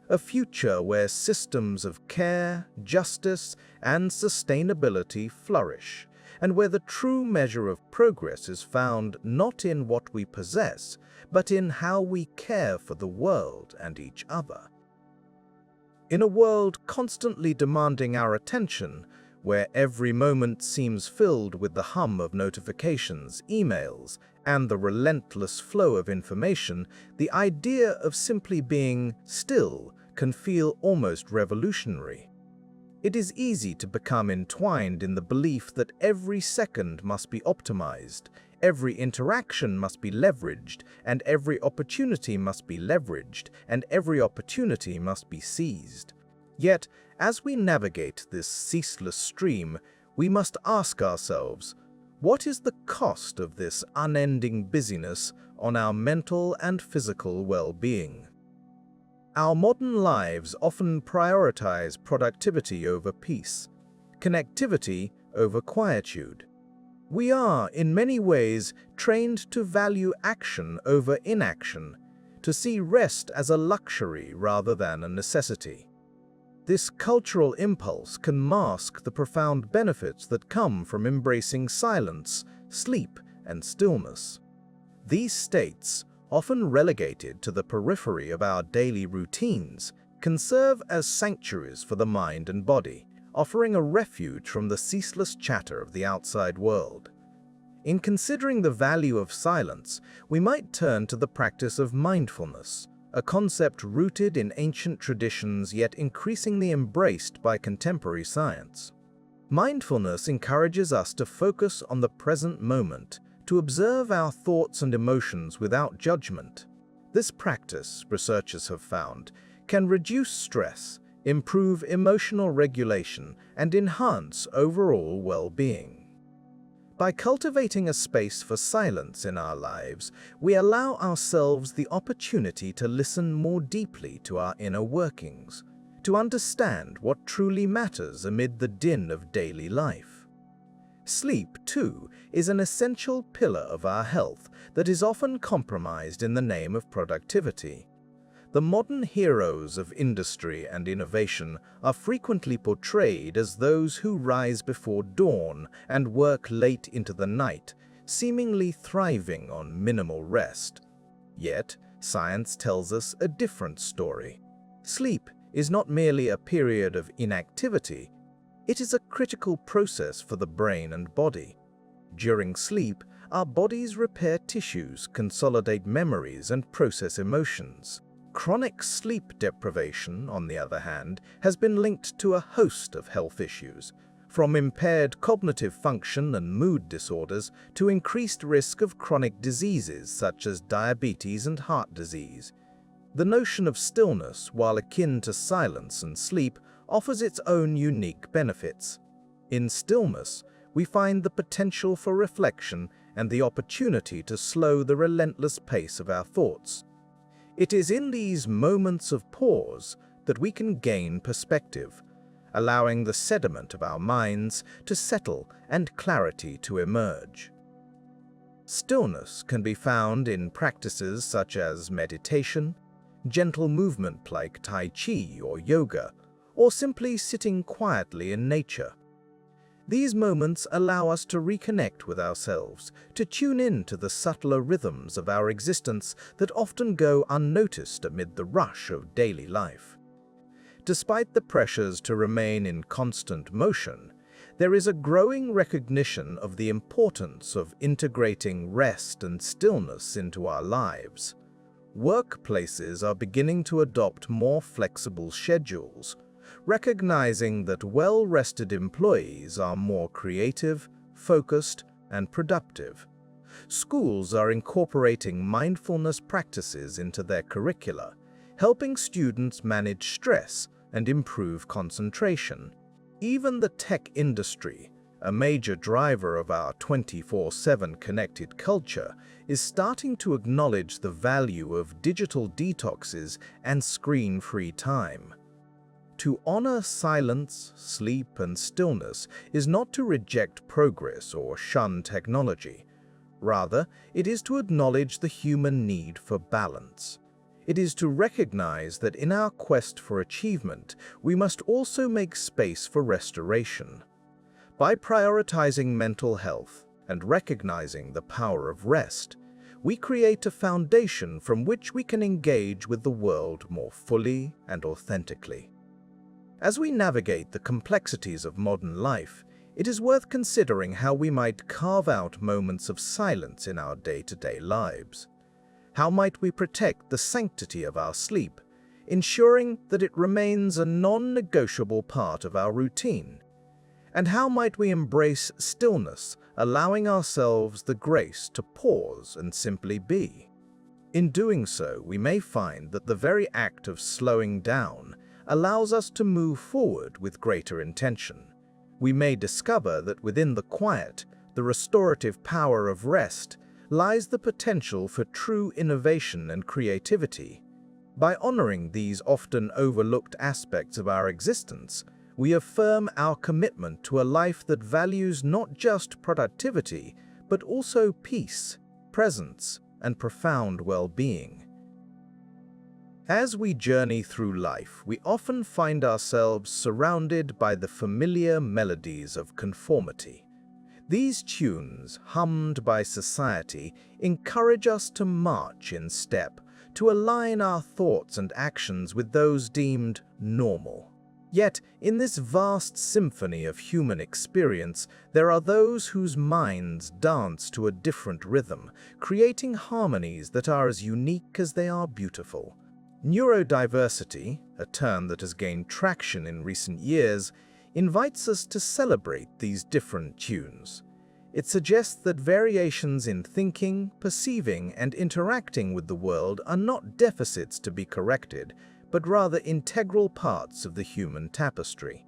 A future where systems of care, justice, and sustainability flourish, and where the true measure of progress is found not in what we possess, but in how we care for the world and each other. In a world constantly demanding our attention, where every moment seems filled with the hum of notifications, emails, and the relentless flow of information, the idea of simply being still can feel almost revolutionary. It is easy to become entwined in the belief that every second must be optimized, every interaction must be leveraged, and every opportunity must be leveraged, and every opportunity must be seized. Yet, as we navigate this ceaseless stream, we must ask ourselves, what is the cost of this unending busyness on our mental and physical well-being? Our modern lives often prioritize productivity over peace, connectivity over quietude. We are, in many ways, trained to value action over inaction, to see rest as a luxury rather than a necessity. This cultural impulse can mask the profound benefits that come from embracing silence, sleep, and stillness. These states, often relegated to the periphery of our daily routines, can serve as sanctuaries for the mind and body, offering a refuge from the ceaseless chatter of the outside world. In considering the value of silence, we might turn to the practice of mindfulness, a concept rooted in ancient traditions yet increasingly embraced by contemporary science. Mindfulness encourages us to focus on the present moment, to observe our thoughts and emotions without judgment. This practice, researchers have found, can reduce stress, improve emotional regulation, and enhance overall well-being. By cultivating a space for silence in our lives, we allow ourselves the opportunity to listen more deeply to our inner workings, to understand what truly matters amid the din of daily life. Sleep, too, is an essential pillar of our health that is often compromised in the name of productivity. The modern heroes of industry and innovation are frequently portrayed as those who rise before dawn and work late into the night, seemingly thriving on minimal rest. Yet, science tells us a different story. Sleep is not merely a period of inactivity. It is a critical process for the brain and body. During sleep, our bodies repair tissues, consolidate memories, and process emotions. Chronic sleep deprivation, on the other hand, has been linked to a host of health issues, from impaired cognitive function and mood disorders to increased risk of chronic diseases such as diabetes and heart disease. The notion of stillness, while akin to silence and sleep, offers its own unique benefits. In stillness, we find the potential for reflection and the opportunity to slow the relentless pace of our thoughts. It is in these moments of pause that we can gain perspective, allowing the sediment of our minds to settle and clarity to emerge. Stillness can be found in practices such as meditation, gentle movement like Tai Chi or yoga, or simply sitting quietly in nature. These moments allow us to reconnect with ourselves, to tune in to the subtler rhythms of our existence that often go unnoticed amid the rush of daily life. Despite the pressures to remain in constant motion, there is a growing recognition of the importance of integrating rest and stillness into our lives. Workplaces are beginning to adopt more flexible schedules, recognizing that well-rested employees are more creative, focused, and productive. Schools are incorporating mindfulness practices into their curricula, helping students manage stress and improve concentration. Even the tech industry, a major driver of our 24/7 connected culture, is starting to acknowledge the value of digital detoxes and screen-free time. To honor silence, sleep, and stillness is not to reject progress or shun technology. Rather, it is to acknowledge the human need for balance. It is to recognize that in our quest for achievement, we must also make space for restoration. By prioritizing mental health and recognizing the power of rest, we create a foundation from which we can engage with the world more fully and authentically. As we navigate the complexities of modern life, it is worth considering how we might carve out moments of silence in our day-to-day lives. How might we protect the sanctity of our sleep, ensuring that it remains a non-negotiable part of our routine? And how might we embrace stillness, allowing ourselves the grace to pause and simply be? In doing so, we may find that the very act of slowing down allows us to move forward with greater intention. We may discover that within the quiet, the restorative power of rest, lies the potential for true innovation and creativity. By honoring these often overlooked aspects of our existence, we affirm our commitment to a life that values not just productivity, but also peace, presence, and profound well-being. As we journey through life, we often find ourselves surrounded by the familiar melodies of conformity. These tunes, hummed by society, encourage us to march in step, to align our thoughts and actions with those deemed normal. Yet, in this vast symphony of human experience, there are those whose minds dance to a different rhythm, creating harmonies that are as unique as they are beautiful. Neurodiversity, a term that has gained traction in recent years, invites us to celebrate these different tunes. It suggests that variations in thinking, perceiving, and interacting with the world are not deficits to be corrected, but rather integral parts of the human tapestry.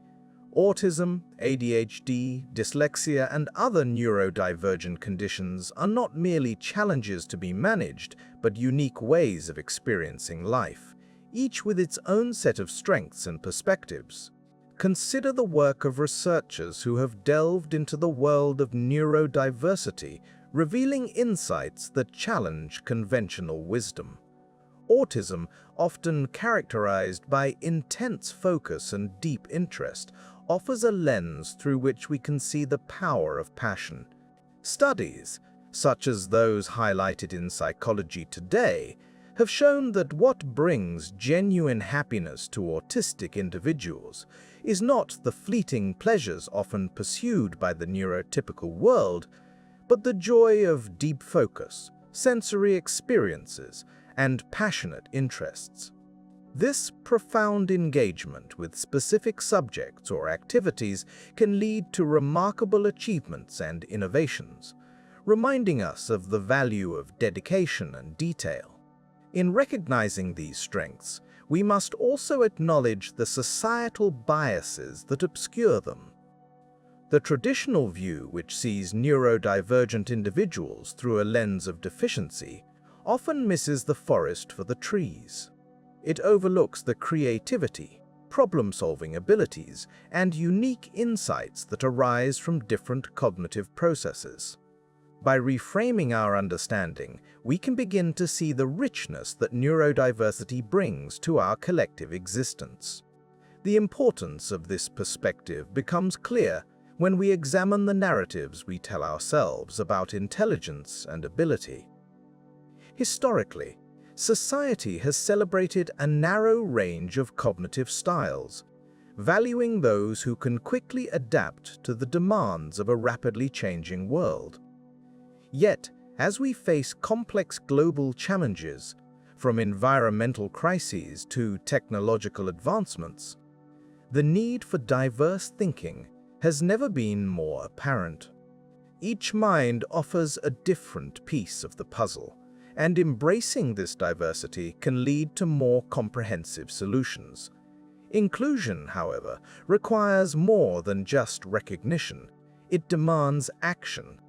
Autism, ADHD, dyslexia, and other neurodivergent conditions are not merely challenges to be managed, but unique ways of experiencing life, each with its own set of strengths and perspectives. Consider the work of researchers who have delved into the world of neurodiversity, revealing insights that challenge conventional wisdom. Autism, often characterized by intense focus and deep interest, offers a lens through which we can see the power of passion. Studies, such as those highlighted in Psychology Today, have shown that what brings genuine happiness to autistic individuals is not the fleeting pleasures often pursued by the neurotypical world, but the joy of deep focus, sensory experiences, and passionate interests. This profound engagement with specific subjects or activities can lead to remarkable achievements and innovations, reminding us of the value of dedication and detail. In recognizing these strengths, we must also acknowledge the societal biases that obscure them. The traditional view, which sees neurodivergent individuals through a lens of deficiency, often misses the forest for the trees. It overlooks the creativity, problem-solving abilities, and unique insights that arise from different cognitive processes. By reframing our understanding, we can begin to see the richness that neurodiversity brings to our collective existence. The importance of this perspective becomes clear when we examine the narratives we tell ourselves about intelligence and ability. Historically, society has celebrated a narrow range of cognitive styles, valuing those who can quickly adapt to the demands of a rapidly changing world. Yet, as we face complex global challenges, from environmental crises to technological advancements, the need for diverse thinking has never been more apparent. Each mind offers a different piece of the puzzle, and embracing this diversity can lead to more comprehensive solutions. Inclusion, however, requires more than just recognition. It demands action.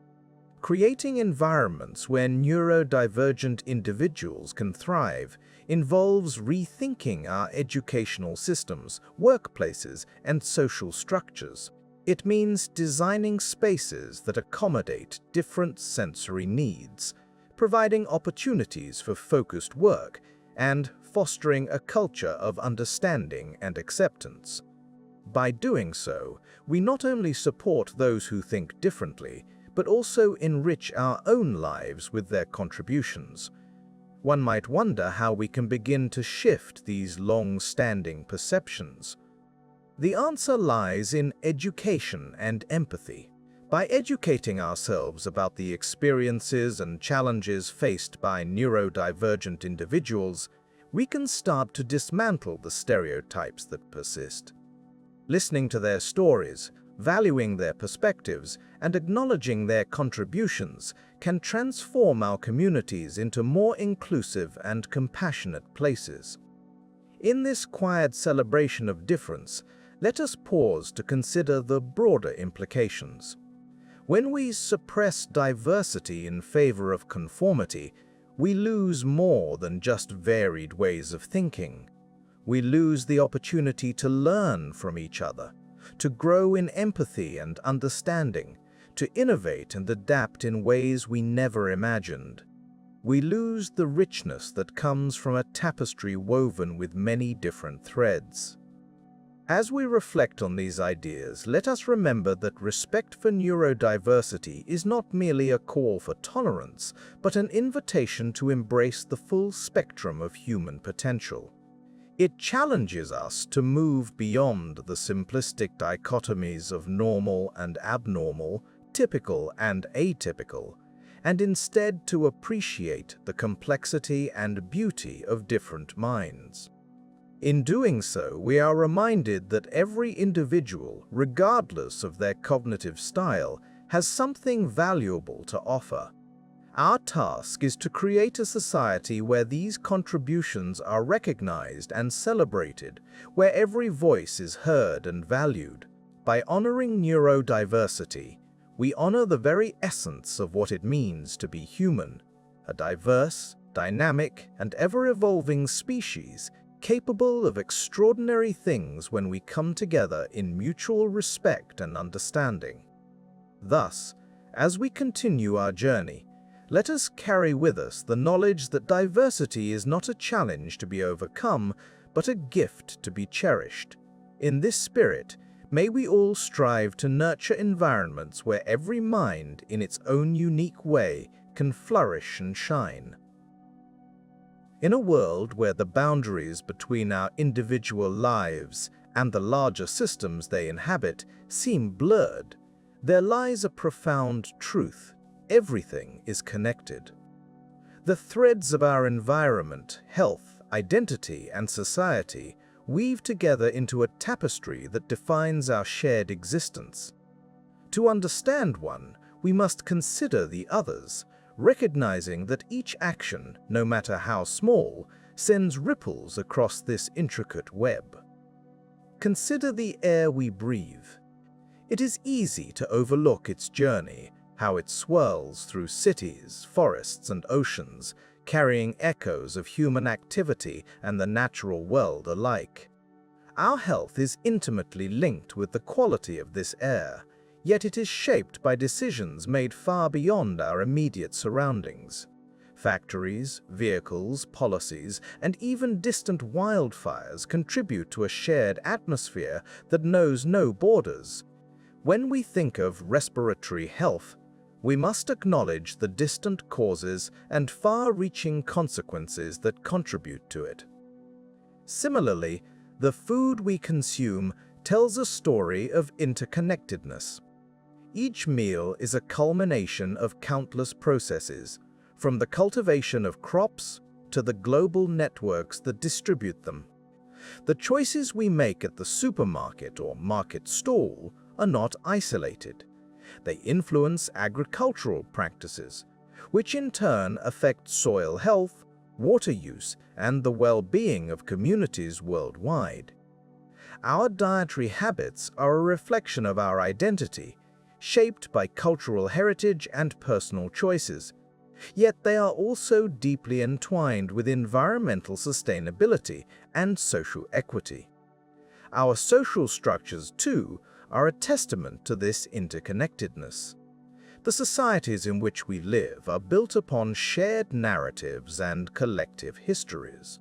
Creating environments where neurodivergent individuals can thrive involves rethinking our educational systems, workplaces, and social structures. It means designing spaces that accommodate different sensory needs, providing opportunities for focused work, and fostering a culture of understanding and acceptance. By doing so, we not only support those who think differently, but also enrich our own lives with their contributions. One might wonder how we can begin to shift these long-standing perceptions. The answer lies in education and empathy. By educating ourselves about the experiences and challenges faced by neurodivergent individuals, we can start to dismantle the stereotypes that persist. Listening to their stories, valuing their perspectives, and acknowledging their contributions can transform our communities into more inclusive and compassionate places. In this quiet celebration of difference, let us pause to consider the broader implications. When we suppress diversity in favor of conformity, we lose more than just varied ways of thinking. We lose the opportunity to learn from each other, to grow in empathy and understanding, to innovate and adapt in ways we never imagined. We lose the richness that comes from a tapestry woven with many different threads. As we reflect on these ideas, let us remember that respect for neurodiversity is not merely a call for tolerance, but an invitation to embrace the full spectrum of human potential. It challenges us to move beyond the simplistic dichotomies of normal and abnormal, typical and atypical, and instead to appreciate the complexity and beauty of different minds. In doing so, we are reminded that every individual, regardless of their cognitive style, has something valuable to offer. Our task is to create a society where these contributions are recognized and celebrated, where every voice is heard and valued. By honoring neurodiversity, we honor the very essence of what it means to be human, a diverse, dynamic, and ever-evolving species capable of extraordinary things when we come together in mutual respect and understanding. Thus, as we continue our journey, let us carry with us the knowledge that diversity is not a challenge to be overcome, but a gift to be cherished. In this spirit, may we all strive to nurture environments where every mind, in its own unique way, can flourish and shine. In a world where the boundaries between our individual lives and the larger systems they inhabit seem blurred, there lies a profound truth. Everything is connected. The threads of our environment, health, identity, and society weave together into a tapestry that defines our shared existence. To understand one, we must consider the others, recognizing that each action, no matter how small, sends ripples across this intricate web. Consider the air we breathe. It is easy to overlook its journey, how it swirls through cities, forests, and oceans, carrying echoes of human activity and the natural world alike. Our health is intimately linked with the quality of this air, yet it is shaped by decisions made far beyond our immediate surroundings. Factories, vehicles, policies, and even distant wildfires contribute to a shared atmosphere that knows no borders. When we think of respiratory health, we must acknowledge the distant causes and far-reaching consequences that contribute to it. Similarly, the food we consume tells a story of interconnectedness. Each meal is a culmination of countless processes, from the cultivation of crops to the global networks that distribute them. The choices we make at the supermarket or market stall are not isolated. They influence agricultural practices, which in turn affect soil health, water use, and the well-being of communities worldwide. Our dietary habits are a reflection of our identity, shaped by cultural heritage and personal choices, yet they are also deeply entwined with environmental sustainability and social equity. Our social structures, too, are a testament to this interconnectedness. The societies in which we live are built upon shared narratives and collective histories.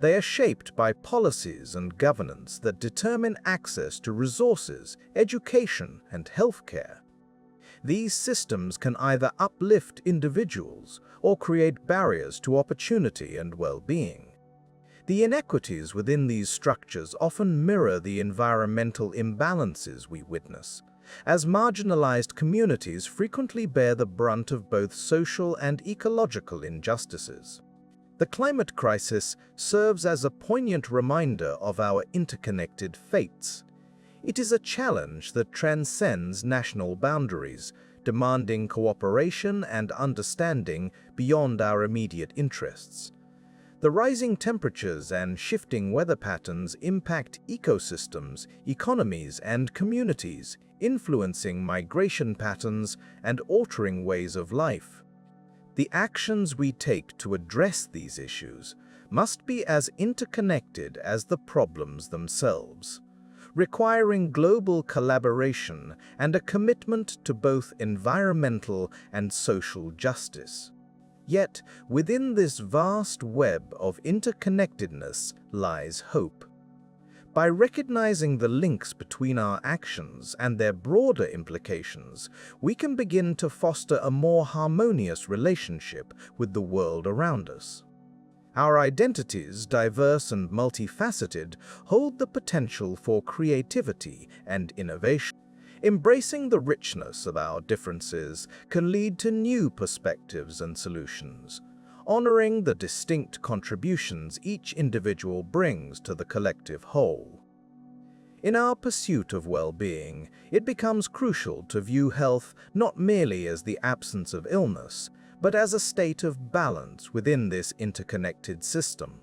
They are shaped by policies and governance that determine access to resources, education, and healthcare. These systems can either uplift individuals or create barriers to opportunity and well-being. The inequities within these structures often mirror the environmental imbalances we witness, as marginalized communities frequently bear the brunt of both social and ecological injustices. The climate crisis serves as a poignant reminder of our interconnected fates. It is a challenge that transcends national boundaries, demanding cooperation and understanding beyond our immediate interests. The rising temperatures and shifting weather patterns impact ecosystems, economies, and communities, influencing migration patterns and altering ways of life. The actions we take to address these issues must be as interconnected as the problems themselves, requiring global collaboration and a commitment to both environmental and social justice. Yet, within this vast web of interconnectedness lies hope. By recognizing the links between our actions and their broader implications, we can begin to foster a more harmonious relationship with the world around us. Our identities, diverse and multifaceted, hold the potential for creativity and innovation. Embracing the richness of our differences can lead to new perspectives and solutions, honoring the distinct contributions each individual brings to the collective whole. In our pursuit of well-being, it becomes crucial to view health not merely as the absence of illness, but as a state of balance within this interconnected system.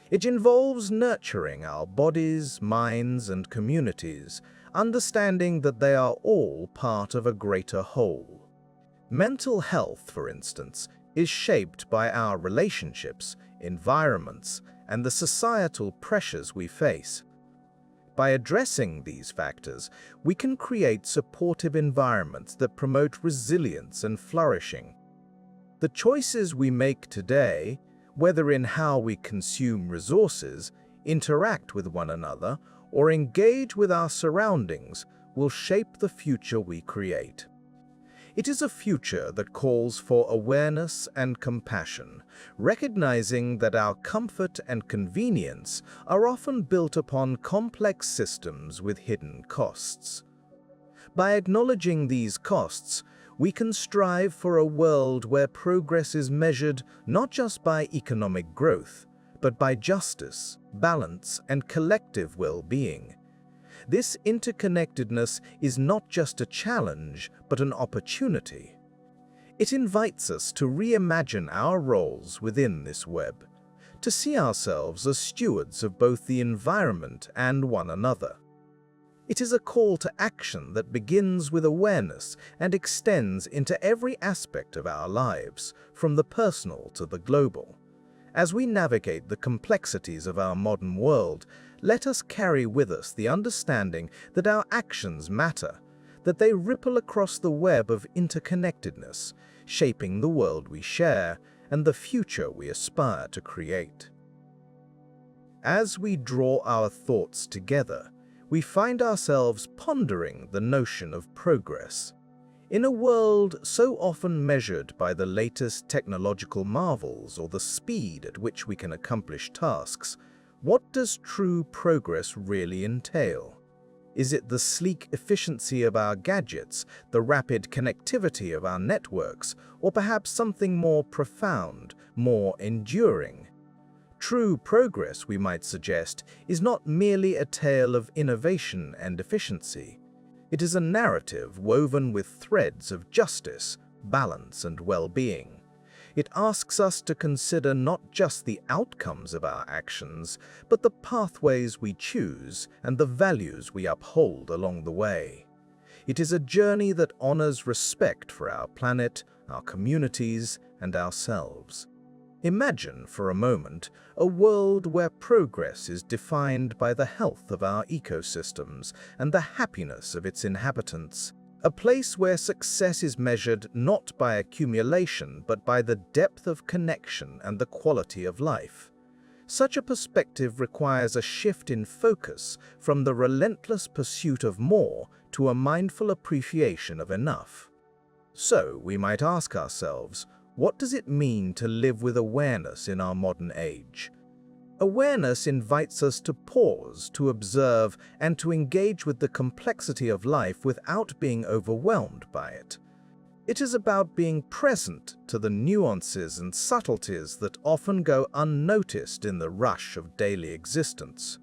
It involves nurturing our bodies, minds, and communities, understanding that they are all part of a greater whole. Mental health, for instance, is shaped by our relationships, environments, and the societal pressures we face. By addressing these factors, we can create supportive environments that promote resilience and flourishing. The choices we make today, whether in how we consume resources, interact with one another, or engage with our surroundings, will shape the future we create. It is a future that calls for awareness and compassion, recognizing that our comfort and convenience are often built upon complex systems with hidden costs. By acknowledging these costs, we can strive for a world where progress is measured not just by economic growth, but by justice, balance, and collective well-being. This interconnectedness is not just a challenge, but an opportunity. It invites us to reimagine our roles within this web, to see ourselves as stewards of both the environment and one another. It is a call to action that begins with awareness and extends into every aspect of our lives, from the personal to the global. As we navigate the complexities of our modern world, let us carry with us the understanding that our actions matter, that they ripple across the web of interconnectedness, shaping the world we share and the future we aspire to create. As we draw our thoughts together, we find ourselves pondering the notion of progress. In a world so often measured by the latest technological marvels or the speed at which we can accomplish tasks, what does true progress really entail? Is it the sleek efficiency of our gadgets, the rapid connectivity of our networks, or perhaps something more profound, more enduring? True progress, we might suggest, is not merely a tale of innovation and efficiency. It is a narrative woven with threads of justice, balance, and well-being. It asks us to consider not just the outcomes of our actions, but the pathways we choose and the values we uphold along the way. It is a journey that honors respect for our planet, our communities, and ourselves. Imagine for a moment a world where progress is defined by the health of our ecosystems and the happiness of its inhabitants. A place where success is measured not by accumulation but by the depth of connection and the quality of life. Such a perspective requires a shift in focus from the relentless pursuit of more to a mindful appreciation of enough. So we might ask ourselves, what does it mean to live with awareness in our modern age? Awareness invites us to pause, to observe, and to engage with the complexity of life without being overwhelmed by it. It is about being present to the nuances and subtleties that often go unnoticed in the rush of daily existence.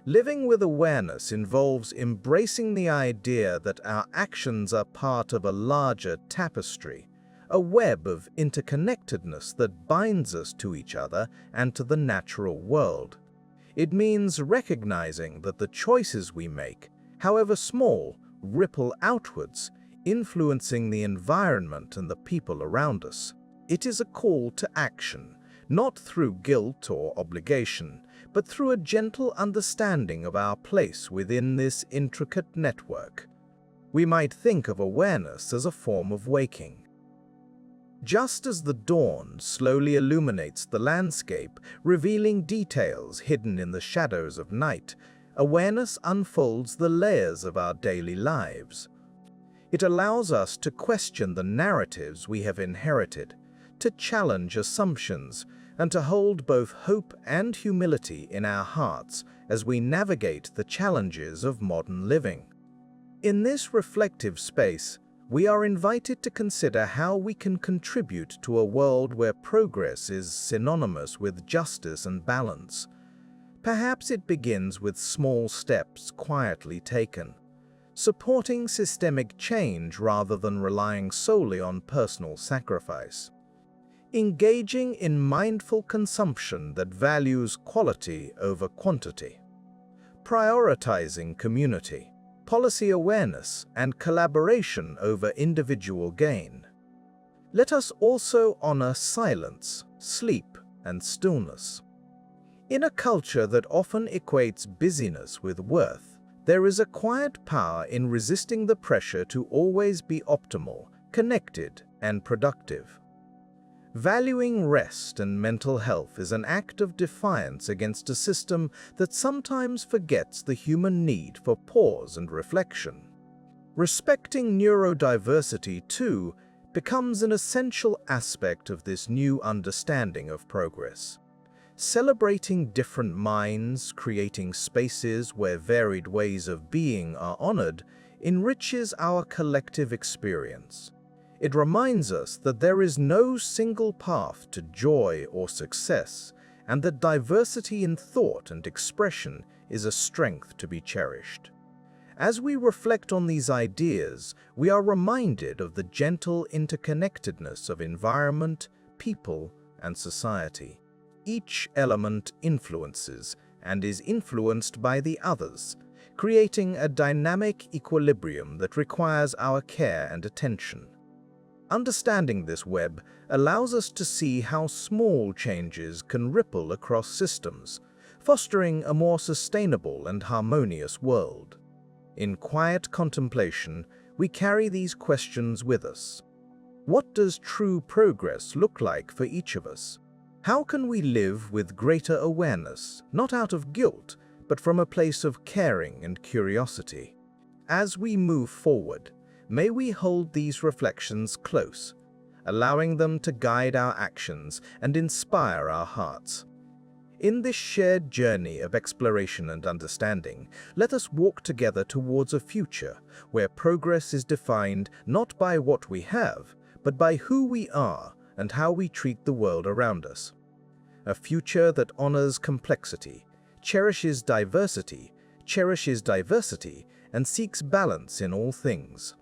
Living with awareness involves embracing the idea that our actions are part of a larger tapestry, a web of interconnectedness that binds us to each other and to the natural world. It means recognizing that the choices we make, however small, ripple outwards, influencing the environment and the people around us. It is a call to action, not through guilt or obligation, but through a gentle understanding of our place within this intricate network. We might think of awareness as a form of waking. Just as the dawn slowly illuminates the landscape, revealing details hidden in the shadows of night, awareness unfolds the layers of our daily lives. It allows us to question the narratives we have inherited, to challenge assumptions, and to hold both hope and humility in our hearts as we navigate the challenges of modern living. In this reflective space, we are invited to consider how we can contribute to a world where progress is synonymous with justice and balance. Perhaps it begins with small steps quietly taken, supporting systemic change rather than relying solely on personal sacrifice. engaging in mindful consumption that values quality over quantity, prioritizing community, policy awareness, and collaboration over individual gain. Let us also honor silence, sleep, and stillness. In a culture that often equates busyness with worth, there is a quiet power in resisting the pressure to always be optimal, connected, and productive. Valuing rest and mental health is an act of defiance against a system that sometimes forgets the human need for pause and reflection. Respecting neurodiversity, too, becomes an essential aspect of this new understanding of progress. Celebrating different minds, creating spaces where varied ways of being are honored, enriches our collective experience. It reminds us that there is no single path to joy or success, and that diversity in thought and expression is a strength to be cherished. As we reflect on these ideas, we are reminded of the gentle interconnectedness of environment, people, and society. Each element influences and is influenced by the others, creating a dynamic equilibrium that requires our care and attention. Understanding this web allows us to see how small changes can ripple across systems, fostering a more sustainable and harmonious world. In quiet contemplation, we carry these questions with us. What does true progress look like for each of us? How can we live with greater awareness, not out of guilt, but from a place of caring and curiosity? As we move forward, may we hold these reflections close, allowing them to guide our actions and inspire our hearts. In this shared journey of exploration and understanding, let us walk together towards a future where progress is defined not by what we have, but by who we are and how we treat the world around us. A future that honors complexity, cherishes diversity, and seeks balance in all things.